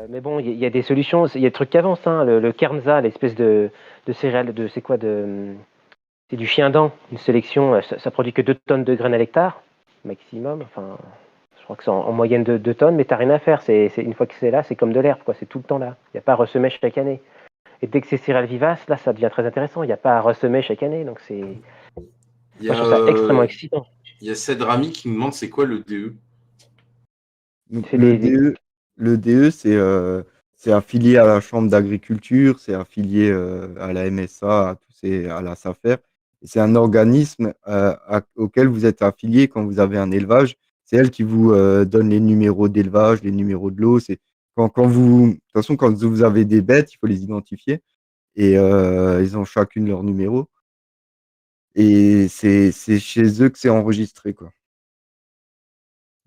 Mais bon, il y a des solutions, il y a des trucs qui avancent, hein. Le Kernza, l'espèce de céréales, c'est quoi c'est du chien dent, une sélection, ça produit que 2 tonnes de graines à l'hectare, maximum. Enfin, je crois que c'est en moyenne de 2 tonnes, mais t'as rien à faire. Une fois que c'est là, c'est comme de l'herbe, quoi. C'est tout le temps là. Il n'y a pas à ressemer chaque année. Et dès que c'est céréales vivaces, là, ça devient très intéressant. Il n'y a pas à ressemer chaque année, donc Il moi, y je trouve ça extrêmement a, excitant. il y a Ced Rami qui me demande c'est quoi le DE? Donc, C'est des... le DE, c'est affilié à la Chambre d'agriculture, c'est affilié à la MSA, à la SAFER. Et c'est un organisme auquel vous êtes affilié quand vous avez un élevage. C'est elle qui vous donne les numéros d'élevage, les numéros de l'eau. De toute façon, quand vous avez des bêtes, il faut les identifier. Et ils ont chacune leur numéro. Et c'est chez eux que c'est enregistré, quoi.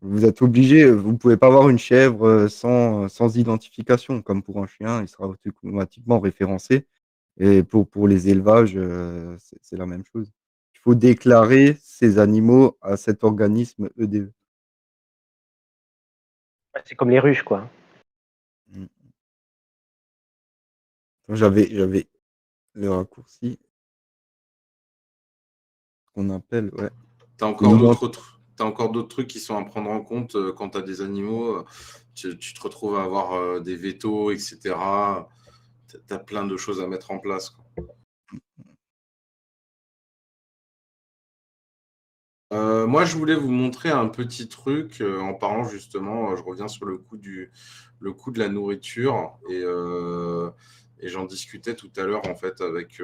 Vous êtes obligé, vous pouvez pas avoir une chèvre sans identification, comme pour un chien, il sera automatiquement référencé. Et pour les élevages, c'est la même chose. Il faut déclarer ces animaux à cet organisme EDE. C'est comme les ruches, quoi. Mm. J'avais le raccourci qu'on appelle, ouais. T'as encore d'autres trucs qui sont à prendre en compte quand tu as des animaux. Tu te retrouves à avoir des vétos, etc. Tu as plein de choses à mettre en place, quoi. Moi, je voulais vous montrer un petit truc en parlant justement, je reviens sur le coût de la nourriture et j'en discutais tout à l'heure en fait avec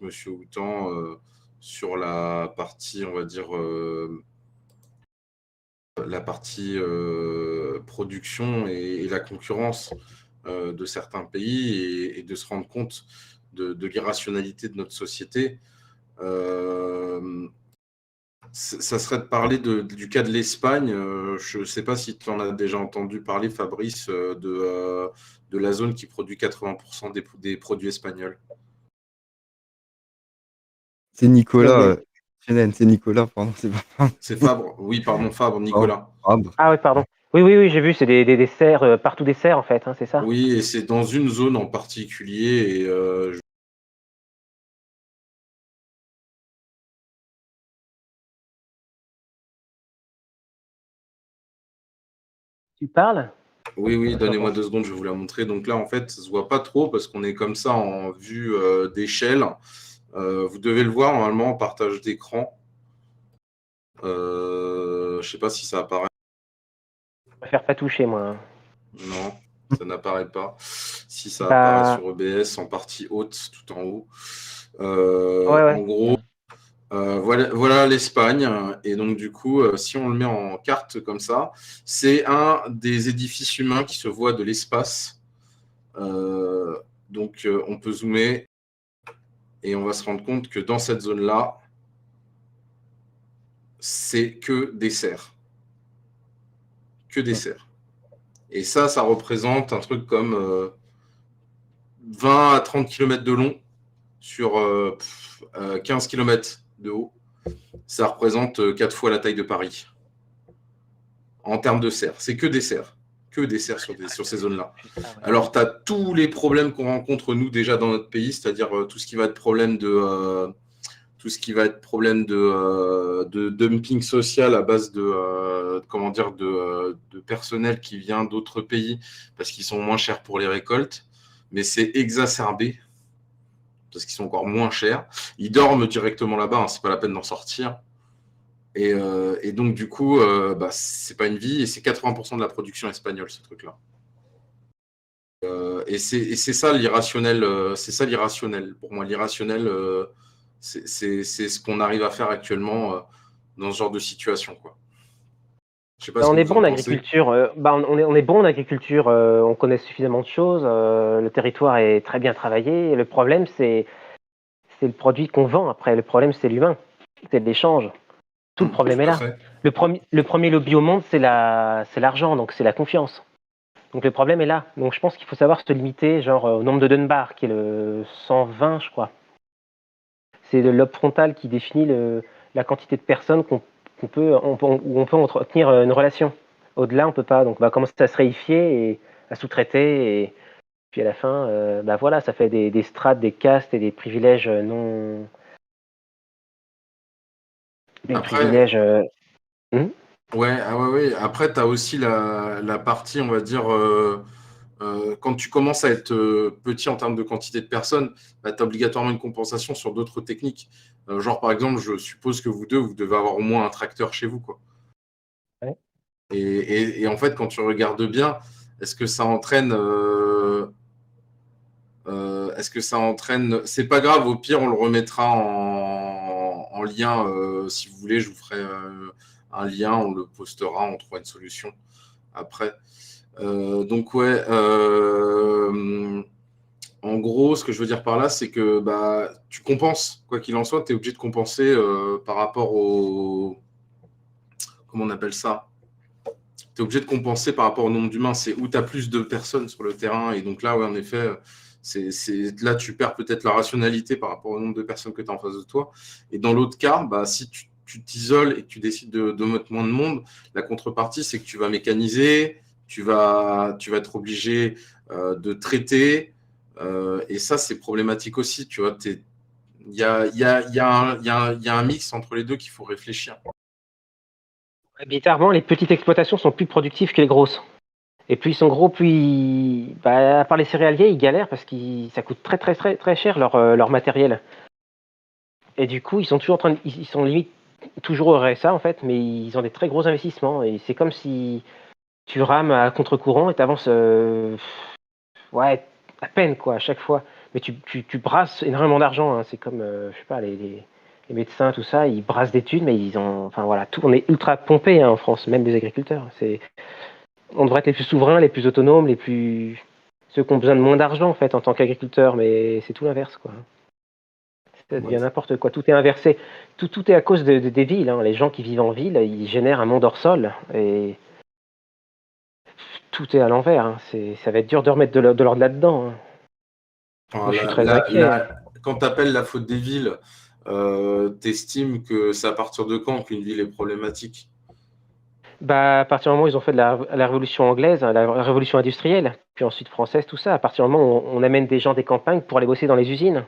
Monsieur Houtan sur la partie, on va dire, la partie production et la concurrence de certains pays et de se rendre compte de l'irrationalité de notre société. Ça serait de parler du cas de l'Espagne. Je ne sais pas si tu en as déjà entendu parler, Fabrice, de la zone qui produit 80% des produits espagnols. C'est Nicolas, Mais- c'est Nicolas, pardon, c'est pas C'est Fabre. Oui, pardon, Fabre, Fabre. Nicolas. Fabre. Ah oui, pardon. Oui, j'ai vu, c'est des serres, partout des serres, en fait, hein, c'est ça? Oui, et c'est dans une zone en particulier. Et Tu parles? oui, Je t'entends. donnez-moi 2 secondes, je vais vous la montrer. Donc là, en fait, ça ne se voit pas trop parce qu'on est comme ça en vue d'échelle. Vous devez le voir normalement en partage d'écran. Je ne sais pas si ça apparaît. Je préfère pas toucher, moi, hein. Non, ça n'apparaît pas. Si ça apparaît Bah, sur EBS en partie haute, tout en haut. ouais. En gros, voilà l'Espagne. Et donc, du coup, si on le met en carte comme ça, c'est un des édifices humains qui se voit de l'espace. Donc, on peut zoomer et on va se rendre compte que dans cette zone-là, c'est que des serres. Que des serres. Et ça représente un truc comme 20 à 30 km de long sur 15 km de haut. Ça représente 4 fois la taille de Paris. En termes de serres. C'est que des serres. Que des serres sur ces zones-là. Alors, tu as tous les problèmes qu'on rencontre, nous, déjà dans notre pays, c'est-à-dire tout ce qui va être problème de dumping social à base de personnel qui vient d'autres pays parce qu'ils sont moins chers pour les récoltes, mais c'est exacerbé parce qu'ils sont encore moins chers. Ils dorment directement là-bas, hein, c'est pas la peine d'en sortir. Et donc du coup, c'est pas une vie et c'est 80% de la production espagnole ce truc-là. Et c'est ça l'irrationnel. C'est ça l'irrationnel. Pour moi, l'irrationnel, c'est ce qu'on arrive à faire actuellement dans ce genre de situation, quoi. Je sais pas ce On que est vous bon en en pensez. agriculture. On est bon en agriculture. On connaît suffisamment de choses. Le territoire est très bien travaillé. Et le problème, c'est le produit qu'on vend. Après, le problème, c'est l'humain. C'est l'échange. Tout le problème est Tout à là. fait. Le premier lobby au monde, c'est l'argent, donc c'est la confiance. Donc le problème est là. Donc je pense qu'il faut savoir se limiter, genre au nombre de Dunbar, qui est le 120, je crois. C'est le lobe frontal qui définit la quantité de personnes où on peut entretenir une relation. Au-delà, on peut pas. Donc on va commencer à se réifier et à sous-traiter. Et puis à la fin, bah voilà, ça fait des strates, des castes et des privilèges non. Des Après, privilèges. ouais, ah ouais, ouais. Après, tu as aussi la partie, on va dire, quand tu commences à être petit en termes de quantité de personnes, bah, tu as obligatoirement une compensation sur d'autres techniques. Genre, par exemple, je suppose que vous deux, vous devez avoir au moins un tracteur chez vous, quoi. Ouais. Et en fait, quand tu regardes bien, est-ce que ça entraîne est-ce que ça entraîne. C'est pas grave, au pire, on le remettra en lien. Si vous voulez, je vous ferai un lien, on le postera, on trouvera une solution après. Donc, ouais. En gros, ce que je veux dire par là, c'est que bah, tu compenses. Quoi qu'il en soit, tu es obligé de compenser par rapport au. Comment on appelle ça? Tu es obligé de compenser par rapport au nombre d'humains. C'est où tu as plus de personnes sur le terrain. Et donc là, ouais, en effet, là, tu perds peut-être la rationalité par rapport au nombre de personnes que tu as en face de toi. Et dans l'autre cas, bah, si tu t'isoles et que tu décides de mettre moins de monde, la contrepartie, c'est que tu vas mécaniser, tu vas être obligé de traiter. Et ça, c'est problématique aussi. Tu vois, il y a un mix entre les deux qu'il faut réfléchir. Bizarrement, les petites exploitations sont plus productives que les grosses. Et plus ils sont gros, à part les céréaliers, ils galèrent parce que ça coûte très très très très cher leur matériel. Et du coup, ils sont toujours ils sont limite toujours au RSA en fait, mais ils ont des très gros investissements. Et c'est comme si tu rames à contre-courant et t'avances, ouais, à peine quoi, à chaque fois. Mais tu brasses énormément d'argent. Hein. C'est comme, je sais pas, les médecins, tout ça, ils brassent des thunes, mais ils ont, enfin voilà, tout, on est ultra pompé en France, même les agriculteurs. On devrait être les plus souverains, les plus autonomes, ceux qui ont besoin de moins d'argent en fait en tant qu'agriculteurs, mais c'est tout l'inverse quoi. Ça devient Ouais. n'importe quoi, tout est inversé. Tout est à cause des villes. Hein. Les gens qui vivent en ville, ils génèrent un monde hors sol et tout est à l'envers. Hein. Ça va être dur de remettre de l'ordre là-dedans. Hein. Enfin, Moi, je suis très inquiet. quand tu appelles la faute des villes, tu estimes que c'est à partir de quand qu'une ville est problématique? Bah, à partir du moment où ils ont fait de la révolution anglaise, hein, la révolution industrielle, puis ensuite française, tout ça, à partir du moment où on amène des gens des campagnes pour aller bosser dans les usines.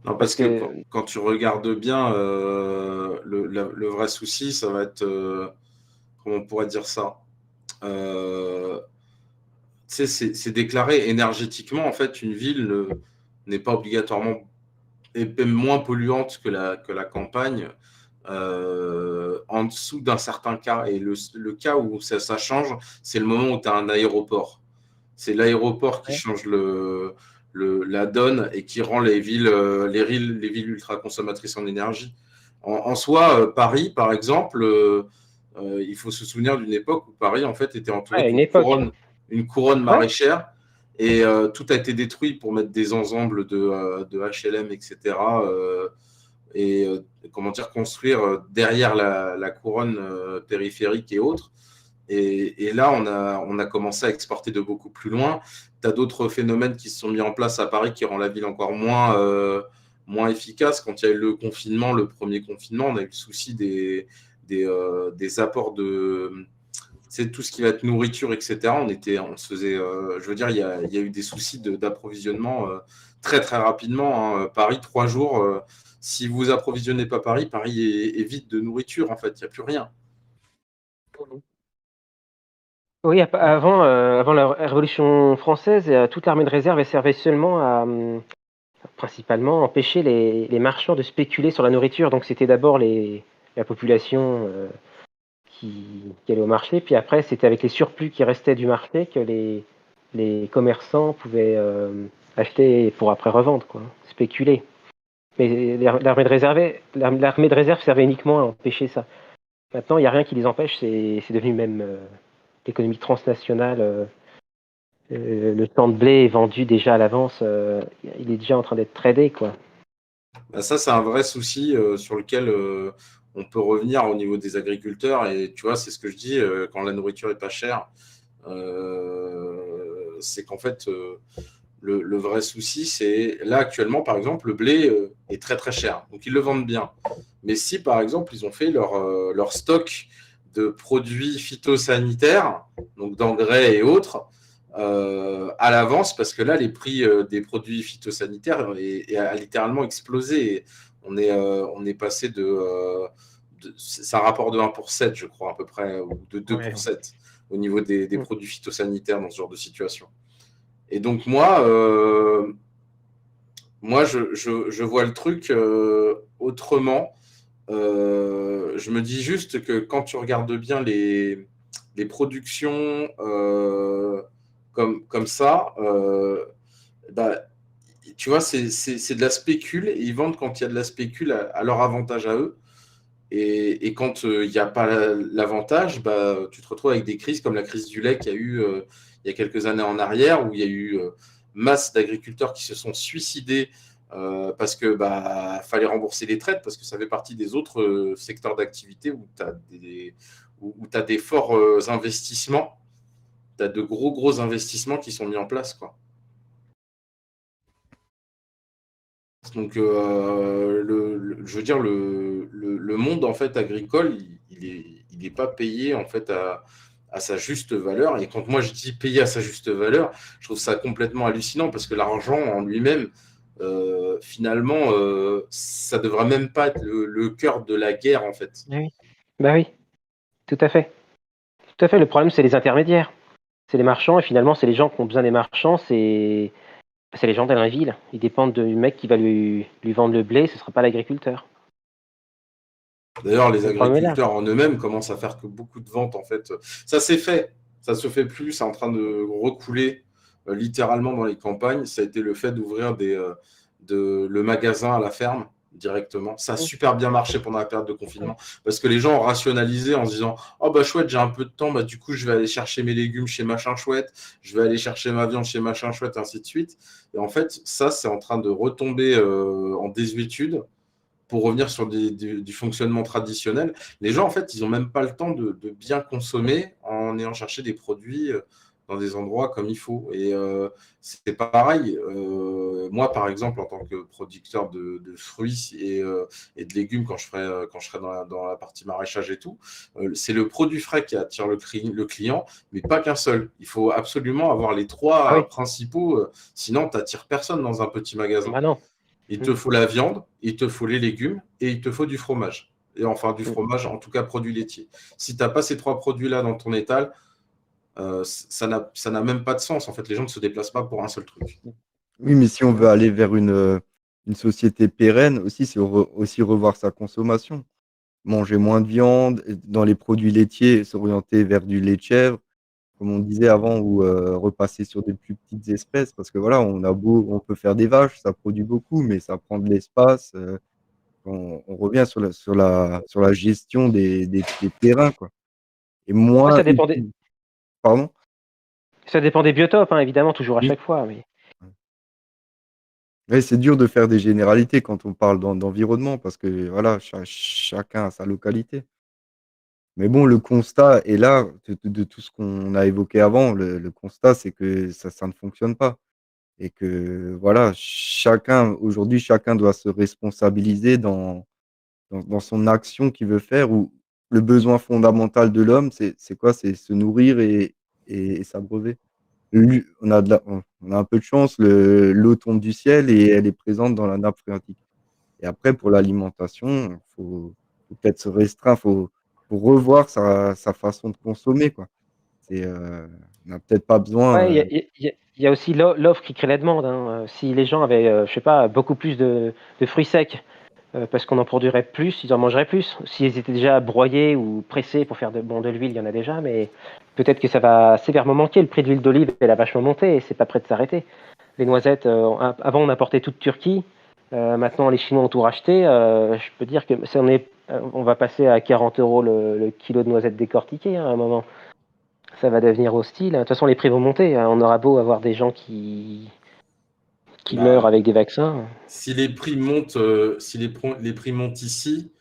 Non, Parce parce que que quand tu regardes bien, le vrai souci, ça va être, comment on pourrait dire ça? Euh, Tu sais, c'est déclaré énergétiquement, en fait, une ville n'est pas obligatoirement et même moins polluante que la campagne en dessous d'un certain cas. Et le cas où ça change, c'est le moment où tu as un aéroport. C'est l'aéroport qui ouais, change la donne et qui rend les villes ultra consommatrices en énergie. En soi, Paris, par exemple, il faut se souvenir d'une époque où Paris, en fait, était entouré à une époque. une couronne Ouais, maraîchère et tout a été détruit pour mettre des ensembles de HLM, etc. Et comment dire, construire derrière la couronne périphérique et autres. Et là, on a commencé à exporter de beaucoup plus loin. Tu as d'autres phénomènes qui se sont mis en place à Paris qui rendent la ville encore moins efficace. Quand il y a eu le confinement, le premier confinement, on a eu le souci des apports de tout ce qui va être nourriture, etc. On se faisait, je veux dire, il y a eu des soucis d'approvisionnement très très rapidement. Hein. Paris, 3 jours. Si vous approvisionnez pas Paris, Paris est vide de nourriture en fait. Il n'y a plus rien. oui, avant la Révolution française, toute l'armée de réserve elle servait seulement à, principalement, empêcher les marchands de spéculer sur la nourriture. Donc c'était d'abord la population qui allait au marché, puis après c'était avec les surplus qui restaient du marché que les commerçants pouvaient acheter pour après revendre, quoi, spéculer. Mais l'armée de réserve servait uniquement à empêcher ça. Maintenant, il n'y a rien qui les empêche, c'est devenu même l'économie transnationale. Le champ de blé est vendu déjà à l'avance, il est déjà en train d'être tradé, quoi. Bah, ça, c'est un vrai souci sur lequel on peut revenir au niveau des agriculteurs. Et tu vois, c'est ce que je dis quand la nourriture est pas chère. C'est qu'en fait, le vrai souci, c'est là actuellement, par exemple, le blé est très très cher. Donc ils le vendent bien. Mais si par exemple, ils ont fait leur stock de produits phytosanitaires, donc d'engrais et autres, à l'avance, parce que là, les prix des produits phytosanitaires a littéralement explosé. Et on est passé c'est un rapport de 1 pour 7, je crois, à peu près, ou de 2 pour 7 au niveau des produits phytosanitaires dans ce genre de situation. Et donc, moi, je vois le truc autrement. Je me dis juste que quand tu regardes bien les productions comme ça, bah, tu vois, c'est de la spécule, et ils vendent quand il y a de la spécule à leur avantage à eux. Et quand il n'y a pas l'avantage, bah, tu te retrouves avec des crises comme la crise du lait qu'il y a eu il y a quelques années en arrière, où il y a eu masse d'agriculteurs qui se sont suicidés parce que fallait rembourser les traites, parce que ça fait partie des autres secteurs d'activité où tu as des forts investissements, tu as de gros investissements qui sont mis en place, quoi. Donc, je veux dire, le monde en fait agricole, il est pas payé en fait à sa juste valeur. Et quand moi je dis payer à sa juste valeur, je trouve ça complètement hallucinant, parce que l'argent en lui-même, finalement, ça devrait même pas être le cœur de la guerre en fait. Oui. Bah oui, tout à fait. Tout à fait. Le problème, c'est les intermédiaires. C'est les marchands, et finalement, c'est les gens qui ont besoin des marchands, c'est les gens dans la ville. Ils dépendent du mec qui va lui vendre le blé, ce ne sera pas l'agriculteur. D'ailleurs, les Le problème est là. agriculteurs en eux-mêmes commencent à faire que beaucoup de ventes, en fait. Ça s'est fait, ça se fait plus, c'est en train de recouler littéralement dans les campagnes. Ça a été le fait d'ouvrir le magasin à la ferme directement. Ça a super bien marché pendant la période de confinement, parce que les gens ont rationalisé en se disant « Oh bah chouette, j'ai un peu de temps, bah du coup je vais aller chercher mes légumes chez machin chouette, je vais aller chercher ma viande chez machin chouette, ainsi de suite. » Et en fait, ça, c'est en train de retomber en désuétude pour revenir sur du fonctionnement traditionnel. Les gens, en fait, ils n'ont même pas le temps de bien consommer en ayant cherché des produits dans des endroits comme il faut. Et c'est pareil. Moi, par exemple, en tant que producteur de fruits et de légumes, quand je serai dans la partie maraîchage et tout, c'est le produit frais qui attire le client, mais pas qu'un seul. Il faut absolument avoir les trois principaux, sinon tu n'attires personne dans un petit magasin. Bah non. Il te faut la viande, il te faut les légumes et il te faut du fromage. Et enfin, du Mm. fromage, en tout cas, produits laitiers. Si tu n'as pas ces 3 produits-là dans ton étal, ça n'a même pas de sens. En fait, les gens ne se déplacent pas pour un seul truc. Oui, mais si on veut aller vers une société pérenne aussi, c'est aussi revoir sa consommation. Manger moins de viande, et dans les produits laitiers, s'orienter vers du lait de chèvre, comme on disait avant, ou repasser sur des plus petites espèces, parce que voilà, on peut faire des vaches, ça produit beaucoup, mais ça prend de l'espace. On revient sur la gestion des terrains, quoi. Et Ouais, moins pardon? ça dépend des biotopes, hein, évidemment, toujours à Oui. chaque fois. Mais Ouais, c'est dur de faire des généralités quand on parle d'environnement, parce que voilà, chacun a sa localité. Mais bon, le constat est là, de tout ce qu'on a évoqué avant. Le constat, c'est que ça ne fonctionne pas, et que voilà, aujourd'hui, chacun doit se responsabiliser dans son action qu'il veut faire, ou le besoin fondamental de l'homme, c'est quoi? C'est se nourrir et s'abreuver. On a un peu de chance, l'eau tombe du ciel et elle est présente dans la nappe phréatique. Et après, pour l'alimentation, faut peut-être se restreindre, faut revoir sa façon de consommer, quoi. On n'a peut-être pas besoin, ouais, il y a aussi l'offre qui crée la demande, hein. Si les gens avaient, je sais pas, beaucoup plus de fruits secs, parce qu'on en produirait plus, ils en mangeraient plus. S'ils étaient déjà broyés ou pressés pour faire de l'huile, il y en a déjà, mais peut-être que ça va sévèrement manquer. Le prix de l'huile d'olive, elle a vachement monté et c'est pas prêt de s'arrêter. Les noisettes, avant on importait tout de Turquie, maintenant les Chinois ont tout racheté. Je peux dire que on va passer à 40 € le kilo de noisettes décortiquées, hein, à un moment. Ça va devenir hostile. De toute façon, les prix vont monter, hein. On aura beau avoir des gens qui meurent Bah, avec des vaccins. si les prix montent, les prix montent ici,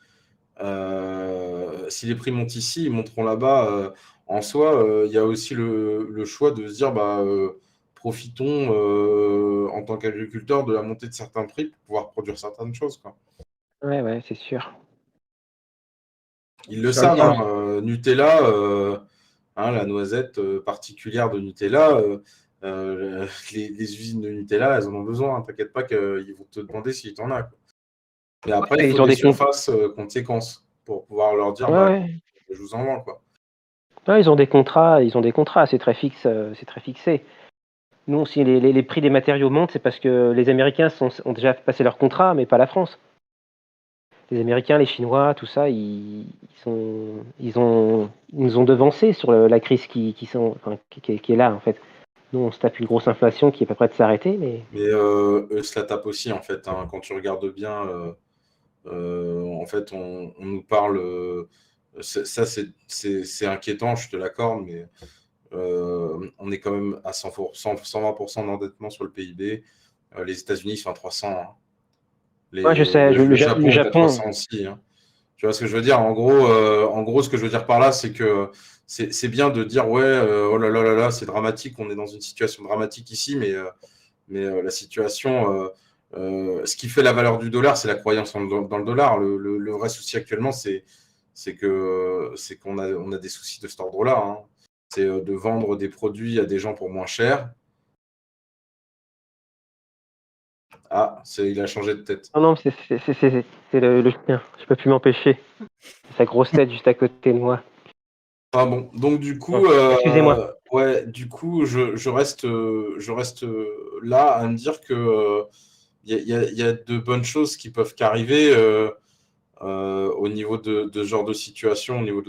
si les prix montent ici, ils monteront là-bas. En soi, il y a aussi le choix de se dire, profitons en tant qu'agriculteur de la montée de certains prix pour pouvoir produire certaines choses, quoi. Ouais, ouais, c'est sûr. Ils le savent, chacun, Nutella, la noisette particulière de Nutella, les usines de Nutella, elles en ont besoin. T'inquiète pas qu'ils vont te demander si tu en as, quoi. Mais après, il Ouais, faut ils ont des des contrats. surfaces conséquences pour pouvoir leur dire, Ouais, bah, ouais. je vous en vends, quoi. Ouais, ils ont des contrats, c'est très fixe, c'est très fixé. Nous, si les prix des matériaux montent, c'est parce que les Américains ont déjà passé leur contrat, mais pas la France. Les Américains, les Chinois, tout ça, ils nous ont devancés sur la crise qui est là, en fait. Nous, on se tape une grosse inflation qui est pas près de s'arrêter, mais Mais eux se la tapent aussi, en fait, hein. Quand tu regardes bien, en fait, on nous parle. Ça, c'est inquiétant, je te l'accorde, mais on est quand même à 100%, 120% d'endettement sur le PIB. Les États-Unis sont à 300, hein. ouais, je sais, Le le Japon est à Japon, 300 aussi, hein. Tu vois ce que je veux dire? En gros, ce que je veux dire par là, c'est que c'est bien de dire ouais, oh là là là là, c'est dramatique, on est dans une situation dramatique ici, mais la situation, ce qui fait la valeur du dollar, c'est la croyance dans le dollar. Le vrai souci actuellement, c'est qu'on a des soucis de cet ordre-là, hein. C'est de vendre des produits à des gens pour moins cher. Ah, il a changé de tête. non, non, c'est le chien, je peux plus m'empêcher. C'est sa grosse tête juste à côté de moi. Ah bon, donc Bon, excusez-moi. ouais, du coup, je reste là à me dire que il y a de bonnes choses qui peuvent qu'arriver au niveau de ce genre de situation, au niveau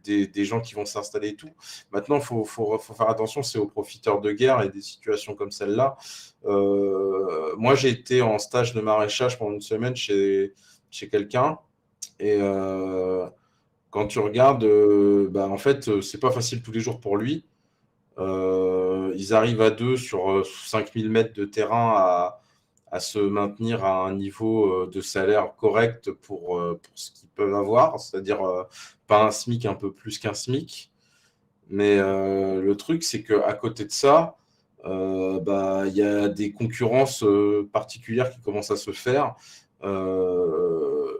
des gens qui vont s'installer et tout. Maintenant, faut faire attention, c'est aux profiteurs de guerre et des situations comme celle-là. Moi, j'ai été en stage de maraîchage pendant une semaine chez quelqu'un et quand tu regardes, bah, en fait, c'est pas facile tous les jours pour lui. Ils arrivent à deux sur 5000 mètres de terrain à se maintenir à un niveau de salaire correct pour ce qu'ils peuvent avoir, c'est-à-dire pas un SMIC, un peu plus qu'un SMIC. Mais le truc, c'est qu'à côté de ça, bah, il y a des concurrences particulières qui commencent à se faire. Euh,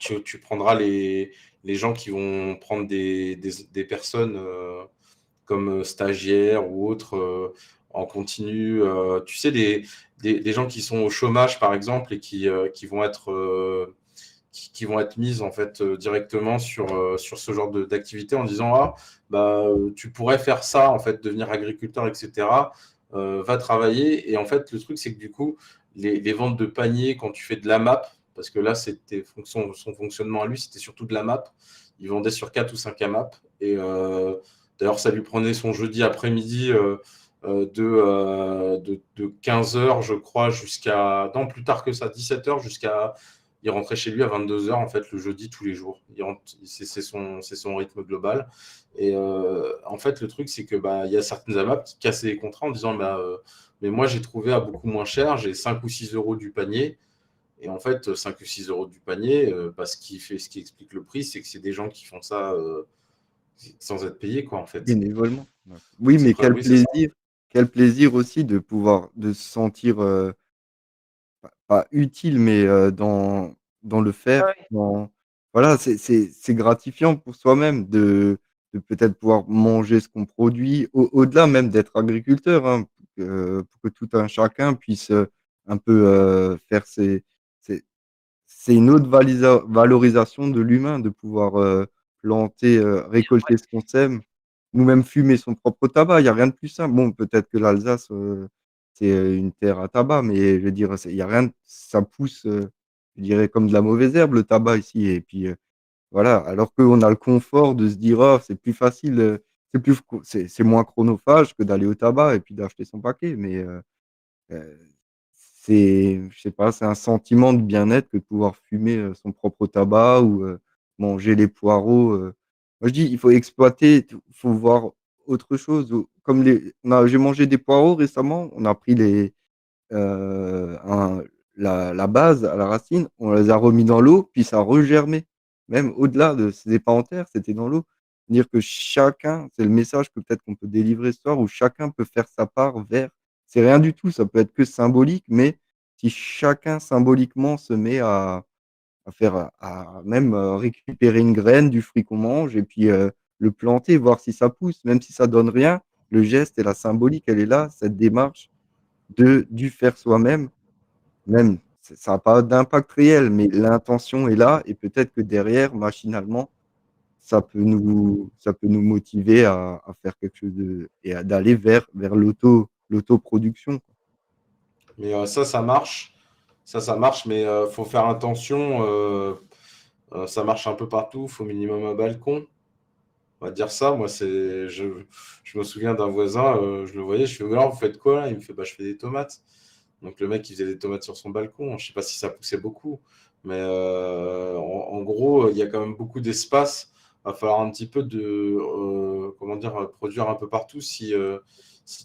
tu prendras les gens qui vont prendre des personnes comme stagiaires ou autres en continu. Tu sais, des gens qui sont au chômage, par exemple, et qui vont qui vont être mises en fait directement sur ce genre d'activité en disant ah bah tu pourrais faire ça en fait devenir agriculteur etc. Va travailler et en fait le truc c'est que du coup les ventes de paniers quand tu fais de la map parce que là c'était son fonctionnement à lui c'était surtout de la map il vendait sur 4 ou 5 AMAP et d'ailleurs ça lui prenait son jeudi après-midi de 15h je crois jusqu'à non plus tard que ça 17h jusqu'à il rentrait chez lui à 22h en fait le jeudi tous les jours. C'est son rythme global. Et en fait le truc c'est que bah il y a certaines AMAP qui cassaient les contrats en disant bah mais moi j'ai trouvé à beaucoup moins cher, j'ai 5 ou 6 euros du panier. Et en fait 5 ou 6 euros du panier, bah, ce qui explique le prix, c'est que c'est des gens qui font ça sans être payés quoi en fait. bénévolement. Ouais. Oui, C'est mais oui c'est ça. quel plaisir aussi de pouvoir de se sentir pas utile, mais dans le Ah faire. ouais. Voilà, c'est gratifiant pour soi-même de peut-être pouvoir manger ce qu'on produit, au-delà même d'être agriculteur, hein, pour que tout un chacun puisse un peu faire ses, c'est une autre valorisation de l'humain de pouvoir planter, récolter ce qu'on sème, ou même fumer son propre tabac. Il y a rien de plus simple. Bon, peut-être que l'Alsace, c'est, une terre à tabac, mais je veux dire, il y a rien de ça pousse, je dirais comme de la mauvaise herbe, le tabac ici et puis, voilà. Alors qu'on a le confort de se dire: «Oh, c'est plus facile, c'est moins chronophage que d'aller au tabac et puis d'acheter son paquet», mais Heu, je sais pas, c'est un sentiment de bien-être que de pouvoir fumer, son propre tabac ou, manger les poireaux, moi je dis: «Il faut exploiter, il faut voir autre chose», ou comme j'ai mangé des poireaux récemment, on a pris un la base à la racine, on les a remis dans l'eau, puis ça a regermé. Même au-delà de c'était pas en terre, c'était dans l'eau. Dire que chacun c'est le message que peut-être qu'on peut délivrer ce soir, où chacun peut faire sa part vers c'est rien du tout, ça peut être que symbolique, mais si chacun symboliquement se met à même récupérer une graine du fruit qu'on mange et puis le planter, voir si ça pousse, même si ça donne rien. Le geste et la symbolique, elle est là, cette démarche du faire soi-même, même ça n'a pas d'impact réel, mais l'intention est là et peut-être que derrière, machinalement, ça peut nous motiver à faire quelque chose et d'aller vers l'autoproduction. Mais ça marche. Ça marche, mais faut faire attention. Ça marche un peu partout. Il faut minimum un balcon. On va dire ça. Moi, je me souviens d'un voisin, je le voyais, je fais, alors, vous faites quoi là? Il me fait, bah, je fais des tomates. Donc le mec, il faisait des tomates sur son balcon. Je ne sais pas si ça poussait beaucoup, mais en gros, il y a quand même beaucoup d'espace. Il va falloir un petit peu comment dire, produire un peu partout si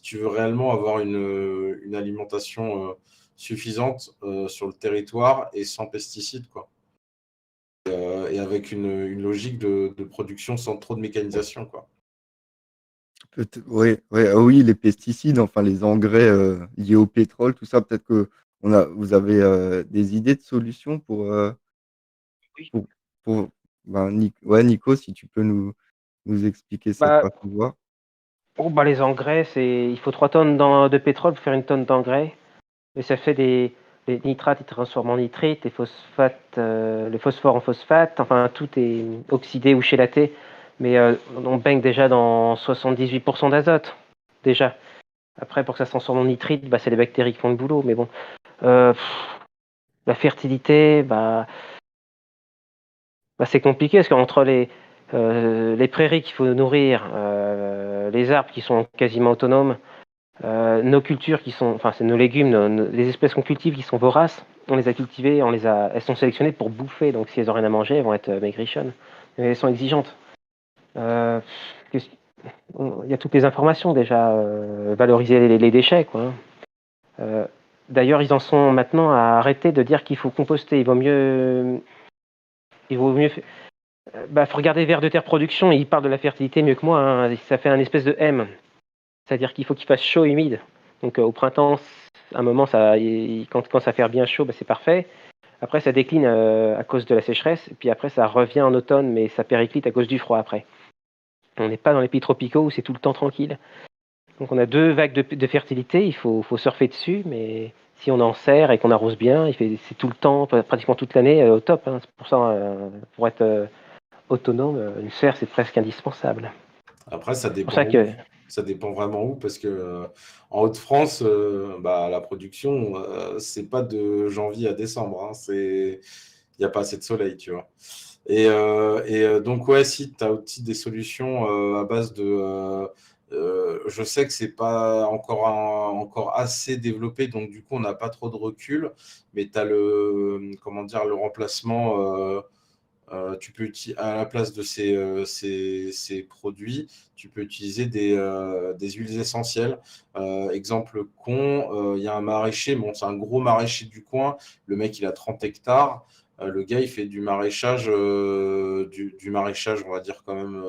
tu veux réellement avoir une alimentation suffisante sur le territoire et sans pesticides, quoi. Et avec une logique de production sans trop de mécanisation, quoi. Oui, ouais, ah oui, les pesticides, enfin les engrais liés au pétrole, tout ça, peut-être que vous avez des idées de solutions Oui. pour, pour ouais, Nico, si tu peux nous expliquer cette Bah, façon de voir. les engrais, il faut 3 tonnes de pétrole pour faire 1 tonne d'engrais. Et ça fait les nitrates, ils transforment en nitrite, les phosphates, le phosphore en phosphate, enfin tout est oxydé ou chélaté. Mais on baigne déjà dans 78% d'azote, déjà. Après, pour que ça se transforme en nitrite, c'est les bactéries qui font le boulot. Mais bon, la fertilité, c'est compliqué parce qu'entre les prairies qu'il faut nourrir, les arbres qui sont quasiment autonomes, nos cultures c'est nos légumes, les espèces qu'on cultive qui sont voraces, on les a cultivées, elles sont sélectionnées pour bouffer, donc si elles n'ont rien à manger, elles vont être maigrichonnes. Mais elles sont exigeantes. Il y a toutes les informations déjà, valoriser les déchets, quoi. D'ailleurs, ils en sont maintenant à arrêter de dire qu'il faut composter. Faut regarder Vers de Terre Production, il parle de la fertilité mieux que moi, hein. Ça fait un espèce de M. C'est-à-dire qu'il faut qu'il fasse chaud et humide. Donc au printemps, à un moment, quand ça fait bien chaud, c'est parfait. Après, ça décline à cause de la sécheresse. Et puis après, ça revient en automne, mais ça périclite à cause du froid après. On n'est pas dans les pays tropicaux où c'est tout le temps tranquille. Donc on a 2 vagues de fertilité, il faut surfer dessus, mais si on en sert et qu'on arrose bien, c'est tout le temps, pratiquement toute l'année, au top, hein. C'est pour ça, pour être autonome, une serre, c'est presque indispensable. Après, ça C'est pour dépend ça où. que Ça dépend vraiment où, parce que en Haute-France, la production, c'est pas de janvier à décembre, hein. Il n'y a pas assez de soleil, tu vois. Donc, ouais, si tu as aussi des solutions à base je sais que c'est pas encore assez développé, donc du coup, on n'a pas trop de recul, mais tu as comment dire, le remplacement. Tu peux à la place de ces produits, tu peux utiliser des huiles essentielles. Exemple con, il y a un maraîcher, bon, c'est un gros maraîcher du coin, le mec il a 30 hectares, le gars il fait du maraîchage, du maraîchage, on va dire quand même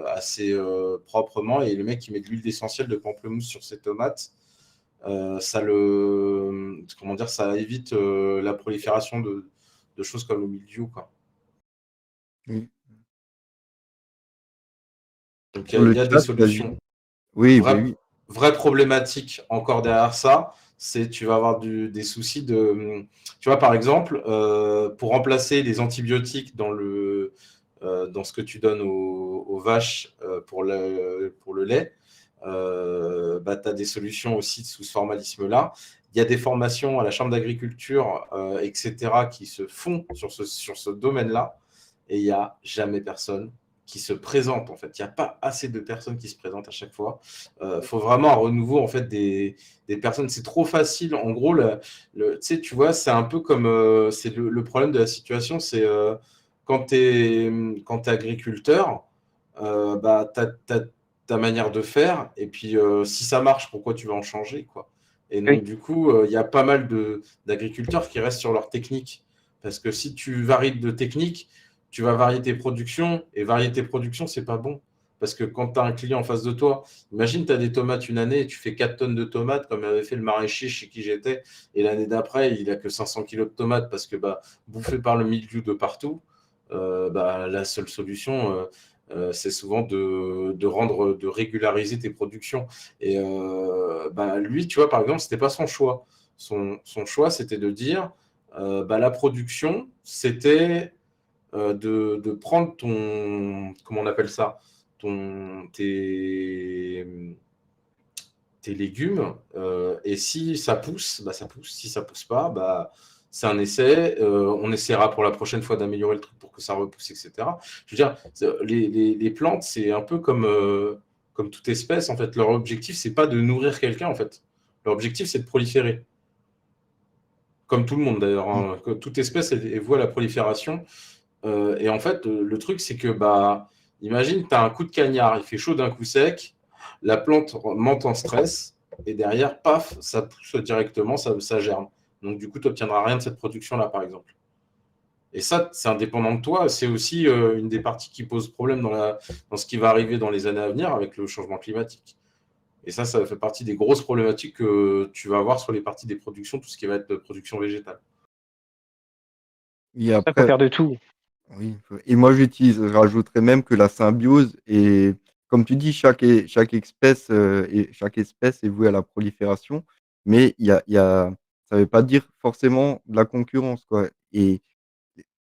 assez proprement, et le mec il met de l'huile essentielle de pamplemousse sur ses tomates. Comment dire, ça évite la prolifération de choses comme le mildiou, quoi. Oui. Donc, Sur il le y a des chat, solutions. oui, ben oui. Vraie problématique encore derrière ça, c'est tu vas avoir des soucis de… Tu vois, par exemple, pour remplacer les antibiotiques dans ce que tu donnes aux vaches pour le lait, tu as des solutions aussi sous ce formalisme-là. Il y a des formations à la Chambre d'agriculture, etc., qui se font sur ce domaine-là, et il n'y a jamais personne qui se présente, en fait. Il n'y a pas assez de personnes qui se présentent à chaque fois. Faut vraiment un renouveau, en fait, des personnes. C'est trop facile. En gros, tu vois, c'est un peu comme… c'est le problème de la situation, c'est quand tu es agriculteur, tu as ta manière de faire, et puis si ça marche, pourquoi tu vas en changer, quoi. Et donc, oui, du coup, il y a pas mal d'agriculteurs qui restent sur leur technique. Parce que si tu varies de technique, tu vas varier tes productions, et varier tes productions, c'est pas bon. Parce que quand tu as un client en face de toi, imagine tu as des tomates une année et tu fais 4 tonnes de tomates, comme avait fait le maraîcher chez qui j'étais, et l'année d'après, il a que 500 kilos de tomates parce que bouffé par le mildiou de partout. La seule solution, c'est souvent de régulariser tes productions. Et lui, tu vois, par exemple, c'était pas son choix. Son choix, c'était de dire, la production, c'était de prendre comment on appelle ça, tes légumes, et si ça pousse, ça pousse. Si ça pousse pas, c'est un essai. On essaiera pour la prochaine fois d'améliorer le truc pour que ça repousse, etc. Je veux dire, les plantes, c'est un peu comme toute espèce. En fait, leur objectif, c'est pas de nourrir quelqu'un. En fait, leur objectif, c'est de proliférer. Comme tout le monde d'ailleurs, hein. Toute espèce, elle voit la prolifération. Et en fait, le truc, c'est que, imagine, tu as un coup de cagnard, il fait chaud d'un coup sec, la plante monte en stress, et derrière, paf, ça pousse directement, ça germe. Donc, du coup, tu n'obtiendras rien de cette production-là, par exemple. Et ça, c'est indépendant de toi. C'est aussi une des parties qui pose problème dans ce qui va arriver dans les années à venir avec le changement climatique. Et ça fait partie des grosses problématiques que tu vas avoir sur les parties des productions, tout ce qui va être de production végétale. Et Ça, faut après, faire de tout. oui. Et moi, je rajouterais même que la symbiose est, comme tu dis, chaque espèce est vouée à la prolifération, mais ça veut pas dire forcément de la concurrence, quoi. Et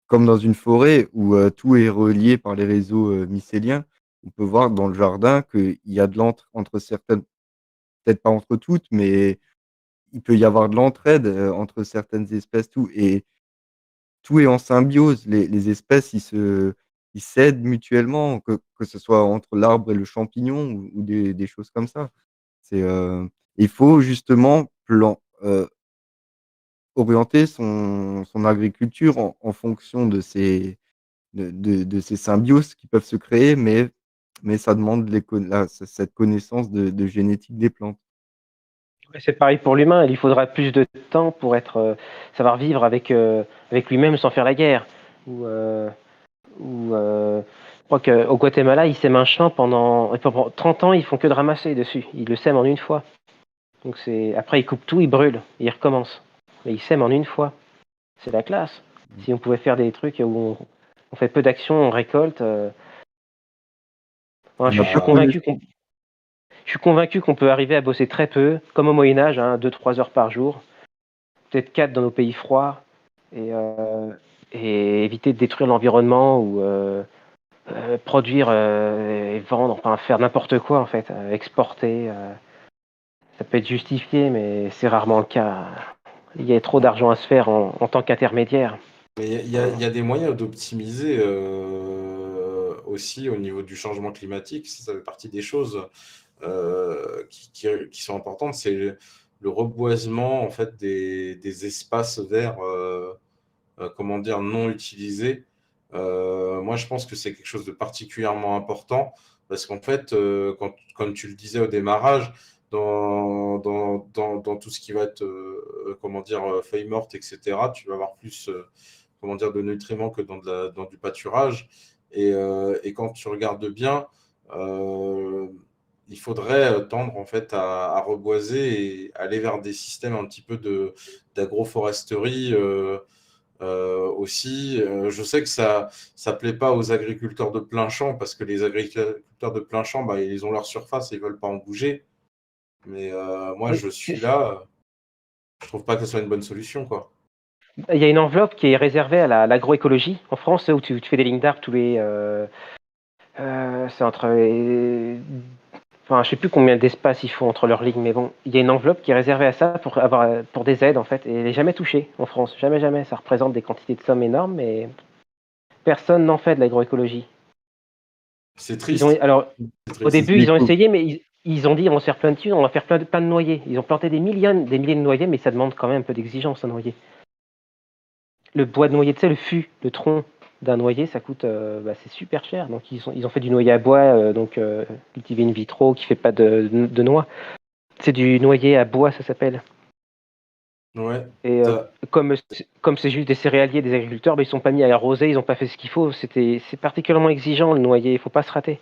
comme dans une forêt où tout est relié par les réseaux mycéliens, on peut voir dans le jardin qu'il y a de l'entre entre certaines, peut-être pas entre toutes, mais il peut y avoir de l'entraide entre certaines espèces, tout. Et tout est en symbiose. Les espèces, ils s'aident mutuellement, que ce soit entre l'arbre et le champignon ou des choses comme ça. Il faut justement orienter son agriculture en fonction de ces symbioses qui peuvent se créer, mais ça demande cette connaissance de génétique des plantes. Ouais, c'est pareil pour l'humain. Il lui faudra plus de temps pour savoir vivre avec lui-même sans faire la guerre. Je crois qu'au Guatemala, ils sèment un champ pendant 30 ans, ils font que de ramasser dessus. Ils le sèment en une fois. Donc après, ils coupent tout, ils brûlent, et ils recommencent. Mais ils sèment en une fois. C'est la classe. Si on pouvait faire des trucs où on fait peu d'actions, on récolte. Je suis convaincu qu'on peut arriver à bosser très peu, comme au Moyen-Âge, 2-3 heures par jour, peut-être 4 dans nos pays froids, et éviter de détruire l'environnement ou produire et vendre, enfin faire n'importe quoi en fait, exporter. Ça peut être justifié, mais c'est rarement le cas. Il y a trop d'argent à se faire en tant qu'intermédiaire. Mais il y a des moyens d'optimiser aussi au niveau du changement climatique. Ça fait partie des choses qui sont importantes. C'est le reboisement en fait, des espaces verts non utilisés. Moi, je pense que c'est quelque chose de particulièrement important parce qu'en fait, comme tu le disais au démarrage, dans tout ce qui va être feuilles mortes, etc., tu vas avoir plus de nutriments que dans du pâturage. Et quand tu regardes bien, il faudrait tendre en fait à reboiser et aller vers des systèmes un petit peu d'agroforesterie aussi. Je sais que ça plaît pas aux agriculteurs de plein champ parce que les agriculteurs de plein champ, ils ont leur surface et ils veulent pas en bouger. Mais moi, je suis là, je trouve pas que ce soit une bonne solution, quoi. Il y a une enveloppe qui est réservée à l'agroécologie en France, où tu fais des lignes d'arbres tous les. C'est entre les. Enfin, je sais plus combien d'espace il faut entre leurs lignes, mais bon, il y a une enveloppe qui est réservée à ça pour des aides en fait, et elle n'est jamais touchée en France, jamais, jamais. Ça représente des quantités de sommes énormes, mais personne n'en fait de l'agroécologie. C'est triste. Au début, ils ont essayé, mais ils ont dit on va faire plein de thunes, on va faire plein de noyers. Ils ont planté des milliers de noyers, mais ça demande quand même un peu d'exigence, un noyer. Le bois de noyer, tu sais, le fût, le tronc d'un noyer, ça coûte, c'est super cher. Donc ils ont fait du noyer à bois, cultivé in vitro, qui fait pas de noix. C'est du noyer à bois, ça s'appelle. Ouais. Et comme c'est juste des céréaliers, des agriculteurs, ils sont pas mis à arroser, ils ont pas fait ce qu'il faut. C'est particulièrement exigeant le noyer, il faut pas se rater.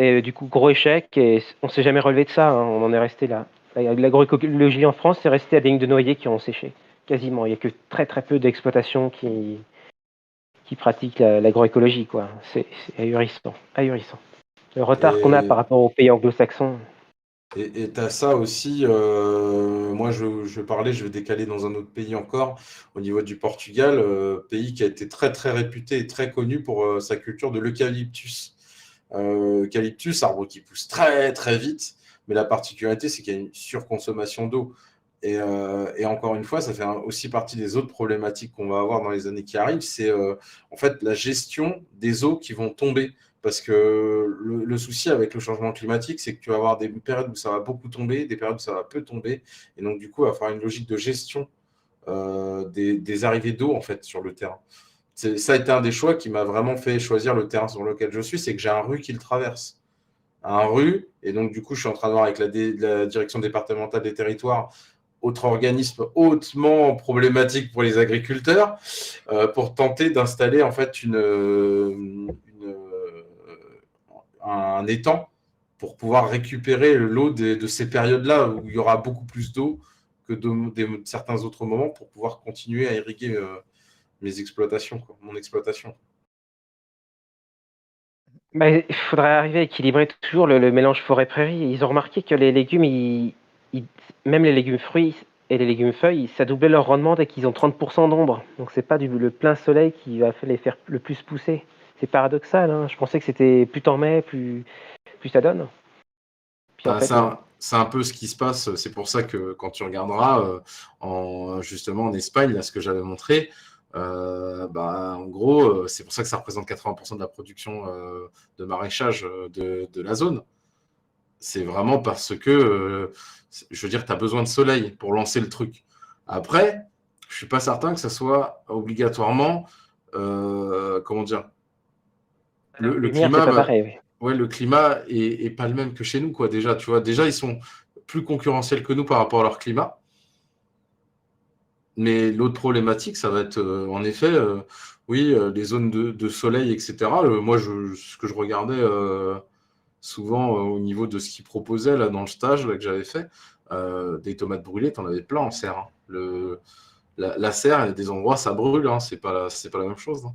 Et du coup, gros échec, et on s'est jamais relevé de ça, hein, on en est resté là. L'agroécologie en France, c'est resté à des lignes de noyers qui ont séché, quasiment. Il n'y a que très très peu d'exploitations qui pratiquent l'agroécologie, quoi. C'est ahurissant, ahurissant. Le retard qu'on a par Et rapport aux pays anglo-saxons. et tu as ça aussi, moi je parlais, je vais décaler dans un autre pays encore, au niveau du Portugal, pays qui a été très très réputé et très connu pour sa culture de l'eucalyptus. Eucalyptus, arbre qui pousse très très vite, mais la particularité c'est qu'il y a une surconsommation d'eau. Et encore une fois, ça fait aussi partie des autres problématiques qu'on va avoir dans les années qui arrivent, c'est en fait la gestion des eaux qui vont tomber. Parce que le souci avec le changement climatique, c'est que tu vas avoir des périodes où ça va beaucoup tomber, des périodes où ça va peu tomber. Et donc, du coup, il va falloir une logique de gestion des arrivées d'eau en fait sur le terrain. Ça a été un des choix qui m'a vraiment fait choisir le terrain sur lequel je suis, c'est que j'ai un rue qui le traverse. Un rue, et donc du coup, je suis en train de voir avec la direction départementale des territoires, autre organisme hautement problématique pour les agriculteurs, pour tenter d'installer en fait un étang pour pouvoir récupérer l'eau de ces périodes-là où il y aura beaucoup plus d'eau que de certains autres moments pour pouvoir continuer à irriguer mes exploitations, mon exploitation. Bah, il faudrait arriver à équilibrer toujours le mélange forêt-prairie. Ils ont remarqué que les légumes, même les légumes fruits et les légumes feuilles, ça doublait leur rendement dès qu'ils ont 30% d'ombre. Donc c'est pas le plein soleil qui va les faire le plus pousser. C'est paradoxal, hein. Je pensais que c'était plus t'en mets, plus ça donne. Puis en Bah, fait, non. c'est un peu ce qui se passe. C'est pour ça que quand tu regarderas justement en Espagne, là, ce que j'avais montré, en gros, c'est pour ça que ça représente 80% de la production de maraîchage de la zone. C'est vraiment parce que, je veux dire, tu as besoin de soleil pour lancer le truc. Après, je suis pas certain que ça soit obligatoirement, comment dire, La le lumière, c'est climat pas va, pareil. Oui. ouais, le climat est pas le même que chez nous, quoi. Déjà, tu vois, déjà ils sont plus concurrentiels que nous par rapport à leur climat. Mais l'autre problématique, ça va être en effet, oui, les zones de soleil, etc. Moi, ce que je regardais souvent au niveau de ce qu'ils proposaient là dans le stage là, que j'avais fait, des tomates brûlées, tu en avais plein en serre, hein. La serre, il y a des endroits, ça brûle, hein, c'est pas la même chose, hein.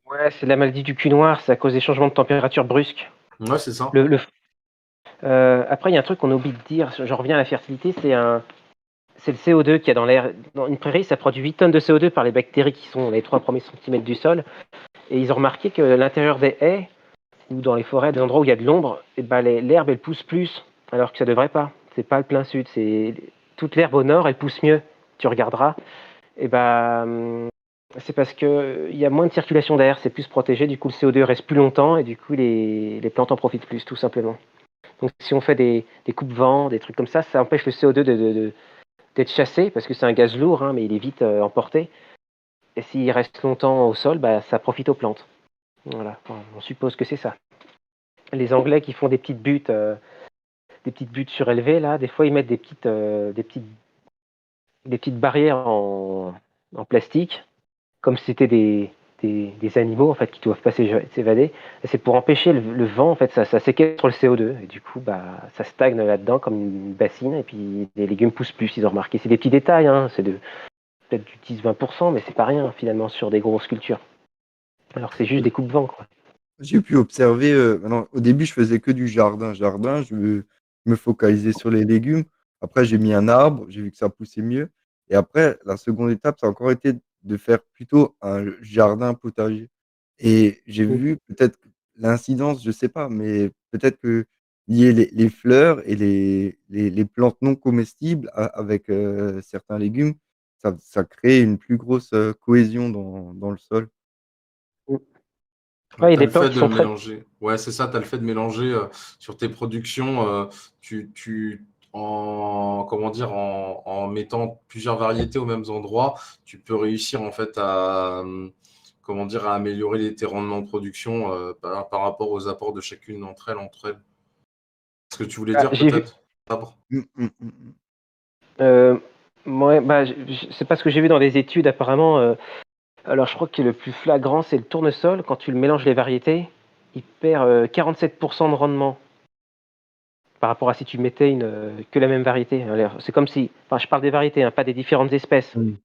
Ouais, c'est la maladie du cul noir, c'est à cause des changements de température brusques. Ouais, c'est ça. Après, il y a un truc qu'on oublie de dire, je reviens à la fertilité, c'est le CO2 qu'il y a dans l'air. Dans une prairie, ça produit 8 tonnes de CO2 par les bactéries qui sont les 3 premiers centimètres du sol. Et ils ont remarqué que l'intérieur des haies, ou dans les forêts, des endroits où il y a de l'ombre, l'herbe, elle pousse plus, alors que ça devrait pas. C'est pas le plein sud. Toute l'herbe au nord, elle pousse mieux. Tu regarderas. Et c'est parce que il y a moins de circulation d'air, c'est plus protégé, du coup le CO2 reste plus longtemps et du coup les plantes en profitent plus, tout simplement. Donc si on fait des coupes-vents, des trucs comme ça empêche le CO2 d'être chassé, parce que c'est un gaz lourd, hein, mais il est vite emporté. Et s'il reste longtemps au sol, ça profite aux plantes. Voilà, enfin, on suppose que c'est ça. Les Anglais qui font des petites buttes surélevées, là, des fois ils mettent des petites barrières en plastique, comme si c'était des animaux en fait qui doivent pas s'évader. Et c'est pour empêcher le vent, en fait, ça séquestre le CO2. Et du coup, ça stagne là-dedans comme une bassine, et puis les légumes poussent plus, ils ont remarqué. C'est des petits détails, hein, c'est peut-être du 10-20%, mais c'est pas rien finalement sur des grosses cultures. Alors que c'est juste des coupes-vent, quoi. J'ai pu observer, maintenant, au début, je faisais que du jardin. Je me focalisais sur les légumes. Après, j'ai mis un arbre, j'ai vu que ça poussait mieux. Et après, la seconde étape, ça a encore été de faire plutôt un jardin potager. Et j'ai Mm. vu peut-être l'incidence, je sais pas, mais peut-être que lier les fleurs et les plantes non comestibles avec certains légumes, ça crée une plus grosse cohésion dans le sol. Mm. Bah, Ouais, il y tu a as des le fait plantes qui de sont très. mélanger. Ouais, c'est ça, tu as le fait de mélanger sur tes productions, comment dire, en mettant plusieurs variétés aux mêmes endroits, tu peux réussir en fait comment dire, à améliorer tes rendements de production par rapport aux apports de chacune d'entre elles. Ce que tu voulais dire J'ai vu. peut-être? Sabre. Mmh, mmh, mmh, mmh. euh, Ouais, c'est pas ce que j'ai vu dans des études apparemment. Alors je crois que le plus flagrant c'est le tournesol quand tu le mélanges les variétés. il perd 47% de rendement par rapport à si tu mettais que la même variété. Alors, c'est comme si, enfin, je parle des variétés, hein, pas des différentes espèces. Oui.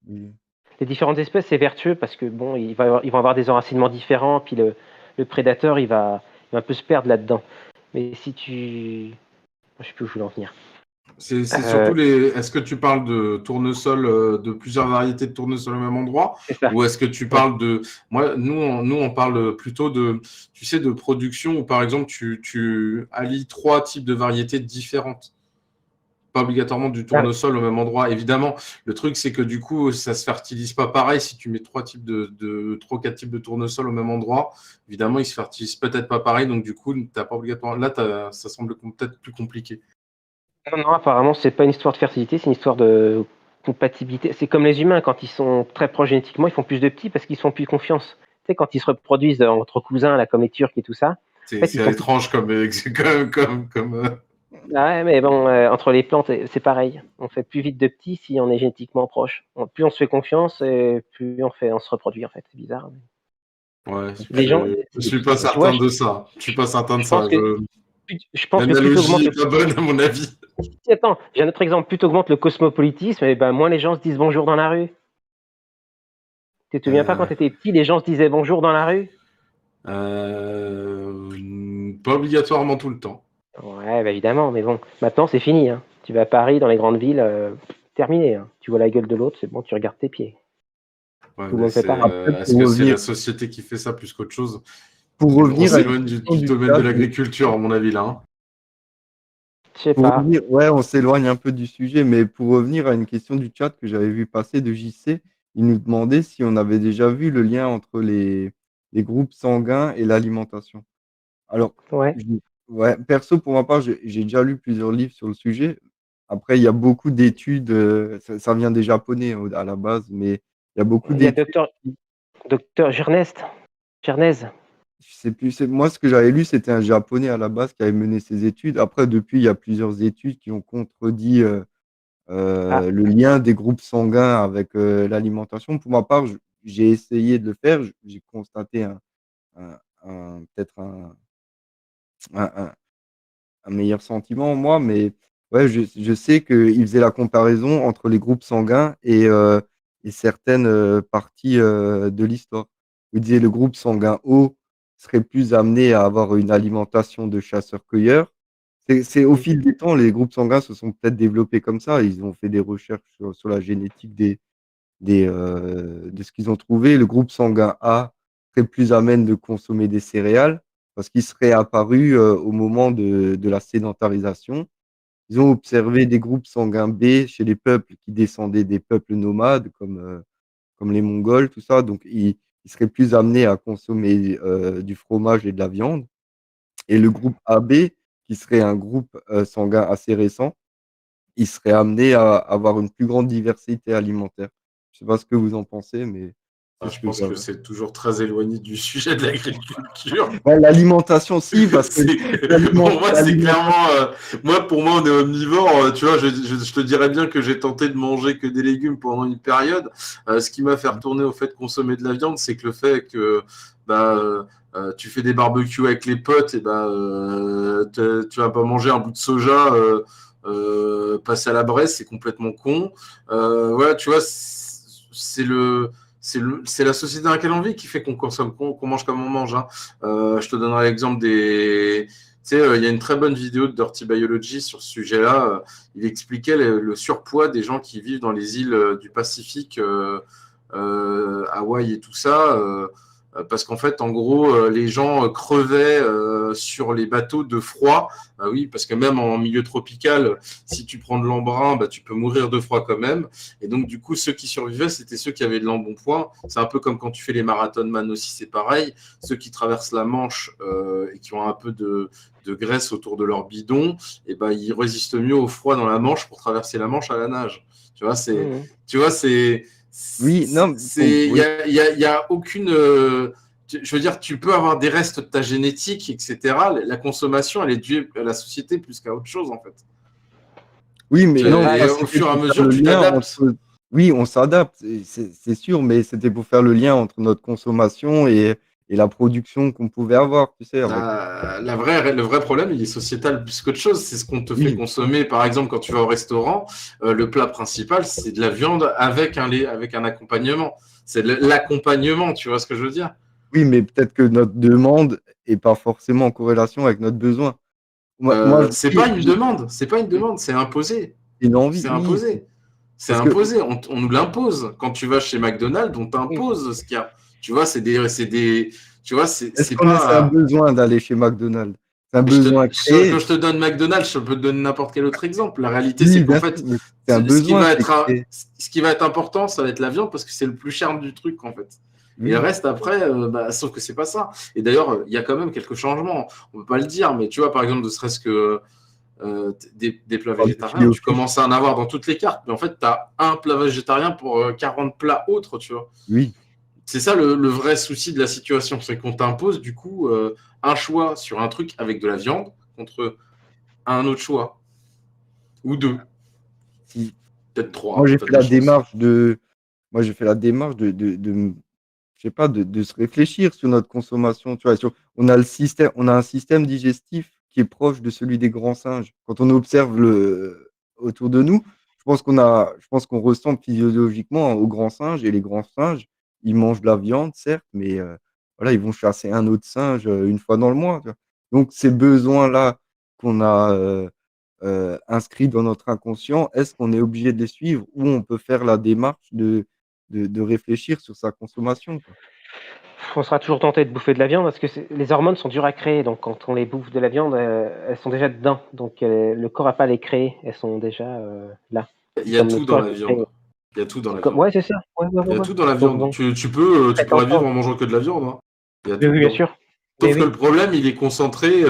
Les différentes espèces, c'est vertueux parce que bon, ils vont avoir des enracinements différents, puis le prédateur, il va un peu se perdre là-dedans. Mais si tu, je sais plus où je voulais en venir. C'est surtout les. Est-ce que tu parles de tournesol, de plusieurs variétés de tournesol au même endroit, C'est ça. ou est-ce que tu parles de. Moi, nous, on parle plutôt de, tu sais, de production où, par exemple, tu allies 3 types de variétés différentes. Pas obligatoirement du tournesol au même endroit. Évidemment, le truc, c'est que du coup, ça se fertilise pas pareil si tu mets 3 ou 4 types de tournesol au même endroit. Évidemment, ils se fertilisent peut-être pas pareil, donc du coup, t'as pas obligatoirement. Là, ça semble peut-être plus compliqué. Non, apparemment, c'est pas une histoire de fertilité, c'est une histoire de compatibilité. C'est comme les humains, quand ils sont très proches génétiquement, ils font plus de petits parce qu'ils font plus confiance. Tu sais, quand ils se reproduisent entre cousins, là, comme les Turcs et tout ça. C'est En fait, ils font étrange comme. Ah ouais, mais bon, entre les plantes, c'est pareil. On fait plus vite de petits si on est génétiquement proche. Plus on se fait confiance, et plus on se reproduit, en fait. C'est bizarre. Ouais, Les gens, je suis pas tu vois, certain de ça. Je suis pas certain de je ça. pense que, plus t'augmentes L'analogie est pas bonne, à mon avis. Attends, j'ai un autre exemple. Plus t'augmentes le cosmopolitisme, et ben, moins les gens se disent bonjour dans la rue. Tu te souviens pas quand t'étais petit, les gens se disaient bonjour dans la rue? Pas obligatoirement tout le temps. Ouais, bah évidemment, mais bon, maintenant c'est fini. Hein. Tu vas à Paris, dans les grandes villes, terminé. Hein. Tu vois la gueule de l'autre, c'est bon, tu regardes tes pieds. Ouais, Tout le monde fait pareil. est-ce que c'est la société qui fait ça plus qu'autre chose? Pour On revenir à s'éloigne du domaine de l'agriculture, à mon avis, là. Hein. Je sais pas. Ouais, on s'éloigne un peu du sujet, mais pour revenir à une question du chat que j'avais vu passer de JC, il nous demandait si on avait déjà vu le lien entre les groupes sanguins et l'alimentation. Alors, Ouais. ouais, perso, pour ma part, j'ai déjà lu plusieurs livres sur le sujet. Après, il y a beaucoup d'études, ça vient des Japonais à la base, mais il y a beaucoup Il y a d'études. docteur Gernez. Je sais plus, moi, ce que j'avais lu, c'était un Japonais à la base qui avait mené ses études. Après, depuis, il y a plusieurs études qui ont contredit le lien des groupes sanguins avec l'alimentation. Pour ma part, j'ai essayé de le faire. J'ai constaté peut-être un meilleur sentiment, moi, mais ouais, je sais qu'il faisait la comparaison entre les groupes sanguins et certaines parties de l'histoire. Il disait le groupe sanguin O serait plus amené à avoir une alimentation de chasseurs-cueilleurs. C'est au fil des temps, les groupes sanguins se sont peut-être développés comme ça. Ils ont fait des recherches sur la génétique de ce qu'ils ont trouvé. Le groupe sanguin A serait plus amène de consommer des céréales parce qu'il serait apparu au moment de la sédentarisation. Ils ont observé des groupes sanguins B chez les peuples qui descendaient des peuples nomades comme les Mongols, tout ça. Donc, ils seraient plus amenés à consommer du fromage et de la viande. Et le groupe AB, qui serait un groupe sanguin assez récent, il serait amené à avoir une plus grande diversité alimentaire. Je sais pas ce que vous en pensez, mais Je pense que c'est toujours très éloigné du sujet de l'agriculture. Ouais, l'alimentation, si, parce que pour moi, c'est clairement. Pour moi, on est omnivore. Tu vois, je te dirais bien que j'ai tenté de manger que des légumes pendant une période. Ce qui m'a fait retourner au fait de consommer de la viande, c'est que le fait que tu fais des barbecues avec les potes, et tu vas pas manger un bout de soja passer à la braise, c'est complètement con. Voilà, tu vois, c'est la société dans laquelle on vit qui fait qu'on consomme, qu'on mange comme on mange. Hein. Je te donnerai l'exemple des. Tu sais, il y a une très bonne vidéo de Dirty Biology sur ce sujet-là. Il expliquait le surpoids des gens qui vivent dans les îles du Pacifique, Hawaï et tout ça. Parce qu'en fait, en gros, les gens crevaient sur les bateaux de froid. Oui, parce que même en milieu tropical, si tu prends de l'embrun, tu peux mourir de froid quand même. Et donc, du coup, ceux qui survivaient, c'était ceux qui avaient de l'embonpoint. C'est un peu comme quand tu fais les marathonman aussi, c'est pareil. Ceux qui traversent la Manche et qui ont un peu de graisse autour de leur bidon, ils résistent mieux au froid dans la Manche pour traverser la Manche à la nage. Tu vois, c'est oui, non, il y a aucune. Je veux dire, tu peux avoir des restes de ta génétique, etc. La consommation, elle est due à la société plus qu'à autre chose, en fait. Oui, mais non, au fur et à mesure, tu t'adaptes. Oui, on s'adapte, c'est sûr, mais c'était pour faire le lien entre notre consommation et et la production qu'on pouvait avoir, tu sais, avec... Le vrai problème, il est sociétal plus qu'autre chose. C'est ce qu'on te fait Oui, consommer. Par exemple, quand tu vas au restaurant, le plat principal, c'est de la viande avec un lait, avec un accompagnement. C'est l'accompagnement, tu vois ce que je veux dire? oui, mais peut-être que notre demande est pas forcément en corrélation avec notre besoin. Moi, je C'est dis, pas une demande, c'est pas une demande, c'est imposé. une envie, C'est oui, imposé. C'est parce que imposé. On nous l'impose. Quand tu vas chez McDonald's, on Oui. t'impose ce qu'il y a. Tu vois, tu vois, est-ce c'est qu'on est, c'est un pas. besoin d'aller chez McDonald's? C'est un besoin Quand créé. je te donne McDonald's, je peux te donner n'importe quel autre exemple. La réalité, c'est Oui, qu'en bien sûr, fait, mais c'est un besoin qui est créé. ce qui va être important, ça va être la viande parce que c'est le plus cher du truc, en fait. Et le Oui, reste, après, sauf que c'est pas ça. Et d'ailleurs, il y a quand même quelques changements. On peut pas le dire, mais tu vois, par exemple, ne serait-ce que des plats par du filet végétariens, au tu fish. commences à en avoir dans toutes les cartes. Mais en fait, tu as un plat végétarien pour 40 plats autres, tu vois. Oui, C'est ça le vrai souci de la situation, c'est qu'on t'impose du coup un choix sur un truc avec de la viande contre un autre choix, ou deux, si. peut-être Moi, trois, j'ai t'as fait de la la chance. démarche de, moi, j'ai fait la démarche je sais pas, de se réfléchir sur notre consommation. Tu vois, on a on a un système digestif qui est proche de celui des grands singes. Quand on observe autour de nous, je pense qu'on ressemble physiologiquement aux grands singes et les grands singes, ils mangent de la viande, certes, mais voilà, ils vont chasser un autre singe une fois dans le mois. Tu vois. Donc, ces besoins-là qu'on a inscrits dans notre inconscient, est-ce qu'on est obligé de les suivre ou on peut faire la démarche de réfléchir sur sa consommation, quoi. On sera toujours tenté de bouffer de la viande parce que les hormones sont dures à créer. Donc, quand on les bouffe de la viande, elles sont déjà dedans. Donc, le corps n'a pas à les créer. Elles sont déjà là. Il C'est y a comme le tout dans sport la qui crée. viande. Il y a tout dans C'est la comme... viande. Ouais, c'est ça. Ouais, ouais, Il ouais, y a ouais. tout dans la Donc, viande. bon, Tu très pourrais vivre tentant. en mangeant que de la viande, hein. Il y a Oui, tout oui, bien dedans. sûr. Mais Sauf que le oui. problème, il est concentré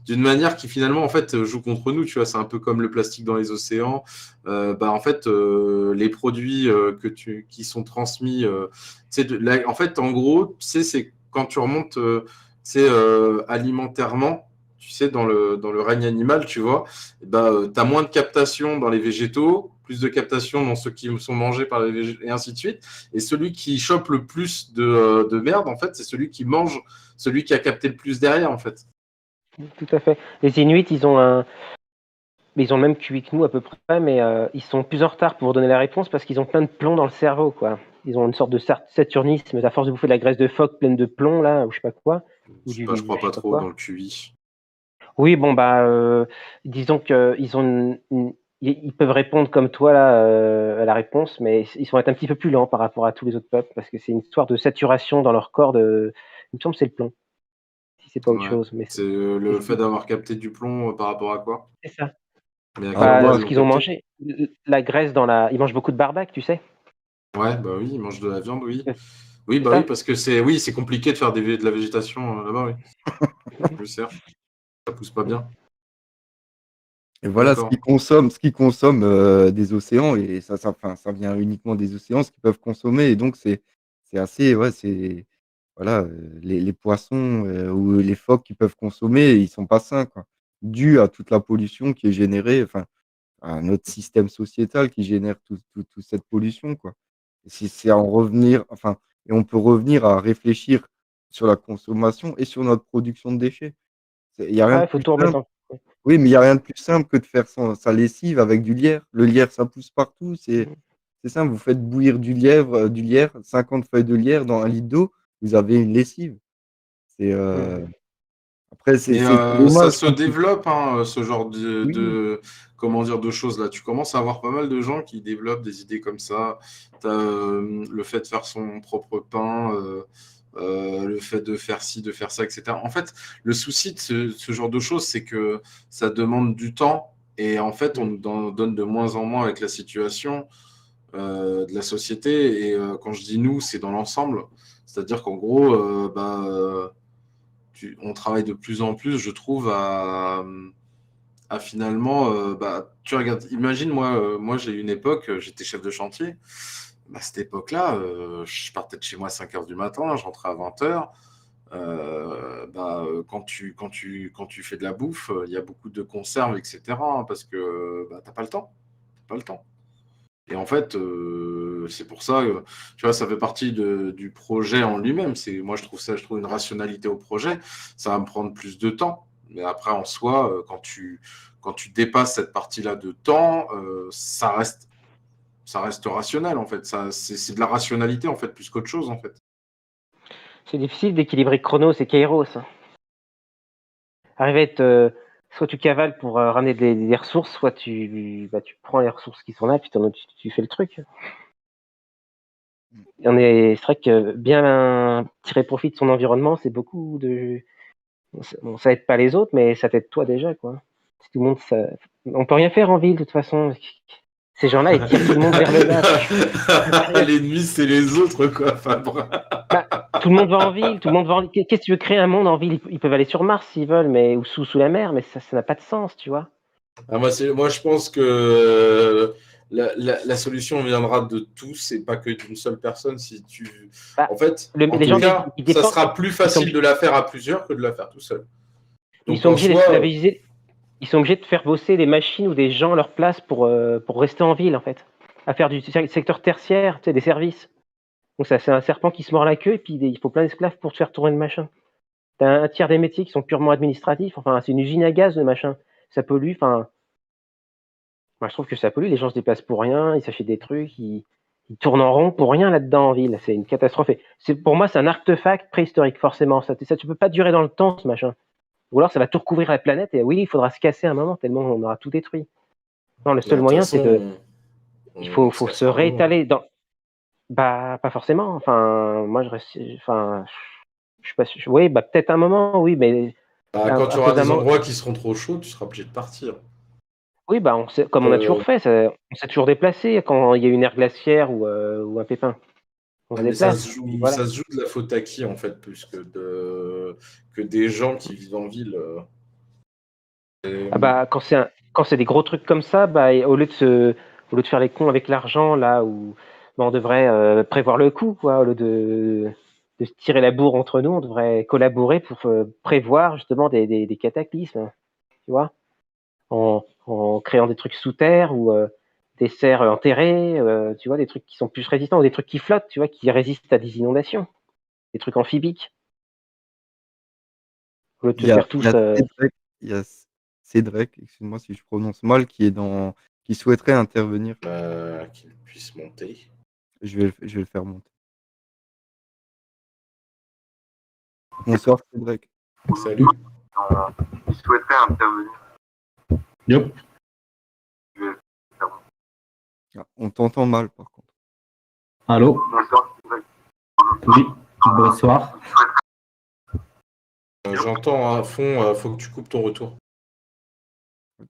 d'une manière qui finalement en fait joue contre nous. Tu vois, c'est un peu comme le plastique dans les océans. En fait, les produits qui sont transmis, en fait, en gros, tu sais, c'est quand tu remontes, alimentairement, tu sais, dans le règne animal, tu vois, tu as moins de captation dans les végétaux, plus de captation dans ceux qui sont mangés par les végétaux, et ainsi de suite. Et celui qui chope le plus de merde, en fait, c'est celui qui mange celui qui a capté le plus derrière, en fait. Tout à fait. Les Inuits, ils ont le même QI que nous à peu près, mais ils sont plus en retard pour donner la réponse parce qu'ils ont plein de plomb dans le cerveau, quoi. Ils ont une sorte de saturnisme à force de bouffer de la graisse de phoque pleine de plomb, là, ou je sais pas quoi, ou Je crois je pas sais pas trop dans quoi. le QI. Oui, bon, disons qu'ils ont ils peuvent répondre comme toi, là, à la réponse, mais ils sont être un petit peu plus lents par rapport à tous les autres peuples parce que c'est une histoire de saturation dans leur corps il me semble que c'est le plomb, si c'est pas autre Ouais. chose, mais C'est le fait d'avoir capté du plomb par rapport à quoi? c'est ça. Mais à quel Alors endroit Bah, ils moi, ce l'ont qu'ils ont capté? mangé, la graisse ils mangent beaucoup de barbac, tu sais? Ouais, bah oui, ils mangent de la viande, oui. C'est Oui, c'est bah oui, ça? parce que c'est compliqué de faire de la végétation là-bas, oui. Oui, certes, ça pousse pas bien. et voilà D'accord. ce qu'ils consomment des océans, et enfin, ça vient uniquement des océans, ce qu'ils peuvent consommer. Et donc, c'est assez, ouais, c'est, voilà, les poissons ou les phoques qu'ils peuvent consommer, ils sont pas sains, quoi, dû à toute la pollution qui est générée, enfin, à notre système sociétal qui génère toute cette pollution, quoi. Et si c'est à en revenir, enfin, et on peut revenir à réfléchir sur la consommation et sur notre production de déchets. Il y a rien Ouais, de il faut plus tout remettre simple. en Oui, mais il y a rien de plus simple que de faire sa lessive avec du lierre. Le lierre, ça pousse partout, c'est simple. Vous faites bouillir du lierre, 50 feuilles de lierre dans 1 litre d'eau, vous avez une lessive. C'est, mmh. après, Mais c'est ça dommage se qu'on puisse, développe, hein, ce genre oui, comment dire, de choses-là. Tu commences à avoir pas mal de gens qui développent des idées comme ça. Tu as le fait de faire son propre pain, le fait de faire ci, de faire ça, etc. En fait, le souci de ce genre de choses, c'est que ça demande du temps. Et en fait, on Mmh. nous en donne de moins en moins avec la situation de la société. Et quand je dis nous, c'est dans l'ensemble. C'est-à-dire qu'en gros, on travaille de plus en plus, je trouve, à finalement, tu regardes, imagine, moi j'ai eu une époque, j'étais chef de chantier. Cette époque-là, je partais de chez moi à 5 heures du matin, je rentrais à 20 heures. Quand tu fais de la bouffe, il y a beaucoup de conserves, etc. Parce que t'as pas le temps. T'as pas le temps. Et en fait, c'est pour ça, tu vois, ça fait partie du projet en lui-même. Moi, je trouve une rationalité au projet. Ça va me prendre plus de temps. Mais après, en soi, quand tu dépasses cette partie-là de temps, ça reste rationnel, en fait. C'est de la rationalité, en fait, plus qu'autre chose, en fait. C'est difficile d'équilibrer Chronos et Kairos, hein. Arriver à être, soit tu cavales pour ramener des ressources, soit tu prends les ressources qui sont là, puis tu fais le truc. C'est vrai que bien tirer profit de son environnement, c'est beaucoup de. Bon, ça aide pas les autres, mais ça t'aide toi déjà, quoi. Si tout le monde, on peut rien faire en ville de toute façon. Ces gens-là, ils tirent tout le monde vers le bas, quoi. L'ennemi, c'est les autres, quoi. Enfin, Bah, tout le monde va en ville, tout le monde va en. Qu'est-ce que tu veux créer un monde en ville? Ils peuvent aller sur Mars s'ils veulent, mais ou sous la mer, mais ça n'a pas de sens, tu vois. moi, je pense que la solution viendra de tous et pas que d'une seule personne. Bah, En fait, en les tout gens, cas, ils ça dépendent. sera plus facile de la faire à plusieurs que de la faire tout seul. Ils Donc, sont en obligés soi, d'esclavagiser. Ils sont obligés de faire bosser des machines ou des gens à leur place pour rester en ville, en fait. À faire du secteur tertiaire, tu sais, des services. Donc ça, c'est un serpent qui se mord la queue et puis il faut plein d'esclaves pour te faire tourner le machin. T'as un tiers des métiers qui sont purement administratifs. Enfin, c'est une usine à gaz, le machin. Ça pollue. Enfin, moi, je trouve que ça pollue. Les gens se déplacent pour rien. Ils s'achètent des trucs. Ils tournent en rond pour rien là-dedans en ville. C'est une catastrophe. Pour moi, c'est un artefact préhistorique, forcément. Ça, tu peux pas durer dans le temps, ce machin. Ou alors, ça va tout recouvrir la planète. Et oui, il faudra se casser un moment, tellement on aura tout détruit. Non, le mais seul de toute moyen, c'est de. façon, Il on se faut se cassera un moment. réétaler dans. Bah, pas forcément. Enfin, moi, je reste. Enfin, je suis pas sûr. Oui, bah, peut-être un moment, oui, mais Quand tu à auras cause d'un des moment. endroits qui seront trop chauds, tu seras obligé de partir. Oui, bah, comme on a toujours fait, on s'est toujours déplacé quand il y a une ère glaciaire ou un pépin. On se Mais ça déplace. se Et joue, voilà. ça se joue de la faute à qui, en fait, plus que des gens qui vivent en ville. Ah bah, quand c'est des gros trucs comme ça, bah, et au lieu de faire les cons avec l'argent, là où bah, on devrait prévoir le coup, quoi, au lieu de se tirer la bourre entre nous, on devrait collaborer pour prévoir justement des cataclysmes, tu vois, en créant des trucs sous terre ou des serres enterrées, tu vois, des trucs qui sont plus résistants ou des trucs qui flottent, tu vois, qui résistent à des inondations, des trucs amphibiques, au lieu de Il se y a, faire il y a tous. Cédric, il y a Cédric, excuse-moi si je prononce mal, qui souhaiterait intervenir. Qu'ils puissent monter. Je vais le faire monter. Bonsoir Cédric. Salut. Il souhaiterait intervenir. Yep. Ah, on t'entend mal par contre. Allô? Bonsoir Cédric. Oui, bonsoir. J'entends à fond, faut que tu coupes ton retour.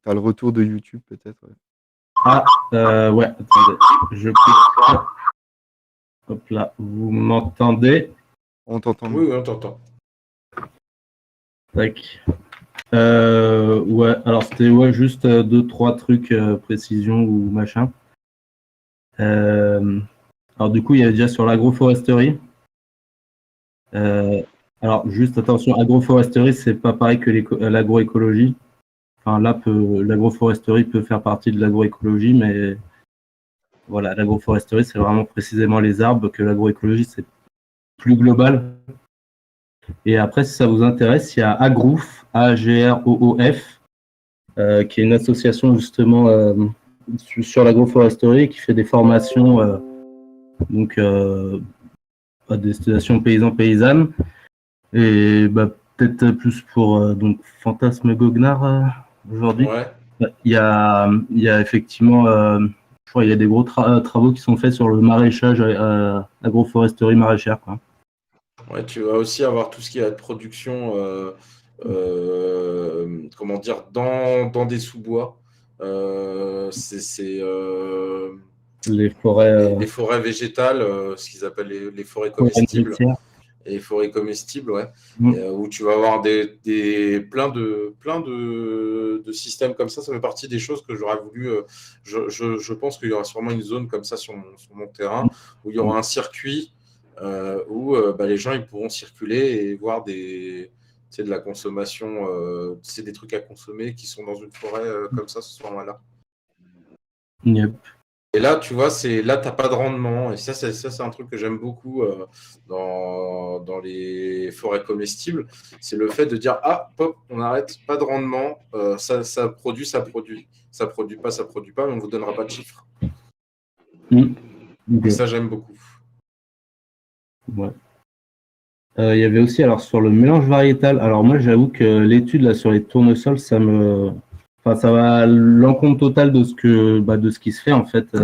Tu as le retour de YouTube peut-être. Ouais. Ah, ouais, attendez. Je coupe. Hop là, vous m'entendez? On t'entend Oui, bien. oui, on t'entend. Tac. Ouais, alors c'était juste deux, trois trucs, précision ou machin. Alors du coup, il y a déjà sur l'agroforesterie. Alors juste attention, agroforesterie, c'est pas pareil que l'agroécologie. Enfin là, l'agroforesterie peut faire partie de l'agroécologie, mais voilà, l'agroforesterie, c'est vraiment précisément les arbres, que l'agroécologie, c'est plus global. Et après, si ça vous intéresse, il y a Agroof, A-G-R-O-O-F, qui est une association justement sur l'agroforesterie, qui fait des formations donc, à destination paysans-paysannes. Et bah, peut-être plus pour donc, Fantasme Goguenard aujourd'hui. Ouais. Il y a effectivement, je crois, il y a des gros travaux qui sont faits sur le maraîchage, agroforesterie maraîchère, quoi. Ouais, tu vas aussi avoir tout ce qui est de production, comment dire, dans des sous-bois. C'est Les forêts, les forêts végétales, ce qu'ils appellent les forêts comestibles. nourricières. Et les forêts comestibles, ouais. Mm. Et, où tu vas avoir plein de systèmes comme ça. Ça fait partie des choses que j'aurais voulu. Je pense qu'il y aura sûrement une zone comme ça sur mon terrain où il y aura un circuit où les gens ils pourront circuler et voir de la consommation, c'est des trucs à consommer qui sont dans une forêt comme ça ce moment-là. Yep. Et là, tu vois, là, tu n'as pas de rendement. Et ça, c'est un truc que j'aime beaucoup dans les forêts comestibles. C'est le fait de dire, ah, pop, on arrête, pas de rendement. Ça produit, ça produit. Ça produit pas, mais on ne vous donnera pas de chiffres. Ok. Et ça, j'aime beaucoup. Ouais. Il y avait aussi, alors sur le mélange variétal, alors moi j'avoue que l'étude là sur les tournesols, ça va à l'encontre totale de ce qui se fait en fait.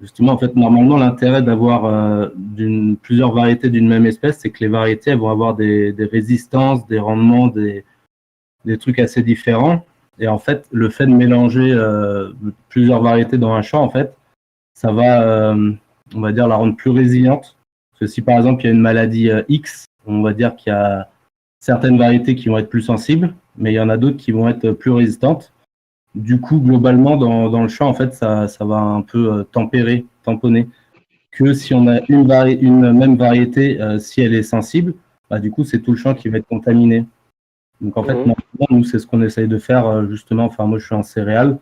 Justement, en fait, normalement, l'intérêt d'avoir plusieurs variétés d'une même espèce, c'est que les variétés elles vont avoir des résistances, des rendements, des trucs assez différents. Et en fait, le fait de mélanger plusieurs variétés dans un champ, en fait, ça va, on va dire, la rendre plus résiliente. Parce que si par exemple il y a une maladie X, on va dire qu'il y a certaines variétés qui vont être plus sensibles, mais il y en a d'autres qui vont être plus résistantes. Du coup, globalement, dans le champ, en fait, ça va un peu tamponner. Que si on a une même variété, si elle est sensible, bah, du coup, c'est tout le champ qui va être contaminé. Donc en fait, Mhm. normalement, nous, c'est ce qu'on essaye de faire justement. Enfin, moi, je suis en céréales.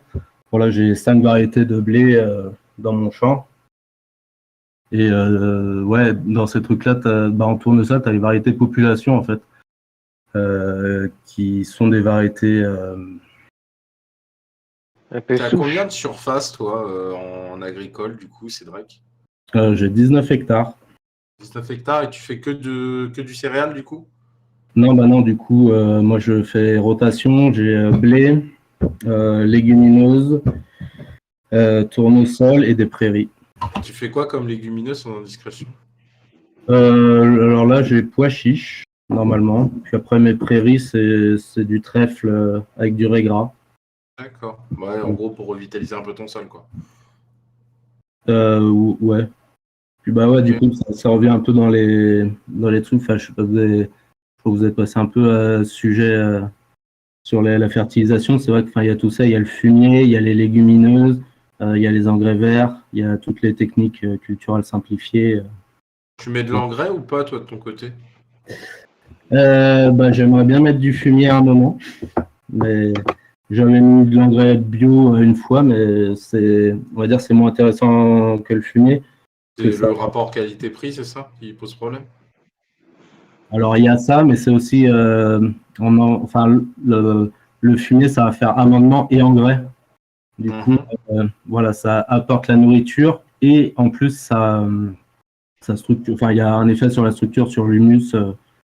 Voilà, j'ai 5 variétés de blé dans mon champ. Et ouais, dans ces trucs-là, en tournesol, tu as les variétés population, en fait, qui sont des variétés. Un peu Tu as souche. combien de surface, toi, en agricole, du coup, Cédric? J'ai 19 hectares. 19 hectares et tu fais que du céréal, du coup? Non, bah non, du coup, moi, je fais rotation. J'ai blé, légumineuses, tournesol et des prairies. Tu fais quoi comme légumineuse sans indiscrétion? Alors là, j'ai pois chiches, normalement. Puis après, mes prairies, c'est du trèfle avec du raie gras. D'accord. Ouais, en gros, pour revitaliser un peu ton sol, quoi. Ouais. Puis bah ouais, du Ok. coup, ça revient un peu dans les trucs. Enfin, je sais pas, je crois que vous êtes passé un peu à ce sujet sur la fertilisation. C'est vrai qu'il y a tout ça. Il y a le fumier, il y a les légumineuses, il y a les engrais verts, il y a toutes les techniques culturelles simplifiées. Tu mets de l'engrais ou pas, toi, de ton côté? Bah, j'aimerais bien mettre du fumier à un moment, mais j'avais mis de l'engrais bio une fois, mais on va dire, c'est moins intéressant que le fumier. Que C'est ça. le rapport qualité-prix, c'est ça, qui pose problème? Alors il y a ça, mais c'est aussi, enfin, le fumier, ça va faire amendement et engrais. Du coup, Mhm. voilà, ça apporte la nourriture et en plus, ça structure. Enfin, il y a un effet sur la structure, sur l'humus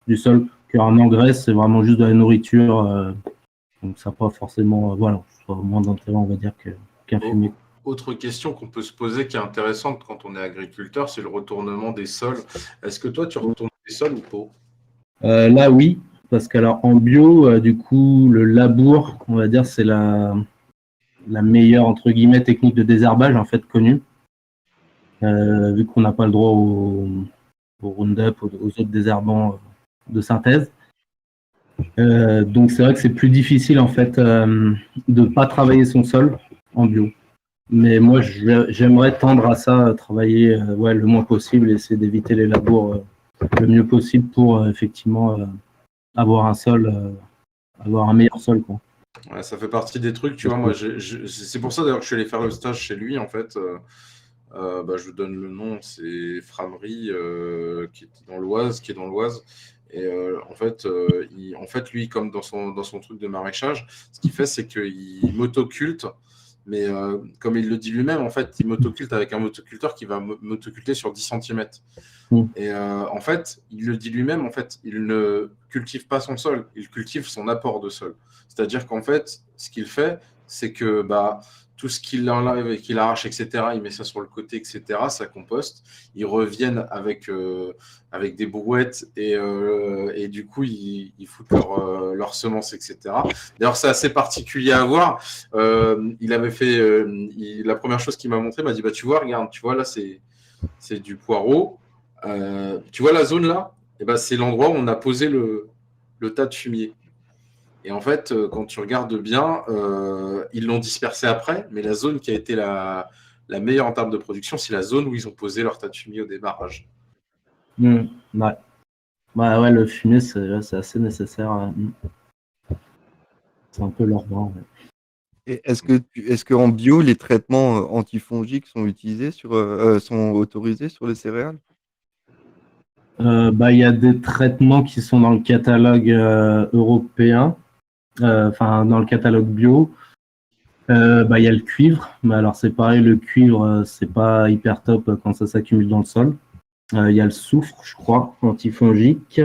du sol. Qu'un engrais, c'est vraiment juste de la nourriture. Donc ça n'a pas forcément, voilà, moins d'intérêt, on va dire, qu'un fumier. Autre question qu'on peut se poser qui est intéressante quand on est agriculteur, c'est le retournement des sols. Est-ce que toi, tu retournes des sols ou pas? Là, oui, parce qu'alors en bio, du coup, le labour, on va dire, c'est la meilleure, entre guillemets, technique de désherbage, en fait, connue. Vu qu'on n'a pas le droit au Roundup, aux autres désherbants de synthèse. Donc c'est vrai que c'est plus difficile, en fait, de ne pas travailler son sol en bio. Mais moi, j'aimerais tendre à ça, travailler ouais, le moins possible, essayer d'éviter les labours le mieux possible pour effectivement avoir avoir un meilleur sol, quoi. Ouais, ça fait partie des trucs, tu vois. Moi, c'est pour ça d'ailleurs que je suis allé faire le stage chez lui, en fait. Je vous donne le nom, c'est Framery, qui est dans l'Oise, Et en fait, lui, comme dans son truc de maraîchage, ce qu'il fait, c'est qu'il motoculte. Mais comme il le dit lui-même, en fait, il motoculte avec un motoculteur qui va motoculter sur 10 cm. Mm. Et en fait, il le dit lui-même, en fait, il ne cultive pas son sol, il cultive son apport de sol. C'est-à-dire qu'en fait, ce qu'il fait, c'est que tout ce qu'il enlève et qu'il arrache, etc., il met ça sur le côté, etc., ça composte. Ils reviennent avec des brouettes et du coup, ils foutent leurs semences, etc. D'ailleurs, c'est assez particulier à voir. Il avait fait, la première chose qu'il m'a montré, il m'a dit, tu vois, regarde, tu vois, là, c'est du poireau. Tu vois la zone là, c'est l'endroit où on a posé le tas de fumier. Et en fait, quand tu regardes bien, ils l'ont dispersé après, mais la zone qui a été la meilleure en termes de production, c'est la zone où ils ont posé leur tas de fumier au démarrage. Mm. Ouais. Bah, ouais, le fumier, c'est assez nécessaire. C'est un peu leur bras. Ouais. Et est-ce qu'en bio, les traitements antifongiques sont sont autorisés sur les céréales? Il y a des traitements qui sont dans le catalogue européen, enfin dans le catalogue bio. Il y a le cuivre, mais alors c'est pareil, le cuivre, c'est pas hyper top quand ça s'accumule dans le sol. Il y a le soufre, je crois, antifongique.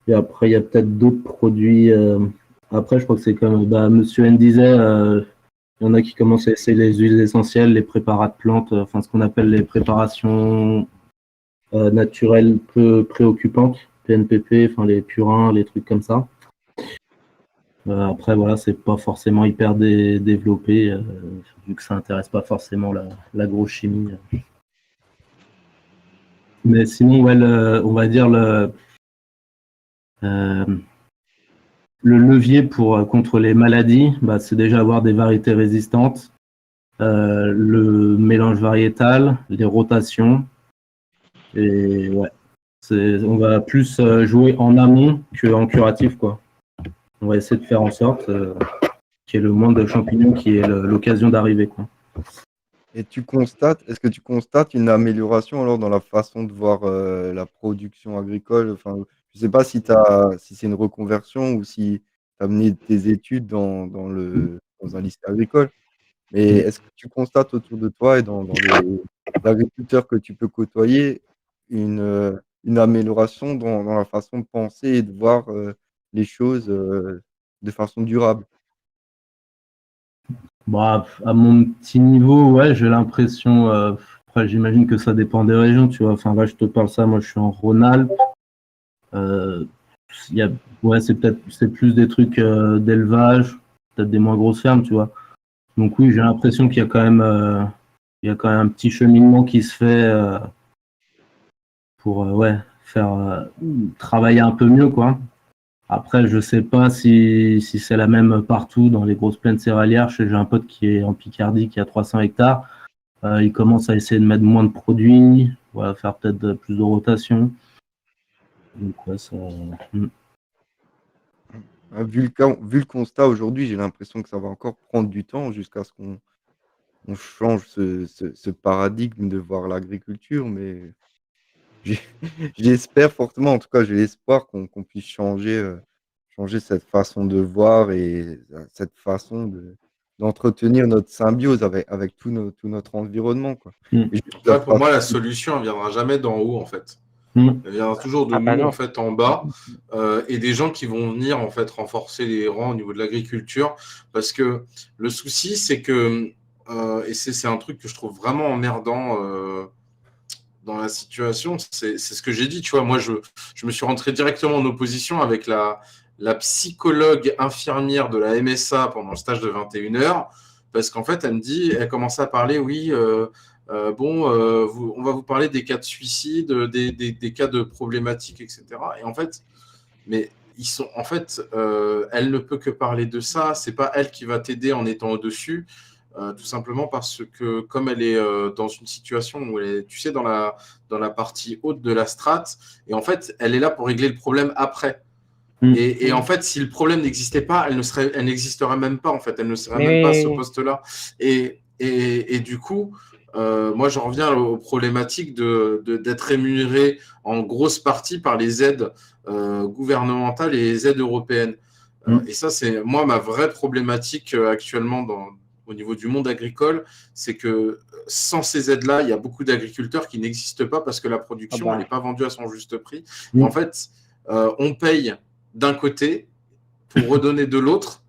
Et après, il y a peut-être d'autres produits. Après, je crois que c'est comme Monsieur N disait, il y en a qui commencent à essayer les huiles essentielles, les préparats de plantes, enfin ce qu'on appelle les préparations naturelles peu préoccupantes, PNPP, enfin les purins, les trucs comme ça. Après, voilà, c'est pas forcément hyper développé, vu que ça intéresse pas forcément l'agrochimie. Mais sinon, ouais, on va dire euh, le levier contre les maladies, c'est déjà avoir des variétés résistantes, le mélange variétal, les rotations. Et ouais, on va plus jouer en amont qu'en curatif, quoi. On va essayer de faire en sorte qu'il y ait le moins de champignons qui ait l'occasion d'arriver, quoi. Et est-ce que tu constates une amélioration alors dans la façon de voir la production agricole? Enfin, je ne sais pas si c'est une reconversion ou si tu as mené tes études dans un lycée agricole, mais est-ce que tu constates autour de toi et dans les agriculteurs que tu peux côtoyer une amélioration dans la façon de penser et de voir les choses de façon durable? À mon petit niveau, ouais, j'ai l'impression. Après, j'imagine que ça dépend des régions, tu vois. Enfin, là, je te parle ça, moi, je suis en Rhône-Alpes. Euh, il y a, ouais, c'est plus des trucs d'élevage, peut-être des moins grosses fermes, tu vois. Donc oui, j'ai l'impression qu'il y a quand même, un petit cheminement qui se fait pour, ouais, faire travailler un peu mieux, quoi. Après, je sais pas si c'est la même partout dans les grosses plaines céréalières. J'ai un pote qui est en Picardie, qui a 300 hectares. Il commence à essayer de mettre moins de produits, voilà, faire peut-être plus de rotation. Donc, ouais, ça. Vu le constat aujourd'hui, j'ai l'impression que ça va encore prendre du temps jusqu'à ce qu'on change ce paradigme de voir l'agriculture, mais j'ai- j'espère fortement, en tout cas, j'ai l'espoir qu'on puisse changer cette façon de voir et cette façon d'entretenir notre symbiose avec tout notre environnement, quoi. Mm. Et juste Ouais, pour moi, la solution, elle viendra jamais d'en haut, en fait. Mm. Elle viendra toujours de Ah bah nous, en non. fait, en bas, et des gens qui vont venir, en fait, renforcer les rangs au niveau de l'agriculture. Parce que le souci, c'est que, et c'est un truc que je trouve vraiment emmerdant dans la situation, c'est ce que j'ai dit, tu vois. Moi, je me suis rentré directement en opposition avec la psychologue infirmière de la MSA pendant le stage de 21 heures, parce qu'en fait, elle commençait à parler, oui, on va vous parler des cas de suicide, des cas de problématiques, etc. Et en fait, mais elle ne peut que parler de ça. C'est pas elle qui va t'aider en étant au-dessus, tout simplement parce que comme elle est dans une situation où elle est, tu sais, dans la partie haute de la strate, et en fait, elle est là pour régler le problème après. Mm. Et en fait, si le problème n'existait pas, elle n'existerait même pas, en fait. Elle ne serait même pas à ce Mais poste-là. Et du coup, moi, j'en reviens aux problématiques d'être rémunéré en grosse partie par les aides gouvernementales et les aides européennes. Mm. Et ça, c'est moi ma vraie problématique actuellement au niveau du monde agricole, c'est que sans ces aides-là, il y a beaucoup d'agriculteurs qui n'existent pas parce que la ah production, elle bah, n'est pas vendue à son juste prix. Et en Mm. fait, on paye d'un côté pour redonner de l'autre,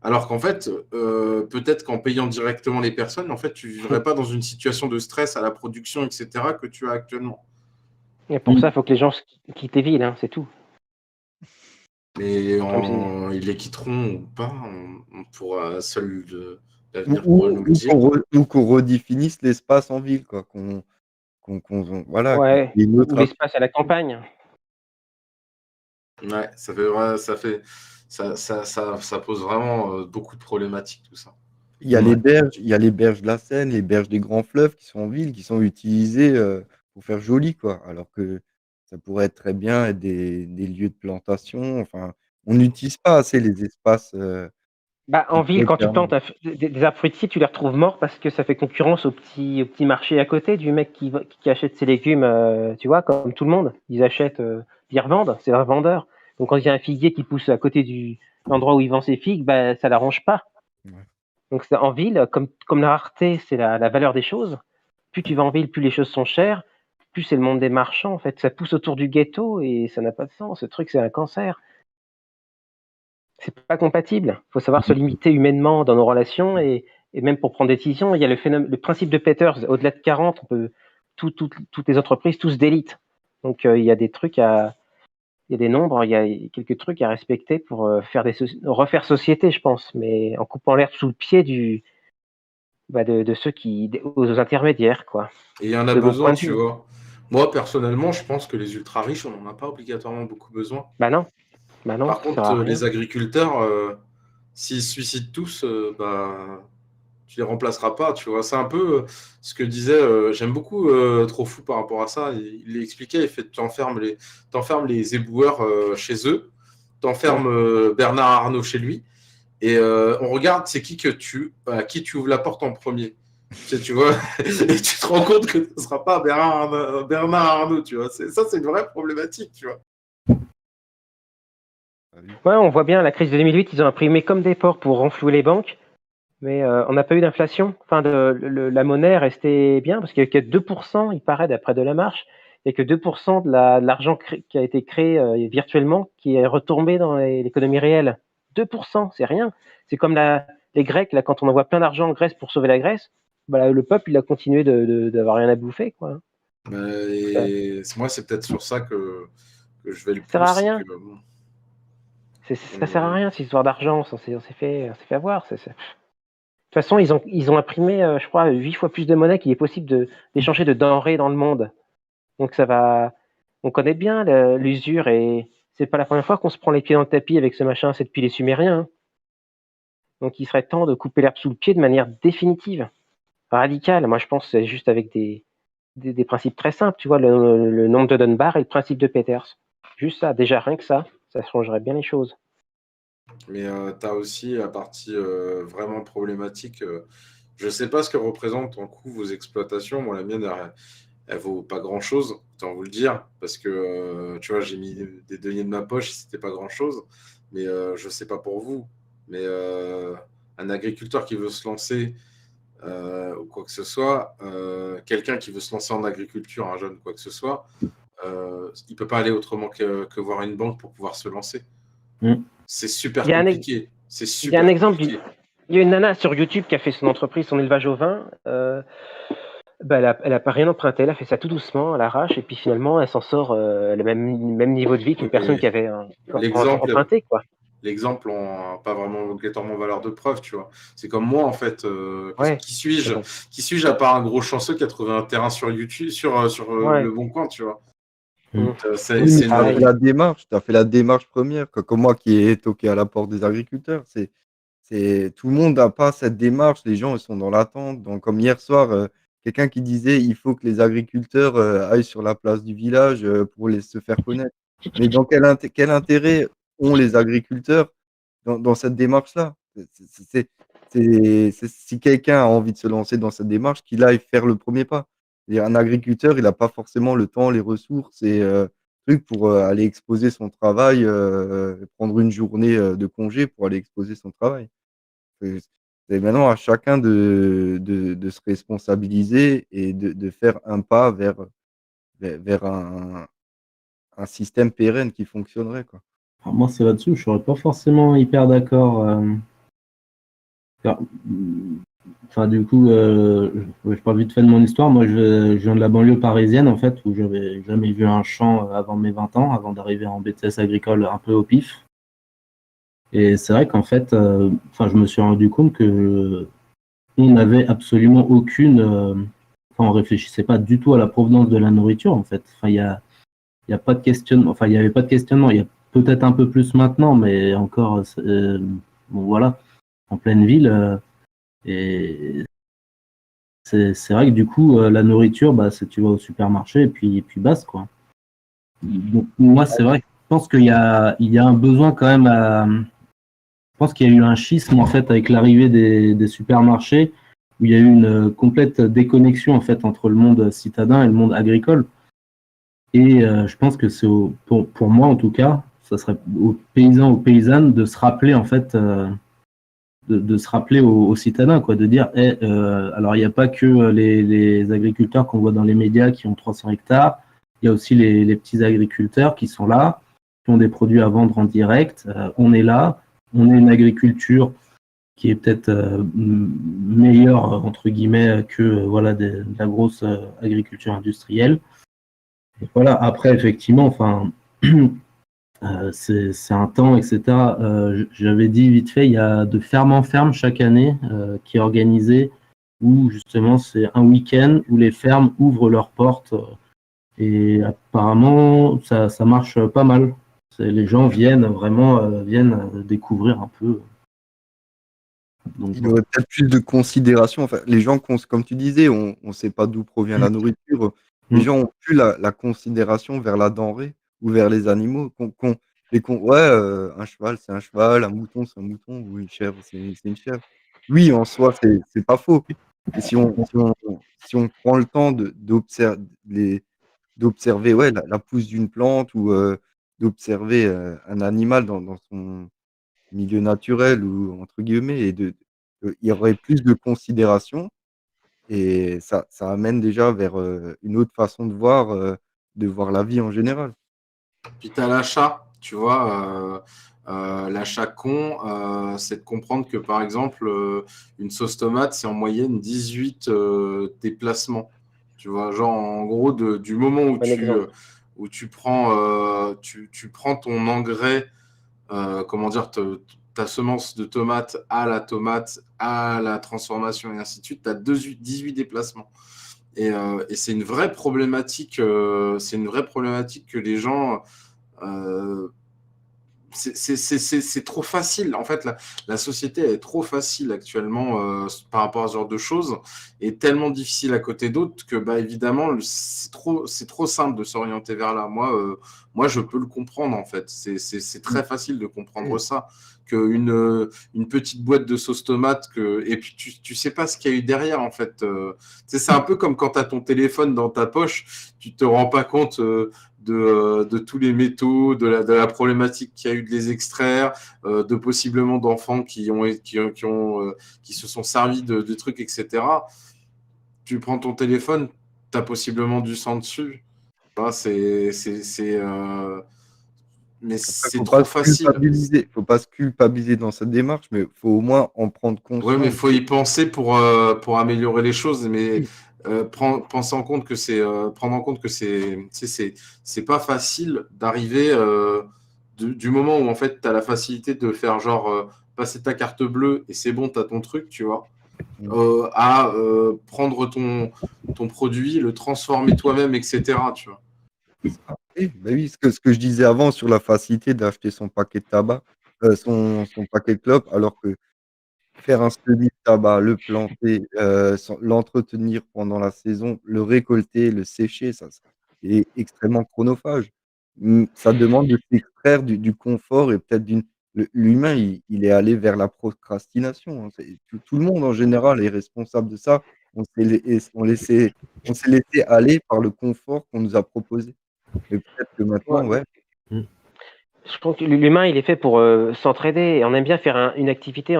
alors qu'en fait, peut-être qu'en payant directement les personnes, en fait, tu ne vivrais pas dans une situation de stress à la production, etc., que tu as actuellement. et pour ça, il faut que les gens quittent les villes, hein, c'est tout. Mais Comme c'est- ils les quitteront ou pas, on pourra seul ou, l'avenir pourra ou- nous le ou dire. qu'on redéfinisse l'espace en ville, quoi. Voilà, Ouais, qu'il y ait une ou autre l'espace à la campagne. Ouais, ça pose vraiment beaucoup de problématiques, tout ça. Ouais. il y a les berges de la Seine, les berges des grands fleuves qui sont en ville, qui sont utilisées pour faire joli, quoi. Alors que ça pourrait être très bien être des lieux de plantation. Enfin, on n'utilise pas assez les espaces Bah, en ville, quand tu Clairement. plantes des arbres fruitiers, tu les retrouves morts parce que ça fait concurrence au petit marché à côté du mec qui achète ses légumes, tu vois, comme tout le monde. Ils achètent, ils revendent, c'est un vendeur. Donc quand il y a un figuier qui pousse à côté du l'endroit où il vend ses figues, bah, ça l'arrange pas. Ouais. Donc en ville, comme la rareté, c'est la valeur des choses, plus tu vas en ville, plus les choses sont chères, plus c'est le monde des marchands, en fait. Ça pousse autour du ghetto et ça n'a pas de sens. Ce truc, c'est un cancer. C'est pas compatible. Il faut savoir se limiter humainement dans nos relations et même pour prendre des décisions. Il y a le principe de Peters, au-delà de 40, on peut, toutes les entreprises, tous d'élite. Donc il y a des trucs il y a des nombres, il y a quelques trucs à respecter pour refaire société, je pense, mais en coupant l'herbe sous le pied de ceux aux intermédiaires, quoi. Et il y en a De mon besoin, point de tu vue. vois. Moi, personnellement, je pense que les ultra riches, on n'en a pas obligatoirement beaucoup besoin. Bah non, Par ça sert contre, à rien. les agriculteurs, s'ils se suicident tous, bah, tu les remplaceras pas, tu vois. C'est un peu ce que disait, j'aime beaucoup Trop Fou par rapport à ça. Il expliquait, il fait, t'enfermes les éboueurs chez eux, t'enfermes Bernard Arnault chez lui, et on regarde c'est à qui tu ouvres la porte en premier. Tu vois, et tu te rends compte que ce ne sera pas Bernard Arnault, tu vois. Ça, c'est une vraie problématique, tu vois. Ouais, on voit bien la crise de 2008, ils ont imprimé comme des porcs pour renflouer les banques, mais on n'a pas eu d'inflation. Enfin, la monnaie est restée bien parce qu'il n'y a que 2%, il paraît, d'après Delamarche, il n'y a que 2% de l'argent qui a été créé virtuellement qui est retombé dans l'économie réelle. 2%, c'est rien. C'est comme les Grecs, là, quand on envoie plein d'argent en Grèce pour sauver la Grèce, bah, le peuple, il a continué d'avoir rien à bouffer, quoi. Et moi, c'est peut-être sur ça que je vais le Ça sert à plus. rien. Ça sert à rien, cette histoire d'argent. On s'est fait avoir. De toute façon, ils ont imprimé, je crois, 8 fois plus de monnaie qu'il est possible d'échanger de denrées dans le monde. Donc ça va. On connaît bien l'usure et c'est pas la première fois qu'on se prend les pieds dans le tapis avec ce machin. C'est depuis les Sumériens, hein. Donc il serait temps de couper l'herbe sous le pied de manière définitive, radicale. Moi, je pense que c'est juste avec des principes très simples. Tu vois, le nombre de Dunbar et le principe de Peters. Juste ça, déjà rien que ça changerait bien les choses. Mais tu as aussi la partie vraiment problématique. Je ne sais pas ce que représentent en coût vos exploitations. Moi, la mienne, elle vaut pas grand-chose, autant vous le dire, parce que tu vois, j'ai mis des deniers de ma poche, c'était pas grand-chose. Mais je ne sais pas pour vous. Mais un agriculteur qui veut se lancer ou quoi que ce soit, quelqu'un qui veut se lancer en agriculture, un jeune, quoi que ce soit, il ne peut pas aller autrement que voir une banque pour pouvoir se lancer. C'est super Il y a compliqué. C'est Il y a un super exemple, compliqué. il y a une nana sur YouTube qui a fait son entreprise, son élevage au vin. Elle a pas rien emprunté, elle a fait ça tout doucement, à l'arrache, et puis finalement, elle s'en sort le même niveau de vie qu'une personne qui avait emprunté, quoi. L'exemple n'a pas vraiment obligatoirement valeur de preuve, tu vois. C'est comme moi, en fait. Ouais. Qui suis-je à part un gros chanceux qui a trouvé un terrain sur YouTube, sur Ouais. Le Bon Coin, tu vois. Mm. C'est Oui, mais une tu as pareil. fait la démarche, tu as fait la démarche première, comme moi qui ai toqué à la porte des agriculteurs. Tout le monde n'a pas cette démarche, les gens ils sont dans l'attente. Donc, comme hier soir, quelqu'un qui disait il faut que les agriculteurs aillent sur la place du village pour se faire connaître. Mais dans quel intérêt ont les agriculteurs dans cette démarche-là? Si quelqu'un a envie de se lancer dans cette démarche, qu'il aille faire le premier pas. Et un agriculteur, il n'a pas forcément le temps, les ressources et trucs pour aller exposer son travail, prendre une journée de congé pour aller exposer son travail. C'est c'est maintenant à chacun de se responsabiliser et de faire un pas vers un système pérenne qui fonctionnerait, quoi. Alors, moi, c'est là-dessus, je serais pas forcément hyper d'accord. Car- Enfin, du coup, je parle vite fait de mon histoire. Moi, je viens de la banlieue parisienne, en fait, où j'avais jamais vu un champ avant mes 20 ans, avant d'arriver en BTS agricole un peu au pif. Et c'est vrai qu'en fait, enfin, je me suis rendu compte que on n'avait absolument aucune. Enfin, on réfléchissait pas du tout à la provenance de la nourriture, en fait. Enfin, il y a pas de questionnement. Enfin, il y avait pas de questionnement. Il y a peut-être un peu plus maintenant, mais encore, bon, voilà, en pleine ville. Et c'est vrai que du coup, la nourriture, bah, tu vas au supermarché et puis basta, quoi. Donc, moi, c'est vrai que je pense qu'il y a un besoin quand même pense qu'il y a eu un schisme en fait avec l'arrivée des supermarchés où il y a eu une complète déconnexion en fait entre le monde citadin et le monde agricole. Et je pense que c'est pour moi en tout cas, ça serait aux paysans, aux paysannes de se rappeler en fait, de se rappeler aux citadins, quoi, de dire, alors il n'y a pas que les agriculteurs qu'on voit dans les médias qui ont 300 hectares, il y a aussi les petits agriculteurs qui sont là, qui ont des produits à vendre en direct. On est là, on est une agriculture qui est peut-être meilleure entre guillemets que voilà de la grosse agriculture industrielle. Et voilà. Après, effectivement, enfin, c'est un temps, etc. J'avais dit vite fait, il y a de ferme en ferme chaque année qui est organisé où justement c'est un week-end où les fermes ouvrent leurs portes et apparemment ça marche pas mal. Les gens viennent vraiment découvrir un peu. Donc, Il y aurait peut-être plus de considération. Enfin, les gens, comme tu disais, on ne sait pas d'où provient la nourriture. Les gens ont plus la considération vers la denrée ou vers les animaux. Ouais, un cheval, c'est un cheval, un mouton, c'est un mouton, ou une chèvre, c'est une chèvre. Oui, en soi, c'est pas faux. Et si on prend le temps d'observer ouais, la pousse d'une plante ou d'observer un animal dans son milieu naturel ou entre guillemets, il y aurait plus de considération et ça amène déjà vers une autre façon de voir la vie en général. Puis tu as l'achat, tu vois. L'achat con, c'est de comprendre que par exemple, une sauce tomate, c'est en moyenne 18 déplacements. Tu vois, genre en gros, du moment où tu prends, tu prends ton engrais, comment dire, ta semence de tomate, à la transformation et ainsi de suite, tu as 18 déplacements. Et c'est une vraie problématique, que les gens. C'est trop facile. En fait, la société est trop facile actuellement par rapport à ce genre de choses et tellement difficile à côté d'autres que, bah, évidemment, c'est trop simple de s'orienter vers là. Moi, je peux le comprendre, en fait. C'est très facile de comprendre ça. Une petite boîte de sauce tomate, et puis tu sais pas ce qu'il y a eu derrière, en fait. C'est un peu comme quand tu as ton téléphone dans ta poche, tu te rends pas compte de tous les métaux, de la problématique qu'il y a eu de les extraire, de possiblement d'enfants qui se sont servis de trucs, etc. Tu prends ton téléphone, tu as possiblement du sang dessus. Mais c'est trop facile. Faut pas se culpabiliser dans cette démarche, mais il faut au moins en prendre Oui, mais il conscience. faut y penser pour améliorer les choses. Mais prendre en compte que c'est pas facile d'arriver du moment où en fait tu as la facilité de faire genre passer ta carte bleue et c'est bon, tu as ton truc, tu vois, à prendre ton produit, le transformer toi-même, etc. Tu vois. Bah oui, ce que je disais avant sur la facilité d'acheter son paquet de tabac, son paquet de clopes, alors que faire un semis de tabac, le planter, l'entretenir pendant la saison, le récolter, le sécher, ça c'est extrêmement chronophage. Ça demande de s'extraire du confort et peut-être l'humain, il est allé vers la procrastination, hein. Tout le monde en général est responsable de ça. On s'est laissé aller par le confort qu'on nous a proposé. Mais peut-être que maintenant, ouais. Je pense que l'humain, il est fait pour s'entraider. Et on aime bien faire une activité,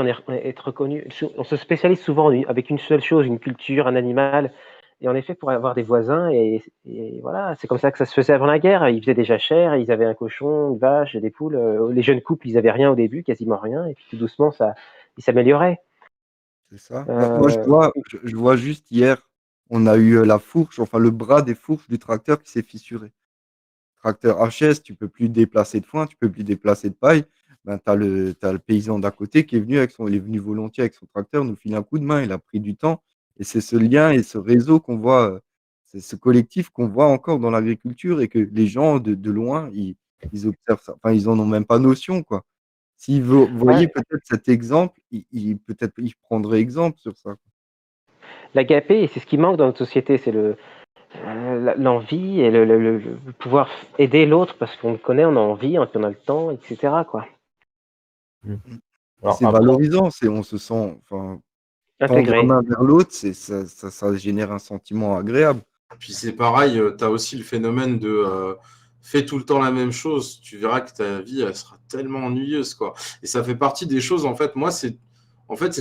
être reconnu. On se spécialise souvent avec une seule chose, une culture, un animal. Et on est fait pour avoir des voisins. Et voilà, c'est comme ça que ça se faisait avant la guerre. Ils faisaient des jachères, ils avaient un cochon, une vache, des poules. Les jeunes couples, ils n'avaient rien au début, quasiment rien. Et puis tout doucement, ils s'amélioraient. C'est ça. Moi, je vois juste hier, on a eu la fourche, enfin le bras des fourches du tracteur qui s'est fissuré. Tracteur HS, tu peux plus déplacer de foin, tu peux plus déplacer de paille. Ben, t'as le paysan d'à côté qui est venu il est venu volontiers avec son tracteur nous filer un coup de main. Il a pris du temps. Et c'est ce lien et ce réseau qu'on voit, c'est ce collectif qu'on voit encore dans l'agriculture et que les gens de loin, ils observent ça. Enfin, ils en ont même pas notion, quoi. S'ils voyaient peut-être cet exemple, peut-être ils prendraient exemple sur ça. L'agapé, et c'est ce qui manque dans notre société, c'est l'envie et le pouvoir aider l'autre parce qu'on le connaît, on a envie, on a le temps, etc. quoi. Alors, C'est après, valorisant, on se sent, enfin, tendre la intégré. main vers l'autre, ça génère un sentiment agréable. Puis c'est pareil, tu as aussi le phénomène de fais tout le temps la même chose, tu verras que ta vie, elle sera tellement ennuyeuse, quoi. Et ça fait partie des choses, en fait, moi, c'est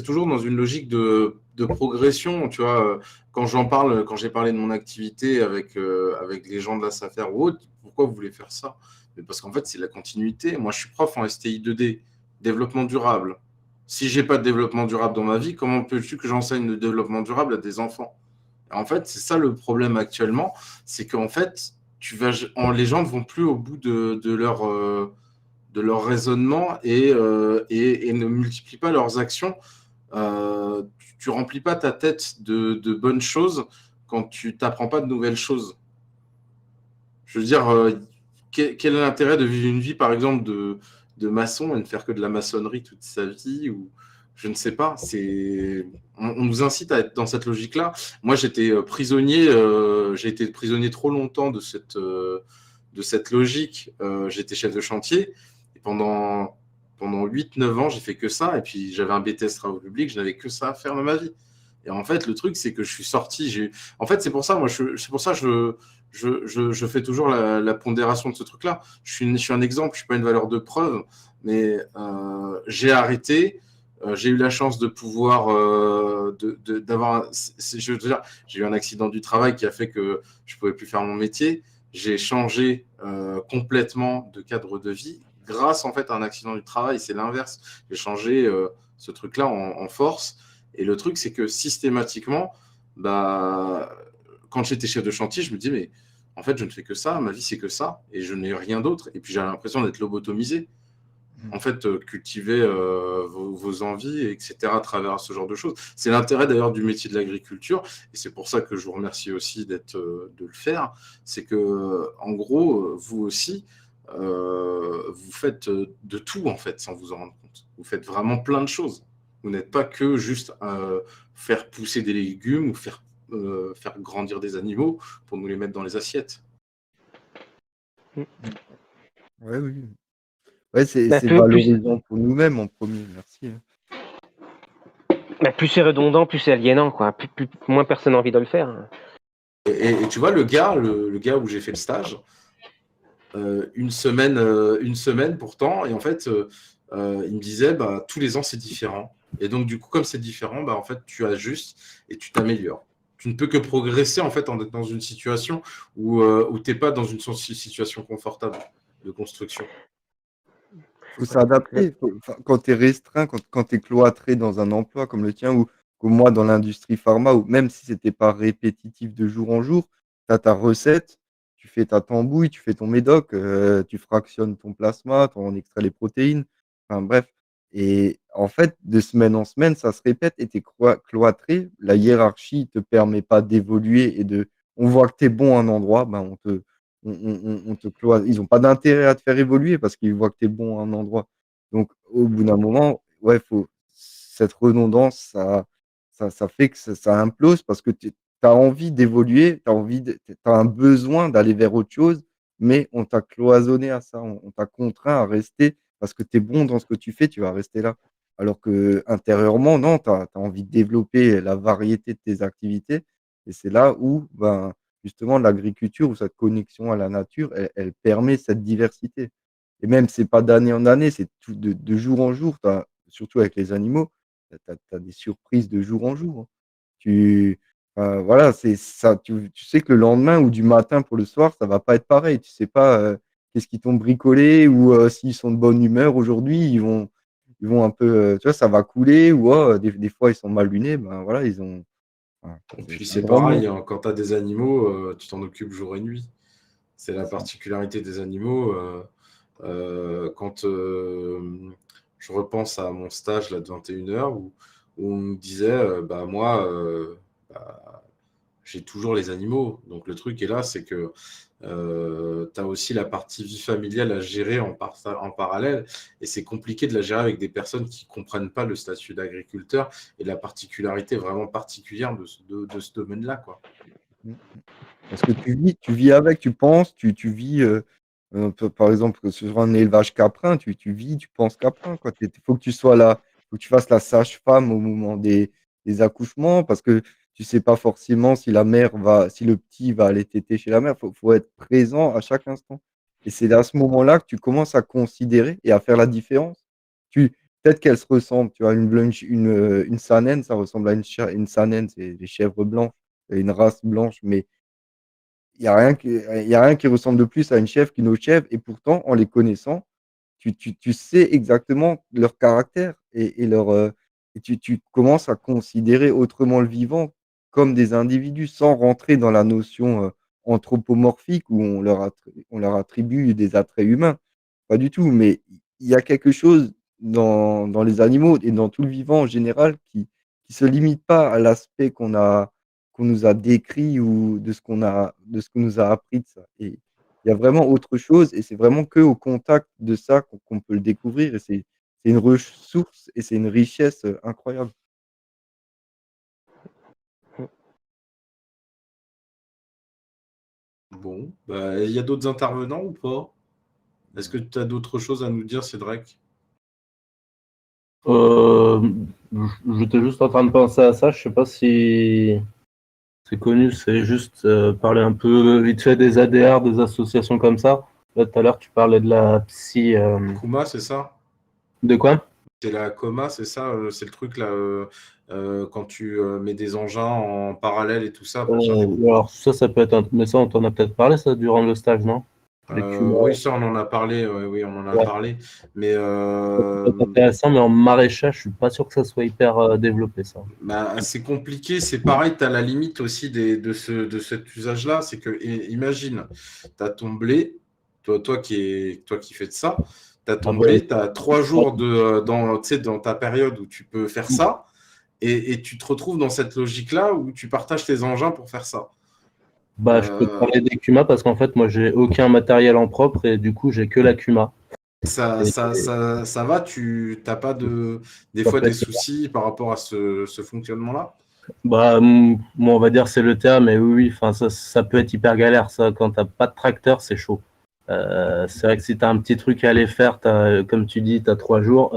toujours dans une logique de progression, tu vois. Quand quand j'ai parlé de mon activité avec les gens de la SAFER ou autre, pourquoi vous voulez faire ça? Mais parce qu'en fait, c'est la continuité. Moi, je suis prof en STI 2D, développement durable. Si j'ai pas de développement durable dans ma vie, comment peux-tu que j'enseigne le développement durable à des enfants? En fait, c'est ça le problème actuellement, c'est qu'en fait, les gens ne vont plus au bout de leur raisonnement et ne multiplient pas leurs actions. Tu remplis pas ta tête de bonnes choses quand tu t'apprends pas de nouvelles choses. Je veux dire, quel est l'intérêt de vivre une vie, par exemple, de maçon et ne faire que de la maçonnerie toute sa vie ou je ne sais pas. On nous incite à être dans cette logique-là. Moi, j'ai été prisonnier trop longtemps de cette logique. J'étais chef de chantier et pendant 8-9 ans, j'ai fait que ça. Et puis, j'avais un BTS travaux publics, je n'avais que ça à faire de ma vie. Et en fait, le truc, c'est que je suis sorti. En fait, c'est pour ça, je fais toujours la pondération de ce truc-là. Je suis un exemple, je ne suis pas une valeur de preuve, mais j'ai arrêté. J'ai eu la chance de pouvoir d'avoir. Je veux dire, j'ai eu un accident du travail qui a fait que je ne pouvais plus faire mon métier. J'ai changé complètement de cadre de vie grâce en fait à un accident du travail. C'est l'inverse. J'ai changé ce truc-là en force. Et le truc, c'est que systématiquement, bah, quand j'étais chef de chantier, je me dis, mais en fait, je ne fais que ça, ma vie, c'est que ça, et je n'ai rien d'autre. Et puis, j'ai l'impression d'être lobotomisé. En fait, cultiver vos envies, etc., à travers ce genre de choses. C'est l'intérêt d'ailleurs du métier de l'agriculture, et c'est pour ça que je vous remercie aussi de le faire. C'est que, en gros, vous aussi, vous faites de tout, en fait, sans vous en rendre compte. Vous faites vraiment plein de choses. Vous n'êtes pas que juste faire pousser des légumes ou faire grandir des animaux pour nous les mettre dans les assiettes. Ouais, oui. Ouais, c'est Bah, plus, valorisant pour nous-mêmes en premier, merci. plus c'est redondant, plus c'est aliénant, quoi. Moins personne n'a envie de le faire. Et tu vois, le gars où j'ai fait le stage, une semaine pourtant, et en fait, il me disait, bah, tous les ans, c'est différent. Et donc, du coup, comme c'est différent, bah, en fait, tu ajustes et tu t'améliores. Tu ne peux que progresser, en fait, en étant dans une situation où tu n'es pas dans une situation confortable de construction. Faut s'adapter. Enfin, quand tu es restreint, quand tu es cloîtré dans un emploi comme le tien ou comme moi dans l'industrie pharma, ou même si c'était pas répétitif de jour en jour, tu as ta recette, tu fais ta tambouille, tu fais ton médoc, tu fractionnes ton plasma, tu en extrais les protéines, enfin bref. Et en fait, de semaine en semaine, ça se répète et tu es cloîtré. La hiérarchie te permet pas d'évoluer on voit que tu es bon à un endroit, ben on te cloise. Ils ont pas d'intérêt à te faire évoluer parce qu'ils voient que tu es bon à un endroit. Donc, au bout d'un moment, ouais, cette redondance, ça fait que ça implose parce que tu as envie d'évoluer, tu as un besoin d'aller vers autre chose, mais on t'a cloisonné à ça, on t'a contraint à rester parce que tu es bon dans ce que tu fais, tu vas rester là. Alors que intérieurement, non, tu as envie de développer la variété de tes activités et c'est là où, ben, justement, l'agriculture ou cette connexion à la nature, elle permet cette diversité. Et même, c'est pas d'année en année, c'est de jour en jour. Surtout avec les animaux, tu as des surprises de jour en jour, hein. Voilà, c'est ça. Tu sais que le lendemain ou du matin pour le soir, ça va pas être pareil. Tu sais pas qu'est-ce qu'ils t'ont bricolé ou s'ils sont de bonne humeur aujourd'hui, ils vont un peu, tu vois, ça va couler ou des fois ils sont mal lunés. Ben voilà, Et puis c'est un c'est grand monde. pareil, hein, quand tu as des animaux, tu t'en occupes jour et nuit. C'est la particularité des animaux. Quand je repense à mon stage là, de 21h où on me disait, bah, moi, bah, j'ai toujours les animaux. Donc le truc est là, c'est que tu as aussi la partie vie familiale à gérer en parallèle. Et c'est compliqué de la gérer avec des personnes qui ne comprennent pas le statut d'agriculteur et la particularité vraiment particulière de ce domaine-là, quoi. Parce que tu vis avec, tu penses, tu vis, par exemple, sur un élevage caprin, tu vis, tu penses caprin, quoi. Il faut que tu sois là faut que tu fasses la sage-femme au moment des accouchements parce que tu sais pas forcément si si le petit va aller téter chez la mère. Faut être présent à chaque instant. Et c'est à ce moment-là que tu commences à considérer et à faire la différence. Peut-être qu'elles se ressemblent, tu vois, une Saanen, ça ressemble à une Saanen, c'est des chèvres blanches, une race blanche, mais il y a rien qui ressemble de plus à une chèvre qu'une autre chèvre. Et pourtant, en les connaissant, tu sais exactement leur caractère et tu commences à considérer autrement le vivant comme des individus sans rentrer dans la notion anthropomorphique où on leur attribue des attraits humains. Pas du tout, mais il y a quelque chose dans les animaux et dans tout le vivant en général qui se limite pas à l'aspect qu'on nous a décrit ou de ce qu'on nous a appris de ça. Et il y a vraiment autre chose et c'est vraiment qu'au contact de ça qu'on peut le découvrir et c'est une ressource et c'est une richesse incroyable. Bon, bah, il y a d'autres intervenants ou pas? Est-ce que tu as d'autres choses à nous dire, Cédric? J'étais juste en train de penser à ça. Je sais pas si c'est connu. C'est juste parler un peu vite fait des ADR, des associations comme ça. Là, tout à l'heure, tu parlais de la psy. Kuma, c'est ça? De quoi? C'est la coma, c'est ça? C'est le truc là, quand tu mets des engins en parallèle et tout ça pour faire des... Alors, ça peut être mais ça, on t'en a peut-être parlé, ça, durant le stage, non? Les Kuma. Oui, ça, on en a parlé. Oui, on en a Ouais. parlé. Mais Ça peut être intéressant, mais en maraîchage, je suis pas sûr que ça soit hyper développé, ça. bah, c'est compliqué. C'est pareil, tu as la limite aussi de cet usage-là. C'est que, imagine, tu as ton blé, toi qui fais de ça, tu as ton blé, tu as 3 jours dans ta période où tu peux faire ça, et tu te retrouves dans cette logique-là où tu partages tes engins pour faire ça. Bah, je peux te parler des Kuma parce qu'en fait, moi, j'ai aucun matériel en propre et du coup, j'ai que la Kuma. Ça va, tu n'as pas des fois des soucis par rapport à ce fonctionnement-là? Bah, moi, on va dire c'est le terme, mais oui, enfin, ça peut être hyper galère, ça. Quand t'as pas de tracteur, c'est chaud. C'est vrai que si tu as un petit truc à aller faire, comme tu dis, tu as 3 jours.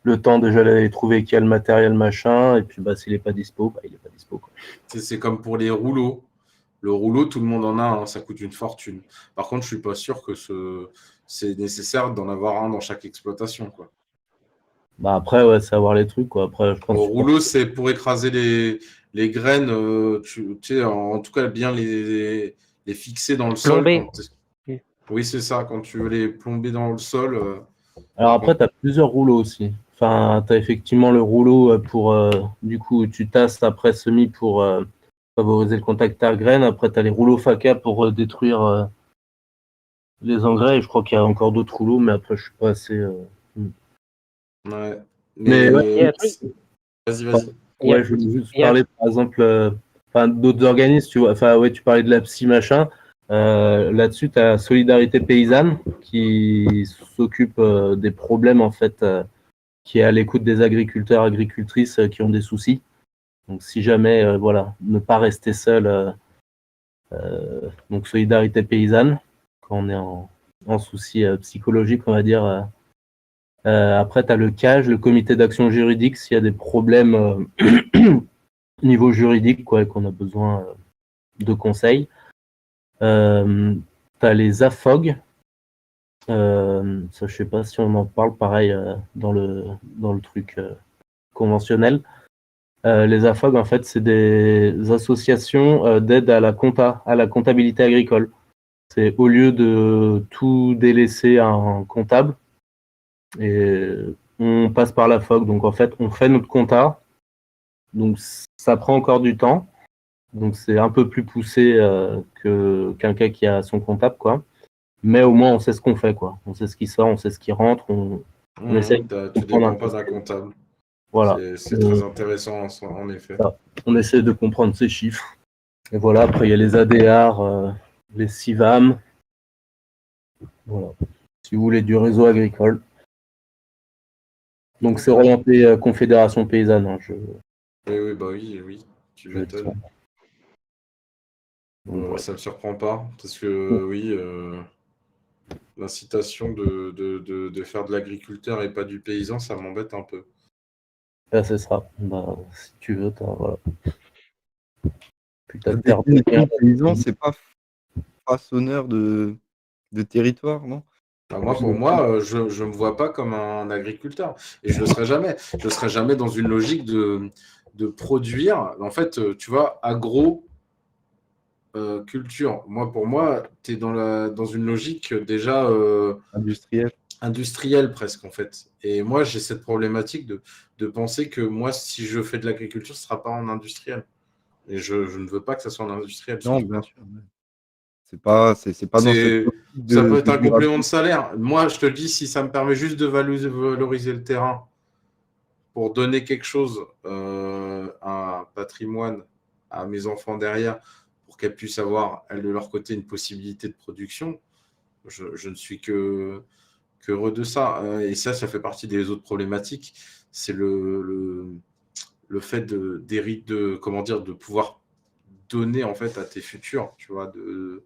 Le temps déjà d'aller trouver qui a le matériel, machin, et puis bah, s'il n'est pas dispo, bah, il n'est pas dispo, quoi. C'est comme pour les rouleaux. Le rouleau, tout le monde en a, hein, ça coûte une fortune. Par contre, je suis pas sûr que c'est nécessaire d'en avoir un dans chaque exploitation, quoi. Bah après, ouais, c'est avoir les trucs, quoi. Après, je pense Le que rouleau, c'est pour écraser les graines, tu sais, en tout cas bien les fixer dans le sol. Plombé. Oui, c'est ça, quand tu veux les plomber dans le sol. Alors après, tu as plusieurs rouleaux aussi. Enfin, tu as effectivement le rouleau pour, du coup, tu tasses après semis pour favoriser le contact terre-graine. Après, tu as les rouleaux FACA pour détruire les engrais. Et je crois qu'il y a encore d'autres rouleaux, mais après, je suis pas assez. Ouais. Mais il y a un truc. Vas-y. Ouais, je voulais juste parler, par exemple, d'autres organismes, tu vois. Enfin, ouais, tu parlais de la psy, machin. Là-dessus, tu as Solidarité Paysanne qui s'occupe des problèmes, en fait, qui est à l'écoute des agriculteurs, agricultrices qui ont des soucis. Donc, si jamais, voilà, ne pas rester seul. Donc, Solidarité Paysanne, quand on est en souci psychologique, on va dire. Après, tu as le CAGE, le comité d'action juridique, s'il y a des problèmes niveau juridique, quoi, et qu'on a besoin de conseils. Tu as les AFOG. Ça, je sais pas si on en parle pareil dans le truc conventionnel. Les AFOG, en fait, c'est des associations d'aide à la comptabilité agricole. C'est au lieu de tout délaisser à un comptable, et on passe par l'AFOG. Donc, en fait, on fait notre compta. Donc, ça prend encore du temps. Donc, c'est un peu plus poussé que quelqu'un qui a son comptable, quoi. Mais au moins, on sait ce qu'on fait, quoi. On sait ce qui sort, on sait ce qui rentre. On essaie de Tu comprendre dépends un peu. pas d'un comptable. Voilà. C'est très intéressant, en effet. On essaie de comprendre ces chiffres. Et voilà, après, il y a les ADR, les CIVAM. Voilà. Si vous voulez du réseau agricole. Donc, c'est orienté Confédération Paysanne. Hein, Oui, tu m'étonnes. Ça me surprend pas, parce que oui, L'incitation de faire de l'agriculteur et pas du paysan, ça m'embête un peu. C'est ça. Bah, si tu veux, voilà. Putain La de terre de définition guerre. de paysan, c'est pas façonneur de territoire, non? Moi, pour moi, je ne me vois pas comme un agriculteur. Et je ne le serai jamais. Je ne serai jamais dans une logique de produire. En fait, tu vois, culture. Pour moi, tu es dans une logique déjà Industriel. industrielle presque, en fait. Et moi, j'ai cette problématique de penser que moi, si je fais de l'agriculture, ce ne sera pas en industriel. Et je ne veux pas que ça soit en industriel. Non, surtout bien pas. sûr. C'est pas dans cette C'est- optique Ça peut être un durabilité. complément de salaire. Moi, je te le dis, si ça me permet juste de valoriser le terrain pour donner quelque chose, un patrimoine à mes enfants derrière, pour qu'elles puissent avoir, elles de leur côté, une possibilité de production, je ne suis qu'heureux de ça. Et ça fait partie des autres problématiques. C'est le fait de pouvoir donner en fait à tes futurs, tu vois, de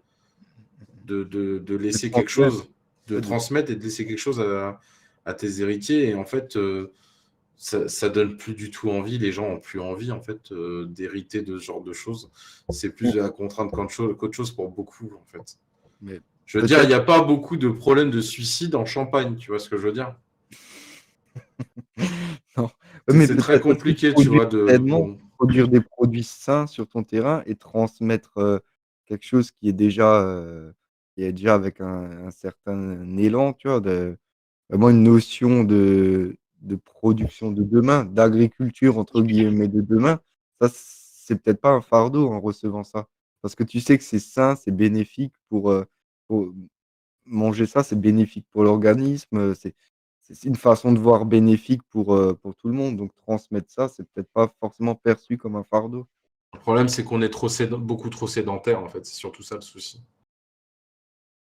laisser quelque chose, de transmettre et de laisser quelque chose à tes héritiers. Et en fait, ça donne plus du tout envie. Les gens ont plus envie en fait d'hériter de ce genre de choses. C'est plus de la contrainte qu'autre chose pour beaucoup en fait. Mais je veux dire, il n'y a pas beaucoup de problèmes de suicide en Champagne. Tu vois ce que je veux dire? Non. C'est très compliqué, tu vois, produire des produits sains sur ton terrain et transmettre quelque chose qui est déjà avec un certain élan, tu vois, vraiment une notion de production de demain, d'agriculture entre guillemets de demain. Ça, c'est peut-être pas un fardeau en recevant ça, parce que tu sais que c'est sain, c'est bénéfique pour manger ça, c'est bénéfique pour l'organisme, c'est une façon de voir bénéfique pour tout le monde. Donc transmettre ça, c'est peut-être pas forcément perçu comme un fardeau. Le problème, c'est qu'on est beaucoup trop sédentaire, en fait. C'est surtout ça le souci.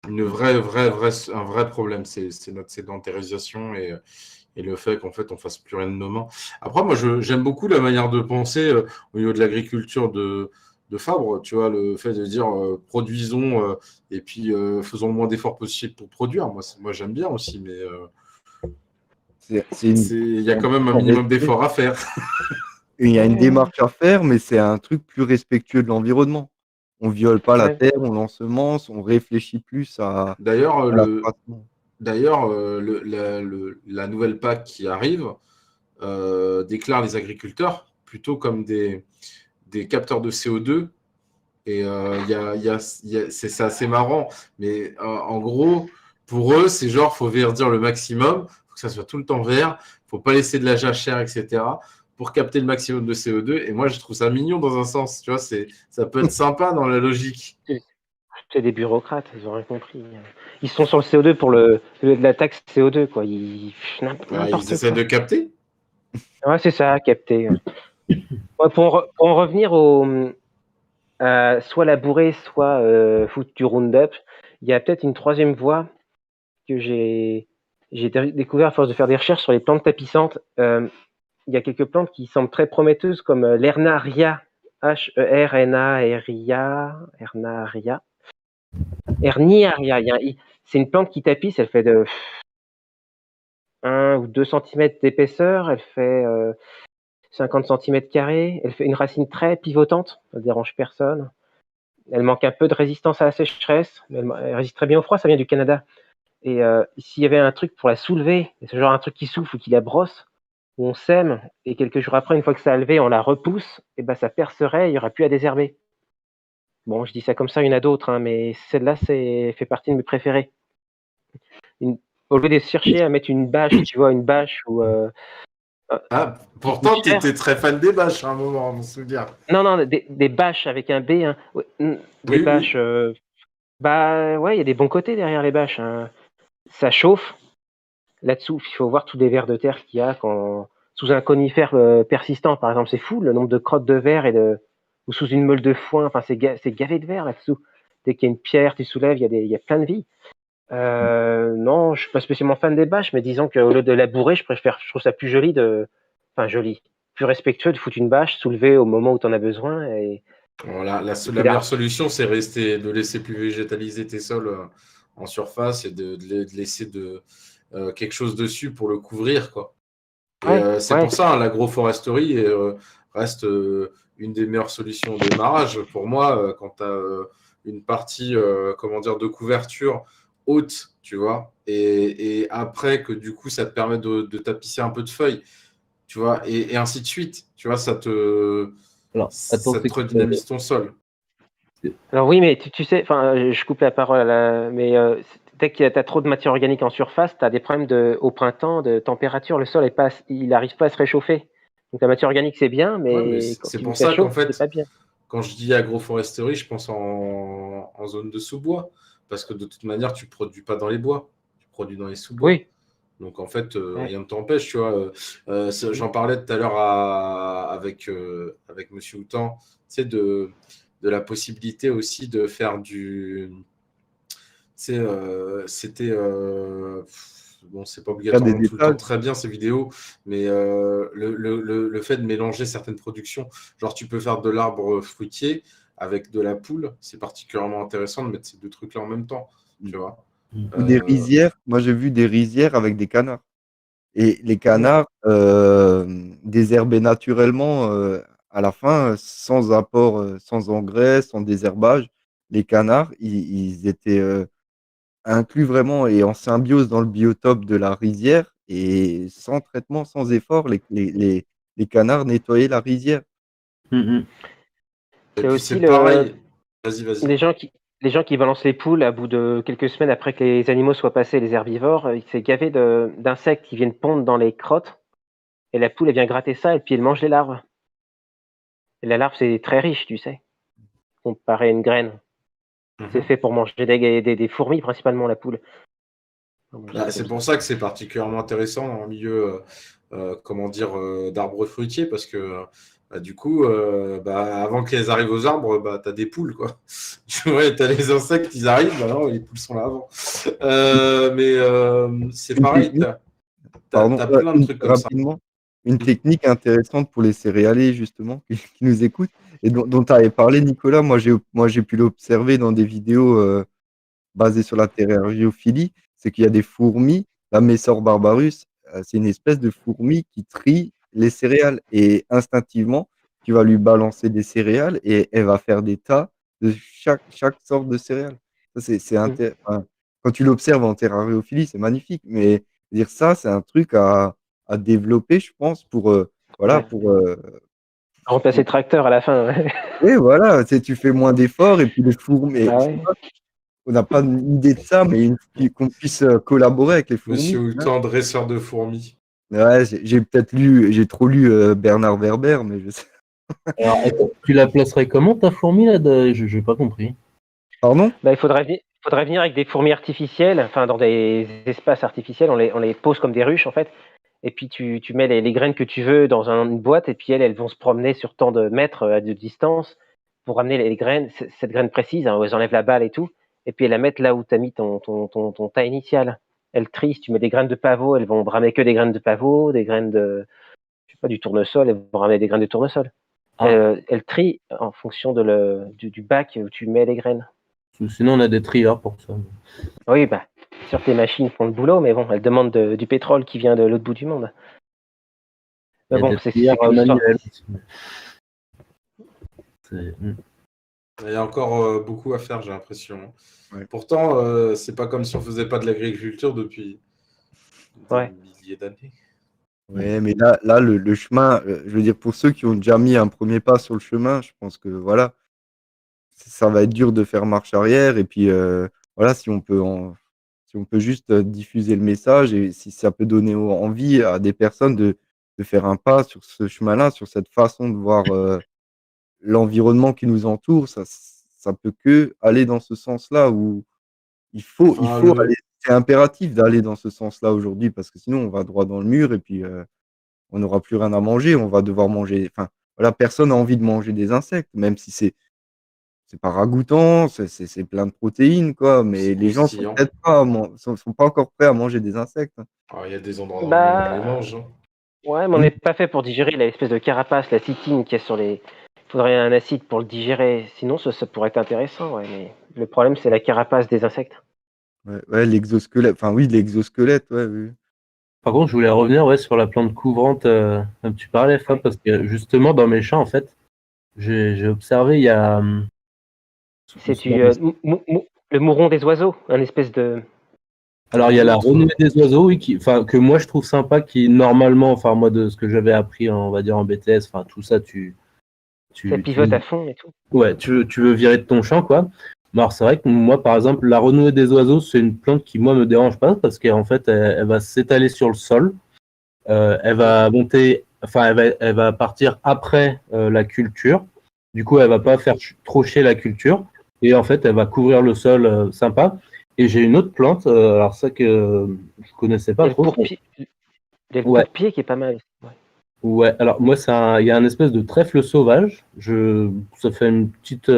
Un vrai problème, c'est notre sédentarisation et le fait qu'en fait, on fasse plus rien de nos mains. Après, moi, j'aime beaucoup la manière de penser au niveau de l'agriculture de Fabre, tu vois, le fait de dire produisons et puis faisons le moins d'efforts possible pour produire. Moi j'aime bien aussi, mais il y a quand même un minimum d'efforts à faire. Il y a une démarche à faire, mais c'est un truc plus respectueux de l'environnement. On viole pas la terre, on l'ensemence, on réfléchit plus à D'ailleurs, l'accroissement. la nouvelle PAC qui arrive déclare les agriculteurs plutôt comme des capteurs de CO2. Et c'est assez marrant. Mais en gros, pour eux, c'est genre, il faut verdir le maximum, il faut que ça soit tout le temps vert, il ne faut pas laisser de la jachère, etc., pour capter le maximum de CO2. Et moi, je trouve ça mignon dans un sens. Tu vois, ça peut être sympa dans la logique. C'est des bureaucrates, ils ont rien compris. Ils sont sur le CO2 pour la taxe CO2, quoi. Ils essaient de capter. Ouais, c'est ça, capter. Ouais, pour en revenir soit labourer, soit foutre du Roundup, il y a peut-être une troisième voie que j'ai découvert à force de faire des recherches sur les plantes tapissantes. Il y a quelques plantes qui semblent très prometteuses, comme l'Ernaria, Hernaria, Herniaria. C'est une plante qui tapisse, elle fait de 1 ou 2 cm d'épaisseur, elle fait 50 cm², elle fait une racine très pivotante, ça ne dérange personne. Elle manque un peu de résistance à la sécheresse, mais elle résiste très bien au froid, ça vient du Canada. Et s'il y avait un truc pour la soulever, c'est genre un truc qui souffle ou qui la brosse, où on sème, et quelques jours après, une fois que ça a levé, on la repousse, et ben ça percerait, il n'y aura plus à désherber. Bon, je dis ça comme ça, il y en a d'autres, hein, mais celle-là, fait partie de mes préférées. Au lieu de chercher à mettre une bâche, tu vois, une bâche ou... pourtant, tu étais très fan des bâches à un moment, on me souvient. Non, des bâches avec un B. Hein. Des bâches... ouais, il y a des bons côtés derrière les bâches. Hein. Ça chauffe. Là-dessous, il faut voir tous les vers de terre qu'il y a sous un conifère persistant, par exemple. C'est fou le nombre de crottes de verre ou sous une meule de foin. Enfin, c'est gavé de verre là-dessous. Dès qu'il y a une pierre, tu soulèves, il y a plein de vie. Non, je suis pas spécialement fan des bâches, mais disons qu'au lieu de labourer, je trouve ça plus joli plus respectueux de foutre une bâche, soulever au moment où tu en as besoin. Et la meilleure solution, c'est de laisser plus végétaliser tes sols en surface et de laisser quelque chose dessus pour le couvrir, quoi. Et c'est pour ça, hein, l'agroforesterie reste une des meilleures solutions au démarrage. Pour moi, quand tu as une partie de couverture haute, tu vois, et après que du coup, ça te permet de tapisser un peu de feuilles, tu vois, et ainsi de suite. Tu vois, ça te redynamise ton sol. Alors oui, mais tu sais, enfin, je coupe la parole, mais dès que tu as trop de matière organique en surface, tu as des problèmes au printemps de température. Le sol il n'arrive pas à se réchauffer. Donc la matière organique, c'est bien, mais quand c'est tu pour fais ça qu'en chaud, c'est fait, pas bien. quand je dis agroforesterie, je pense en zone de sous-bois. Parce que de toute manière, tu ne produis pas dans les bois, tu produis dans les sous-bois. Oui. Donc en fait, rien ne t'empêche, tu vois. J'en parlais tout à l'heure avec Monsieur Houtan, tu sais, de la possibilité aussi de faire du. C'était. Bon, c'est pas Faire des obligatoirement tout le temps étages. très bien ces vidéos, mais le fait de mélanger certaines productions, genre tu peux faire de l'arbre fruitier avec de la poule, c'est particulièrement intéressant de mettre ces deux trucs-là en même temps, tu vois. Ou des rizières. Moi, j'ai vu des rizières avec des canards. Et les canards désherbaient naturellement à la fin, sans apport, sans engrais, sans désherbage. Les canards, ils étaient inclus vraiment et en symbiose dans le biotope de la rizière. Et sans traitement, sans effort, les canards nettoyaient la rizière. Il Et y a puis aussi c'est pareil. Vas-y. les gens qui balancent les poules à bout de quelques semaines après que les animaux soient passés, les herbivores, il s'est gavé d'insectes qui viennent pondre dans les crottes. Et la poule, elle vient gratter ça et puis elle mange les larves. Et la larve, c'est très riche, tu sais, comparé à une graine. C'est fait pour manger des fourmis, principalement la poule. C'est pour ça que c'est particulièrement intéressant dans le milieu d'arbres fruitiers, parce que du coup, avant qu'elles arrivent aux arbres, tu as des poules, quoi. Tu vois, tu as les insectes, ils arrivent, non, les poules sont là avant. C'est Une pareil, technique, tu as pardon, plein de trucs comme ça. rapidement, une technique intéressante pour les céréaliers, justement, qui nous écoutent, et dont tu avais parlé, Nicolas. Moi, j'ai pu l'observer dans des vidéos basées sur la terrariophilie, c'est qu'il y a des fourmis, la Messor barbarus, c'est une espèce de fourmi qui trie les céréales, et instinctivement, tu vas lui balancer des céréales, et elle va faire des tas de chaque sorte de céréales. Ça, enfin, quand tu l'observes en terrariophilie, c'est magnifique, mais dire ça, c'est un truc à développer, je pense, voilà, Remplacer le tracteur à la fin. Ouais. oui, voilà, tu fais moins d'efforts, et puis les fourmis, Bah je sais ouais. pas, on n'a pas d'idée de ça, mais qu'on puisse collaborer avec les Monsieur fourmis. Houtan, dresseur de fourmis. Ouais, j'ai trop lu Bernard Werber, mais je sais. Alors, tu la placerais comment ta fourmi là Je n'ai pas compris. Pardon? Bah, il faudrait venir avec des fourmis artificielles, enfin dans des espaces artificiels, on les pose comme des ruches en fait, et puis tu mets les graines que tu veux dans une boîte, et puis elles vont se promener sur tant de mètres de distance pour ramener les graines, cette graine précise, hein, où elles enlèvent la balle et tout, et puis elles la mettent là où tu as mis ton tas initial. Elles trient, si tu mets des graines de pavot, elles vont ramener que des graines de pavot, des graines je sais pas, du tournesol, elles vont ramener des graines de tournesol. Elles trient en fonction du bac où tu mets les graines. Sinon, on a des trieurs pour ça. Oui, bah, sûr tes machines font le boulot, mais bon, elles demandent du pétrole qui vient de l'autre bout du monde. Mais Il y a bon, des c'est trieurs que l'histoire. manuels. Il y a encore beaucoup à faire, j'ai l'impression. Ouais. Pourtant, c'est pas comme si on faisait pas de l'agriculture depuis des milliers d'années. Ouais, mais là le chemin, je veux dire, pour ceux qui ont déjà mis un premier pas sur le chemin, je pense que voilà, ça va être dur de faire marche arrière. Et puis voilà, si on peut juste diffuser le message, et si ça peut donner envie à des personnes de faire un pas sur ce chemin-là, sur cette façon de voir l'environnement qui nous entoure, ça peut que aller dans ce sens-là, où il faut aller. C'est impératif d'aller dans ce sens-là aujourd'hui, parce que sinon on va droit dans le mur, et puis on n'aura plus rien à manger. On va devoir manger. Enfin, voilà, personne n'a envie de manger des insectes, même si c'est pas ragoûtant, c'est plein de protéines, quoi. Mais les gens sont peut-être pas, sont pas encore prêts à manger des insectes. Il y a des endroits dans le monde où on les mange. Hein. Ouais, mais on n'est pas fait pour digérer l'espèce de carapace, la cytine qu'il y a sur les. Il faudrait un acide pour le digérer. Sinon, ça pourrait être intéressant, ouais. Mais le problème, c'est la carapace des insectes. Ouais, l'exosquelette. Enfin, oui, l'exosquelette, ouais, oui. Par contre, je voulais revenir sur la plante couvrante dont tu parlais, Fab, Oui. parce que justement, dans mes champs, en fait, j'ai observé, il y a. C'est le mouron des oiseaux, un espèce de. Alors, il y a la renouée des oiseaux, oui, que moi je trouve sympa, qui normalement, enfin, moi, de ce que j'avais appris, on va dire, en BTS, enfin, tout ça, Ça pivote à fond et tout. ouais, tu veux virer de ton champ, quoi. Mais alors, c'est vrai que moi, par exemple, la renouée des oiseaux, c'est une plante qui, moi, me dérange pas, parce qu'en fait, elle va s'étaler sur le sol, elle va monter, enfin, elle va partir après la culture. Du coup, elle va pas faire trop chier la culture. Et en fait, elle va couvrir le sol sympa. Et j'ai une autre plante, alors ça que je connaissais Il y pas a le trop. pourpier, il y a le Ouais, pourpier qui est pas mal. Ouais. ouais. Alors moi, il y a un espèce de trèfle sauvage. Ça fait une petite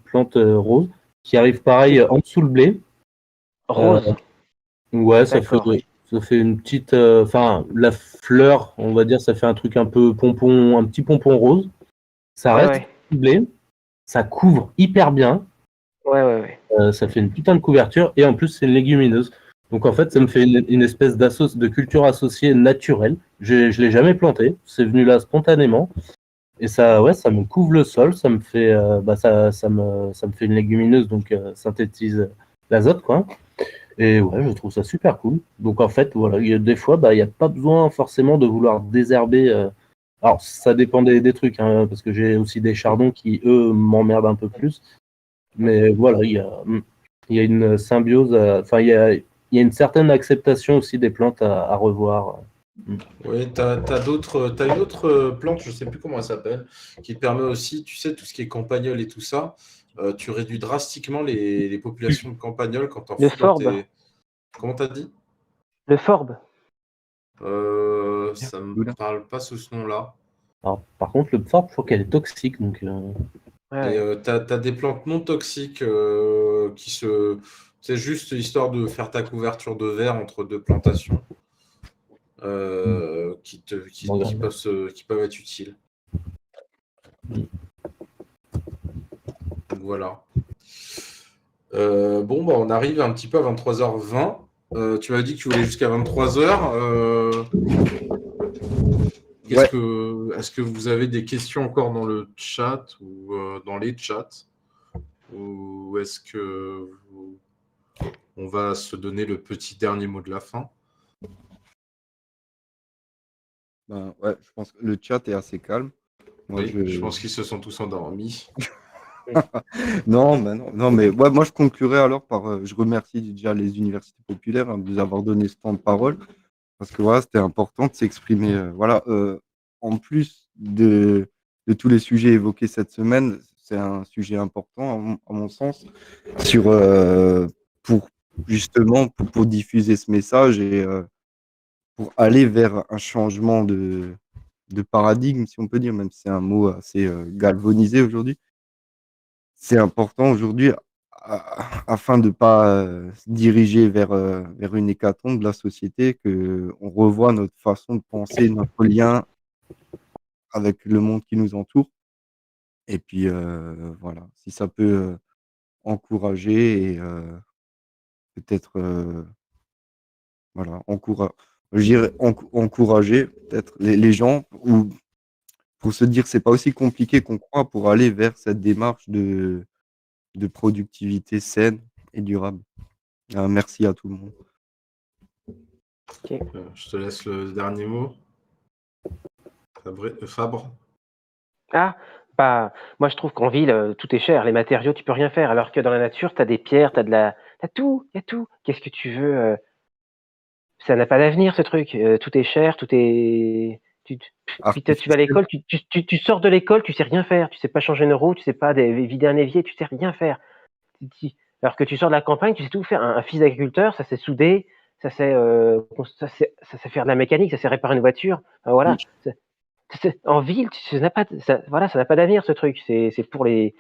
plante rose qui arrive pareil en dessous le blé. Euh, Rose, ouais, d'accord. Ouais. ça fait une petite, enfin, la fleur, on va dire, ça fait un truc un peu pompon, un petit pompon rose. Ça Ouais, reste ouais. sous le blé, ça couvre hyper bien. Ouais, ouais, ouais. Ça fait une putain de couverture et en plus c'est une légumineuse. Donc en fait ça me fait une espèce de culture associée naturelle. Je l'ai jamais planté, c'est venu là spontanément et ça ouais ça me couvre le sol, ça me fait ça me fait une légumineuse donc synthétise l'azote quoi. Et ouais je trouve ça super cool. Donc en fait voilà il y a des fois il n'y a pas besoin forcément de vouloir désherber. Alors ça dépend des trucs hein, parce que j'ai aussi des chardons qui eux m'emmerdent un peu plus. Mais voilà, il y a une symbiose, enfin, il y a une certaine acceptation aussi des plantes à revoir. Oui, t'as une autre plante, je sais plus comment elle s'appelle, qui te permet aussi, tu sais, tout ce qui est campagnol et tout ça, tu réduis drastiquement les populations de campagnols quand t'en Le fous dans forbe, tes. Comment t'as dit? le forbe. Ça me parle pas sous ce nom-là. Alors, par contre, le phare, je crois qu'elle est toxique, donc Ouais, Et ouais. t'as des plantes non toxiques qui se. C'est juste histoire de faire ta couverture de verre entre deux plantations bon, qui peuvent être utiles. Donc voilà. Bon, bah, on arrive un petit peu à 23h20. Tu m'as dit que tu voulais jusqu'à 23h. Ouais. Est-ce que vous avez des questions encore dans le chat ou dans les chats? Ou est-ce que on va se donner le petit dernier mot de la fin? Ben, ouais, je pense que le chat est assez calme. Moi, Oui, je pense qu'ils se sont tous endormis. Non, mais non, mais ouais, moi je conclurai alors par, je remercie déjà les universités populaires hein, de nous avoir donné ce temps de parole parce que voilà, c'était important de s'exprimer. Voilà, en plus de tous les sujets évoqués cette semaine, c'est un sujet important à mon sens sur pour justement pour diffuser ce message et pour aller vers un changement de paradigme, si on peut dire, même si c'est un mot assez galvanisé aujourd'hui. C'est important aujourd'hui afin de ne pas se diriger vers une hécatombe de la société, qu'on revoie notre façon de penser, notre lien avec le monde qui nous entoure. Et puis voilà, si ça peut encourager et peut-être voilà, je dirais encourager peut-être les gens ou pour se dire c'est pas aussi compliqué qu'on croit pour aller vers cette démarche de productivité saine et durable. Merci à tout le monde. Okay. Je te laisse le dernier mot. Fabre. Ah, bah, moi je trouve qu'en ville, tout est cher. Les matériaux, tu peux rien faire. Alors que dans la nature, tu as des pierres, t'as tout, il y a tout. Qu'est-ce que tu veux ça n'a pas d'avenir ce truc. Tout est cher, tout est. Puis tu vas à Artificiel. l'école, tu sors de l'école, tu sais rien faire. Tu sais pas changer une roue, tu sais pas vider un évier, tu sais rien faire. Alors que tu sors de la campagne, tu sais tout faire. Un fils d'agriculteur, ça sait souder, ça sait faire de la mécanique, ça sait réparer une voiture. Voilà. En ville, ça n'a pas, voilà, ça n'a pas d'avenir ce truc. C'est pour les.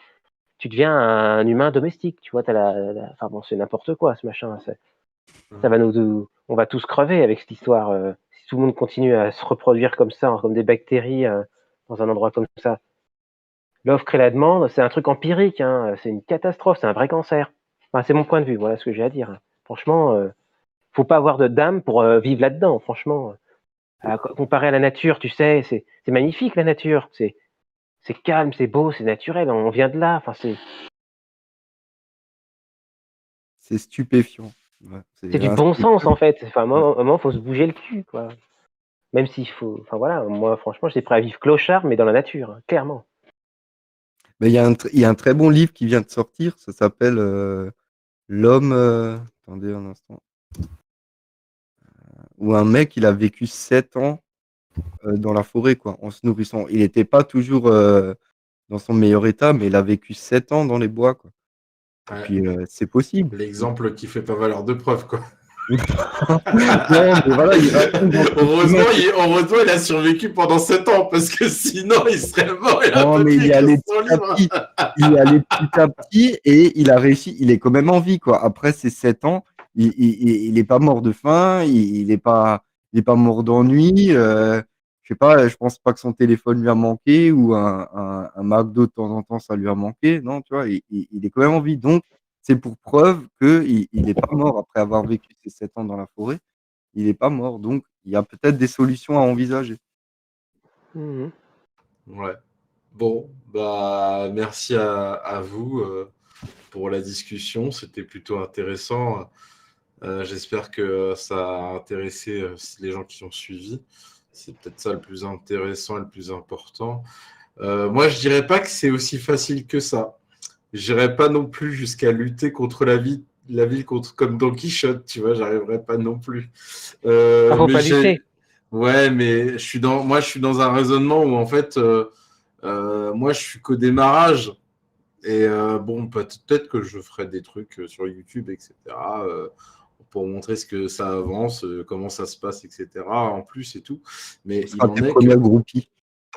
Tu deviens un humain domestique, tu vois. Enfin bon, c'est n'importe quoi ce machin. Ça va on va tous crever avec cette histoire. Si tout le monde continue à se reproduire comme ça, comme des bactéries dans un endroit comme ça. L'offre et la demande, c'est un truc empirique. Hein, c'est une catastrophe, c'est un vrai cancer. Enfin, c'est mon point de vue. Voilà ce que j'ai à dire. Franchement, faut pas avoir de d'âme pour vivre là-dedans. Franchement, comparé à la nature, tu sais, c'est magnifique la nature. C'est calme, c'est beau, c'est naturel. On vient de là. Enfin, C'est stupéfiant. Ouais, c'est du bon sens en fait. Enfin, à un moment, faut se bouger le cul, quoi. Même s'il faut. Enfin voilà, moi, franchement, j'étais prêt à vivre clochard, mais dans la nature, hein, clairement. Mais il y a un très bon livre qui vient de sortir, ça s'appelle L'homme. Attendez un instant. Où un mec, il a vécu 7 ans dans la forêt, quoi, en se nourrissant. Il n'était pas toujours dans son meilleur état, mais il a vécu 7 ans dans les bois, quoi. Et Ouais. puis, c'est possible. L'exemple qui fait pas valeur de preuve, quoi. Non, mais voilà, il raconte dans son Heureusement, chemin. heureusement, il a survécu pendant 7 ans, parce que sinon, il serait mort. Il a Non, pas mais pu il est écrire allé son petit à livre. petit. Il est allé petit à petit et il a réussi. Il est quand même en vie, quoi. Après ces 7 ans, il est pas mort de faim. Il est pas mort d'ennui. Je sais pas. Je pense pas que son téléphone lui a manqué ou un McDo de temps en temps, ça lui a manqué. Non, tu vois, il est quand même en vie. Donc, c'est pour preuve qu'il est pas mort après avoir vécu ces 7 ans dans la forêt. Il est pas mort. Donc, il y a peut-être des solutions à envisager. Mhm. Ouais. Bon, bah, merci à vous pour la discussion. C'était plutôt intéressant. J'espère que ça a intéressé les gens qui ont suivi. C'est peut-être ça le plus intéressant et le plus important. Moi, je dirais pas que c'est aussi facile que ça. Je n'irais pas non plus jusqu'à lutter contre la ville contre, comme Don Quichotte, tu vois, j'arriverais pas non plus. Faut Mais pas lutter. ouais, mais moi, je suis dans un raisonnement où en fait, moi, je suis qu'au démarrage. Et bon, peut-être que je ferai des trucs sur YouTube, etc. Pour montrer ce que ça avance, comment ça se passe, etc. En plus et tout. Mais Ce il sera en tes est premières que... groupies.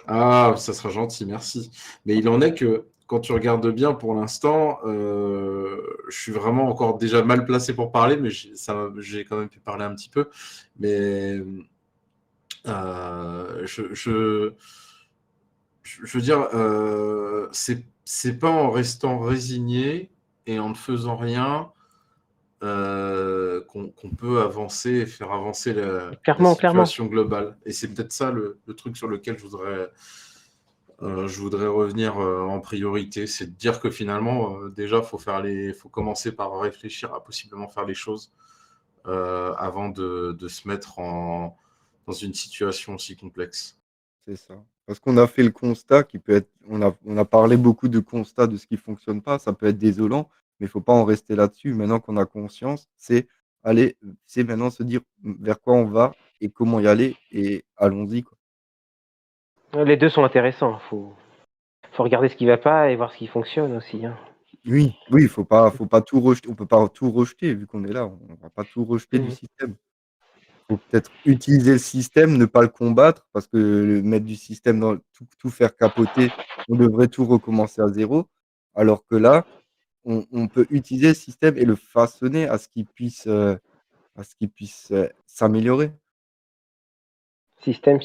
Ah, ça sera gentil, merci. Mais il en est que quand tu regardes bien pour l'instant, je suis vraiment encore déjà mal placé pour parler, mais j'ai quand même pu parler un petit peu. Mais je veux dire, c'est pas en restant résigné et en ne faisant rien qu'on peut avancer et faire avancer la Clairement. situation globale. Et c'est peut-être ça le truc sur lequel je voudrais revenir en priorité, c'est de dire que finalement, déjà, faut commencer par réfléchir à possiblement faire les choses avant de se mettre dans une situation aussi complexe. C'est ça. Parce qu'on a fait le constat qui peut être, on a parlé beaucoup de constats de ce qui fonctionne pas, ça peut être désolant, mais il faut pas en rester là-dessus. Maintenant qu'on a conscience, c'est maintenant se dire vers quoi on va et comment y aller et allons-y, quoi. Les deux sont intéressants. Faut regarder ce qui va pas et voir ce qui fonctionne aussi, hein. Oui, faut pas tout rejeter, on peut pas tout rejeter vu qu'on est là, on va pas tout rejeter du Mhm. système. Faut peut-être utiliser le système, ne pas le combattre, parce que mettre du système dans tout faire capoter, on devrait tout recommencer à zéro. Alors que là, on peut utiliser le système et le façonner à ce qu'il puisse s'améliorer. Système.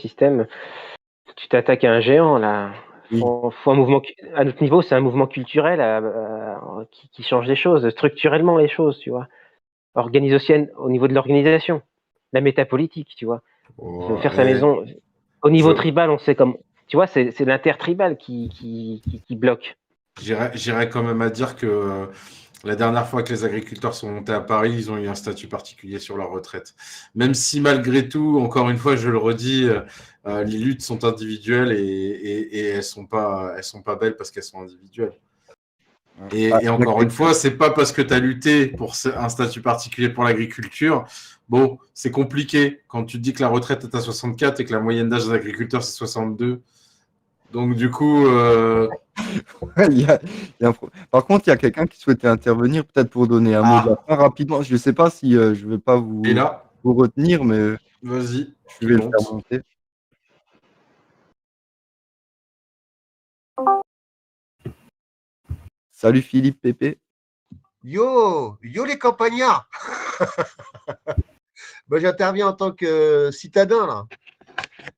Tu t'attaques à un géant là. Oui, Faut un mouvement à notre niveau, c'est un mouvement culturel qui change les choses, structurellement les choses, tu vois. Organisationnel, au niveau de l'organisation, la métapolitique, tu vois. Faire sa Et maison. Au je, niveau tribal, on sait comme, tu vois, c'est l'intertribal qui bloque. j'irais quand même à dire que la dernière fois que les agriculteurs sont montés à Paris, ils ont eu un statut particulier sur leur retraite. Même si malgré tout, encore une fois, je le redis, les luttes sont individuelles et elles sont pas belles parce qu'elles sont individuelles. hein. Et encore une fois, c'est pas parce que tu as lutté pour un statut particulier pour l'agriculture. Bon, c'est compliqué quand tu te dis que la retraite est à 64 et que la moyenne d'âge des agriculteurs c'est 62. Donc du coup, Par contre, il y a quelqu'un qui souhaitait intervenir, peut-être pour donner un mot de la fin rapidement. Je ne sais pas si je ne vais pas et là, vous retenir, mais vas-y, je qui vais le faire monte. monter. Salut Philippe Pépé. Yo les campagnards. J'interviens en tant que citadin là.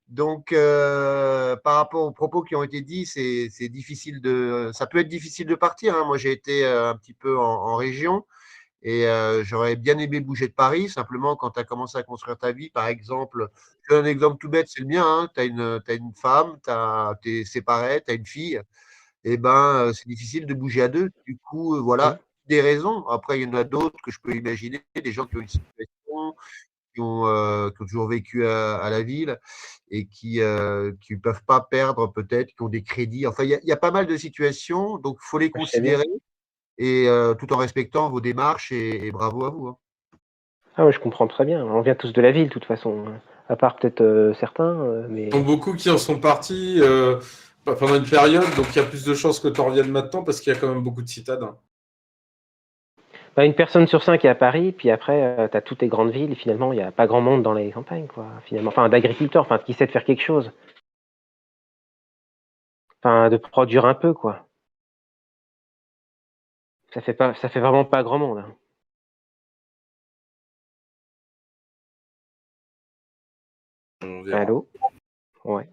Donc, par rapport aux propos qui ont été dits, ça peut être difficile de partir, hein. Moi, j'ai été un petit peu en région Et j'aurais bien aimé bouger de Paris. Simplement, quand tu as commencé à construire ta vie, par exemple, je donne un exemple tout bête, c'est le mien. Hein, tu as une femme, tu es séparé, tu as une fille. Et ben, c'est difficile de bouger à deux. Du coup, voilà, des raisons. Après, il y en a d'autres que je peux imaginer, des gens qui ont une situation, qui ont toujours vécu à la ville et qui ne peuvent pas perdre peut-être, qui ont des crédits. Enfin, il y a pas mal de situations, donc il faut les Je sais bien. considérer et tout en respectant vos démarches et bravo à vous. Hein. Ah ouais, je comprends très bien. On vient tous de la ville, de toute façon. À part peut-être certains, mais Il y en a beaucoup qui en sont partis pendant une période, donc il y a plus de chances que tu en reviennes maintenant parce qu'il y a quand même beaucoup de citadins. bah, une personne sur 5 est à Paris, puis après, tu as toutes les grandes villes, et finalement, il n'y a pas grand monde dans les campagnes, quoi. Finalement, enfin, d'agriculteurs, enfin, qui sait de faire quelque chose. Enfin, de produire un peu, quoi. Ça fait vraiment pas grand monde. Hein. On verra. Allô? Ouais.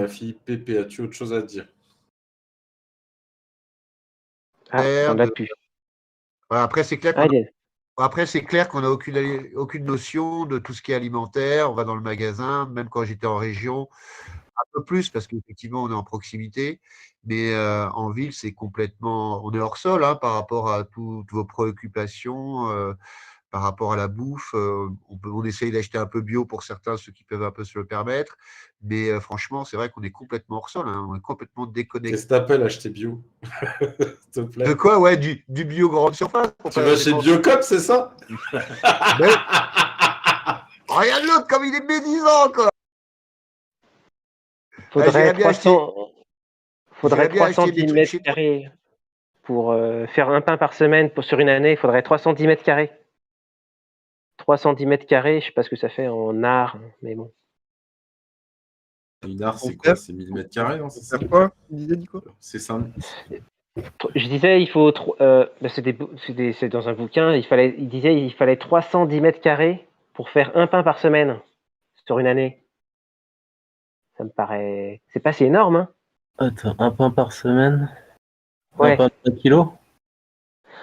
Philippe Pépé, as-tu autre chose à dire? Ah, on l'a plus. Voilà, après, c'est clair qu'on Allez. Après, c'est clair qu'on n'a aucune notion de tout ce qui est alimentaire. On va dans le magasin, même quand j'étais en région, un peu plus parce qu'effectivement, on est en proximité. Mais en ville, c'est complètement. On est hors sol hein, par rapport à toutes vos préoccupations, par rapport à la bouffe. On essaye d'acheter un peu bio pour certains, ceux qui peuvent un peu se le permettre. Mais franchement, c'est vrai qu'on est complètement hors sol. Hein, on est complètement déconnecté. Qu'est-ce que t'appelles acheter bio? S'il te plaît. De quoi? Ouais, du bio grande surface. Tu vas chez Biocop, c'est ça? Mais... Regarde l'autre comme il est médisant, quoi. Faudrait bien 310 des trucs mètres chez toi. carrés pour faire un pain par semaine sur une année. Il faudrait 310 mètres carrés. 310 mètres carrés, je sais pas ce que ça fait en art, mais bon. Une art, c'est quoi? C'est 1000 mètres carrés, non? C'est ça? Quoi? Tu disais, Nico? C'est ça. Je disais, il faut. C'est dans un bouquin, il disait il fallait 310 mètres carrés pour faire un pain par semaine sur une année. Ça me paraît. C'est pas si énorme, hein? Attends, un pain par semaine? Ouais. Un pain de 1 kilo?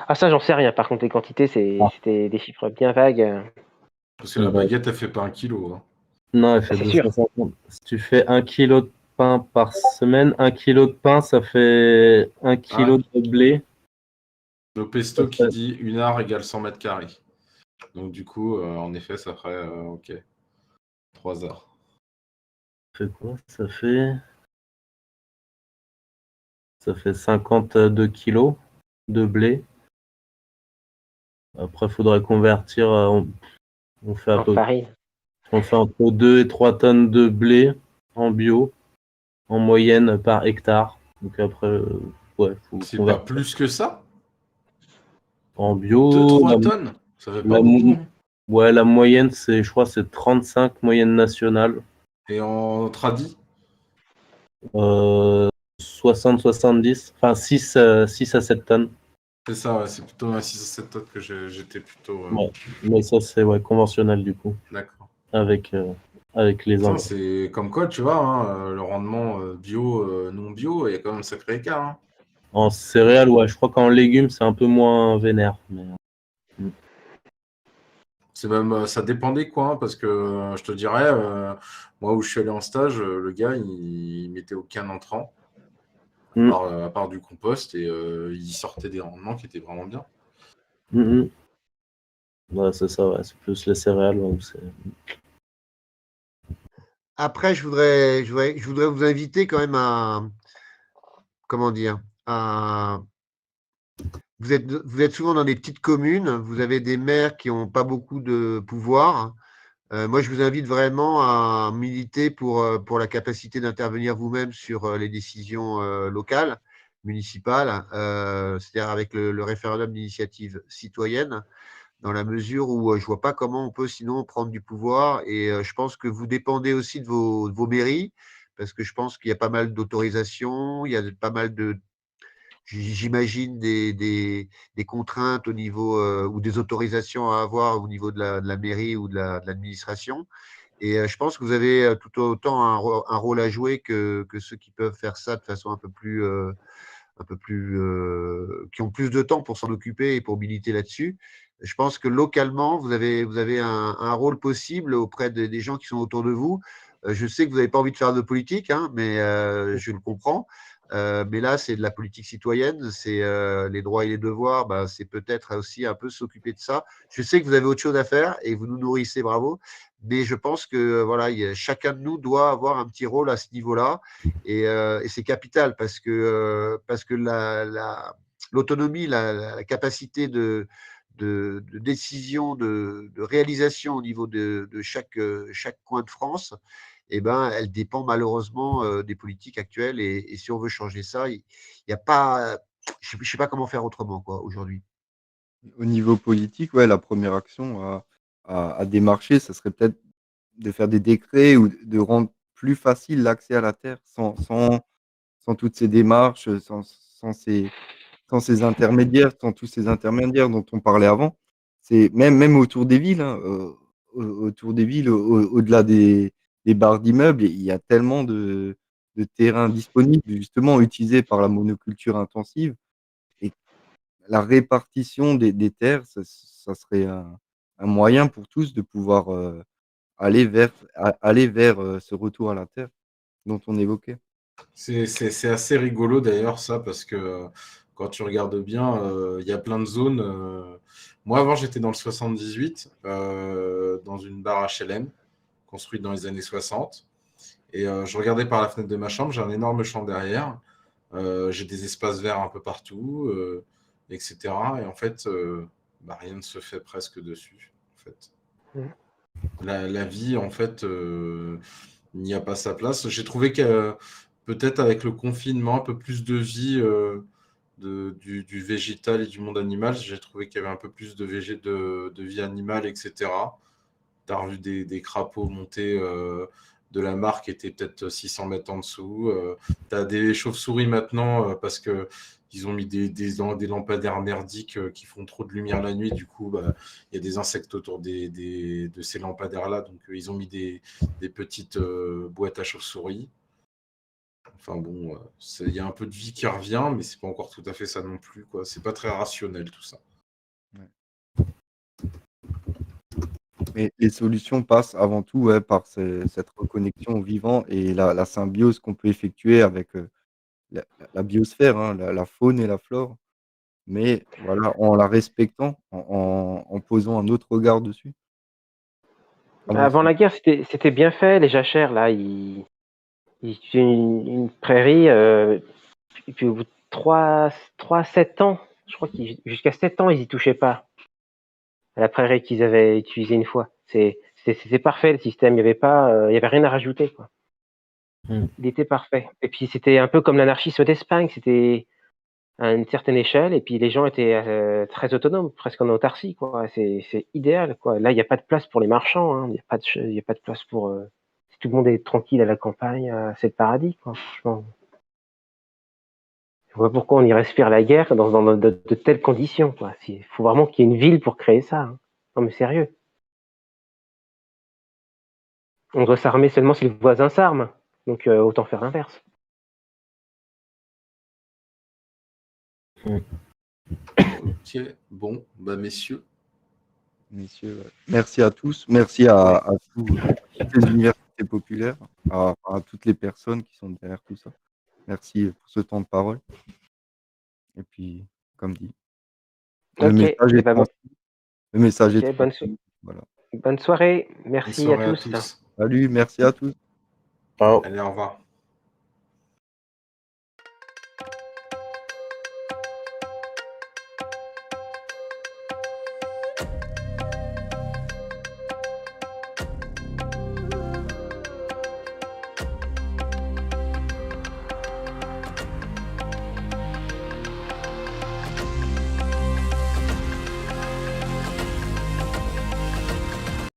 Ah, ça, j'en sais rien. Par contre, les quantités, c'était des chiffres bien vagues. Parce que la baguette, elle fait pas 1 kilo. Hein. Non, elle fait c'est sûr. 250. Si tu fais 1 kilo de pain par semaine, 1 kilo de pain, ça fait 1 kilo de blé. Le pesto qui dit une art égale 100 mètres carrés. Donc du coup, en effet, ça ferait ok. 3 arts. Ça fait quoi? Ça fait 52 kilos de blé. Après, il faudrait convertir. On fait on fait entre 2 et 3 tonnes de blé en bio, en moyenne par hectare. Donc après, ouais, faut C'est convertir. pas plus que ça? En bio. 2-3 tonnes? Ça fait pas beaucoup. Ouais, la moyenne, je crois, c'est 35 moyenne nationale. Et en tradi? 60-70, enfin 6 à 7 tonnes. C'est ça, ouais, c'est plutôt à 6 à 7 tonnes que j'étais plutôt. Ouais, mais ça, c'est conventionnel du coup. D'accord. Avec les engrais. C'est comme quoi, tu vois, hein, le rendement bio, non bio, il y a quand même un sacré écart. Hein. En céréales, ouais, je crois qu'en légumes, c'est un peu moins vénère. Mais... C'est même, ça dépendait quoi, hein, parce que je te dirais, moi où je suis allé en stage, le gars, il mettait aucun entrant, à part du compost, et il sortait des rendements qui étaient vraiment bien. Ouais, c'est ça, ouais, c'est plus les céréales. Ouais, Après, je voudrais vous inviter quand même à, comment dire, vous êtes souvent dans des petites communes, vous avez des maires qui n'ont pas beaucoup de pouvoir. Moi, je vous invite vraiment à militer pour la capacité d'intervenir vous-même sur les décisions locales, municipales, c'est-à-dire avec le référendum d'initiative citoyenne, dans la mesure où je ne vois pas comment on peut sinon prendre du pouvoir. Et je pense que vous dépendez aussi de vos mairies, parce que je pense qu'il y a pas mal d'autorisations, il y a pas mal de, j'imagine, des contraintes au niveau, ou des autorisations à avoir au niveau de la mairie ou de l'administration. Et je pense que vous avez tout autant un rôle à jouer que ceux qui peuvent faire ça de façon un peu plus peu plus, qui ont plus de temps pour s'en occuper et pour militer là-dessus. Je pense que localement, vous avez un rôle possible auprès des gens qui sont autour de vous. Je sais que vous n'avez pas envie de faire de politique, hein, mais je le comprends. Mais là, c'est de la politique citoyenne, c'est les droits et les devoirs, bah, c'est peut-être aussi un peu s'occuper de ça. Je sais que vous avez autre chose à faire et vous nous nourrissez, bravo. Mais je pense que voilà, chacun de nous doit avoir un petit rôle à ce niveau-là et c'est capital parce que l'autonomie, la capacité de décision, de réalisation au niveau de chaque coin de France, eh ben, elle dépend malheureusement des politiques actuelles. Et si on veut changer ça, il n'y a pas, je ne sais pas comment faire autrement quoi, aujourd'hui. Au niveau politique, ouais, la première action à démarcher, ça serait peut-être de faire des décrets ou de rendre plus facile l'accès à la terre sans toutes ces démarches, sans ces intermédiaires, sans tous ces intermédiaires dont on parlait avant. C'est même autour des villes, hein, autour des villes, au-delà des barres d'immeubles, il y a tellement de terrains disponibles, justement utilisés par la monoculture intensive et la répartition des terres, ça serait un moyen pour tous de pouvoir, aller vers, ce retour à la terre dont on évoquait. C'est assez rigolo d'ailleurs ça, parce que quand tu regardes bien, il y a plein de zones. Moi avant j'étais dans le 78, dans une barre HLM construite dans les années 60. Et je regardais par la fenêtre de ma chambre, j'ai un énorme champ derrière, j'ai des espaces verts un peu partout, etc. Et en fait, bah, rien ne se fait presque dessus. En fait. La vie, en fait, n'y a pas sa place. J'ai trouvé que peut-être avec le confinement, un peu plus de vie du végétal et du monde animal, j'ai trouvé qu'il y avait un peu plus de vie animale, etc. Tu as revu des crapauds monter de la mare qui était peut-être 600 mètres en dessous. Tu as des chauves-souris maintenant parce qu'ils ont mis des lampadaires merdiques qui font trop de lumière la nuit. Du coup, bah, il y a des insectes autour de ces lampadaires-là. Donc, ils ont mis des petites boîtes à chauves-souris. Enfin bon, il y a un peu de vie qui revient, mais c'est pas encore tout à fait ça non plus, quoi. C'est pas très rationnel tout ça. Mais les solutions passent avant tout, ouais, par cette reconnexion au vivant et la symbiose qu'on peut effectuer avec, la biosphère, hein, la faune et la flore. Mais voilà, en la respectant, en posant un autre regard dessus. À mon Avant sens. la guerre, c'était bien fait. Les jachères, là, ils utilisaient une prairie, et puis au bout de 7 ans, je crois qu'ils jusqu'à 7 ans, ils y touchaient pas, à la prairie qu'ils avaient utilisée une fois. C'était parfait le système, il y avait rien à rajouter, quoi. Il était parfait. Et puis c'était un peu comme l'anarchisme d'Espagne, c'était à une certaine échelle, et puis les gens étaient très autonomes, presque en autarcie, quoi. C'est idéal, quoi. Là, il n'y a pas de place pour les marchands, hein. Il y a pas de place pour. Si tout le monde est tranquille à la campagne, c'est le paradis, quoi. Franchement. Je vois pourquoi on y respire la guerre dans de telles conditions, quoi. Il faut vraiment qu'il y ait une ville pour créer ça, hein. Non, mais sérieux. On doit s'armer seulement si le voisin s'arme. Donc autant faire l'inverse. Ok, bon, bah messieurs. Messieurs, merci à tous. Merci à toutes les universités populaires, à toutes les personnes qui sont derrière tout ça. Merci pour ce temps de parole. Et puis, comme dit, le Ok, message eh est ben, transmis. Le message est ok, transmis. Voilà. bonne soirée. Bonne Merci à soirée à tous. tous. Salut, merci à tous. Ciao. Allez, au revoir.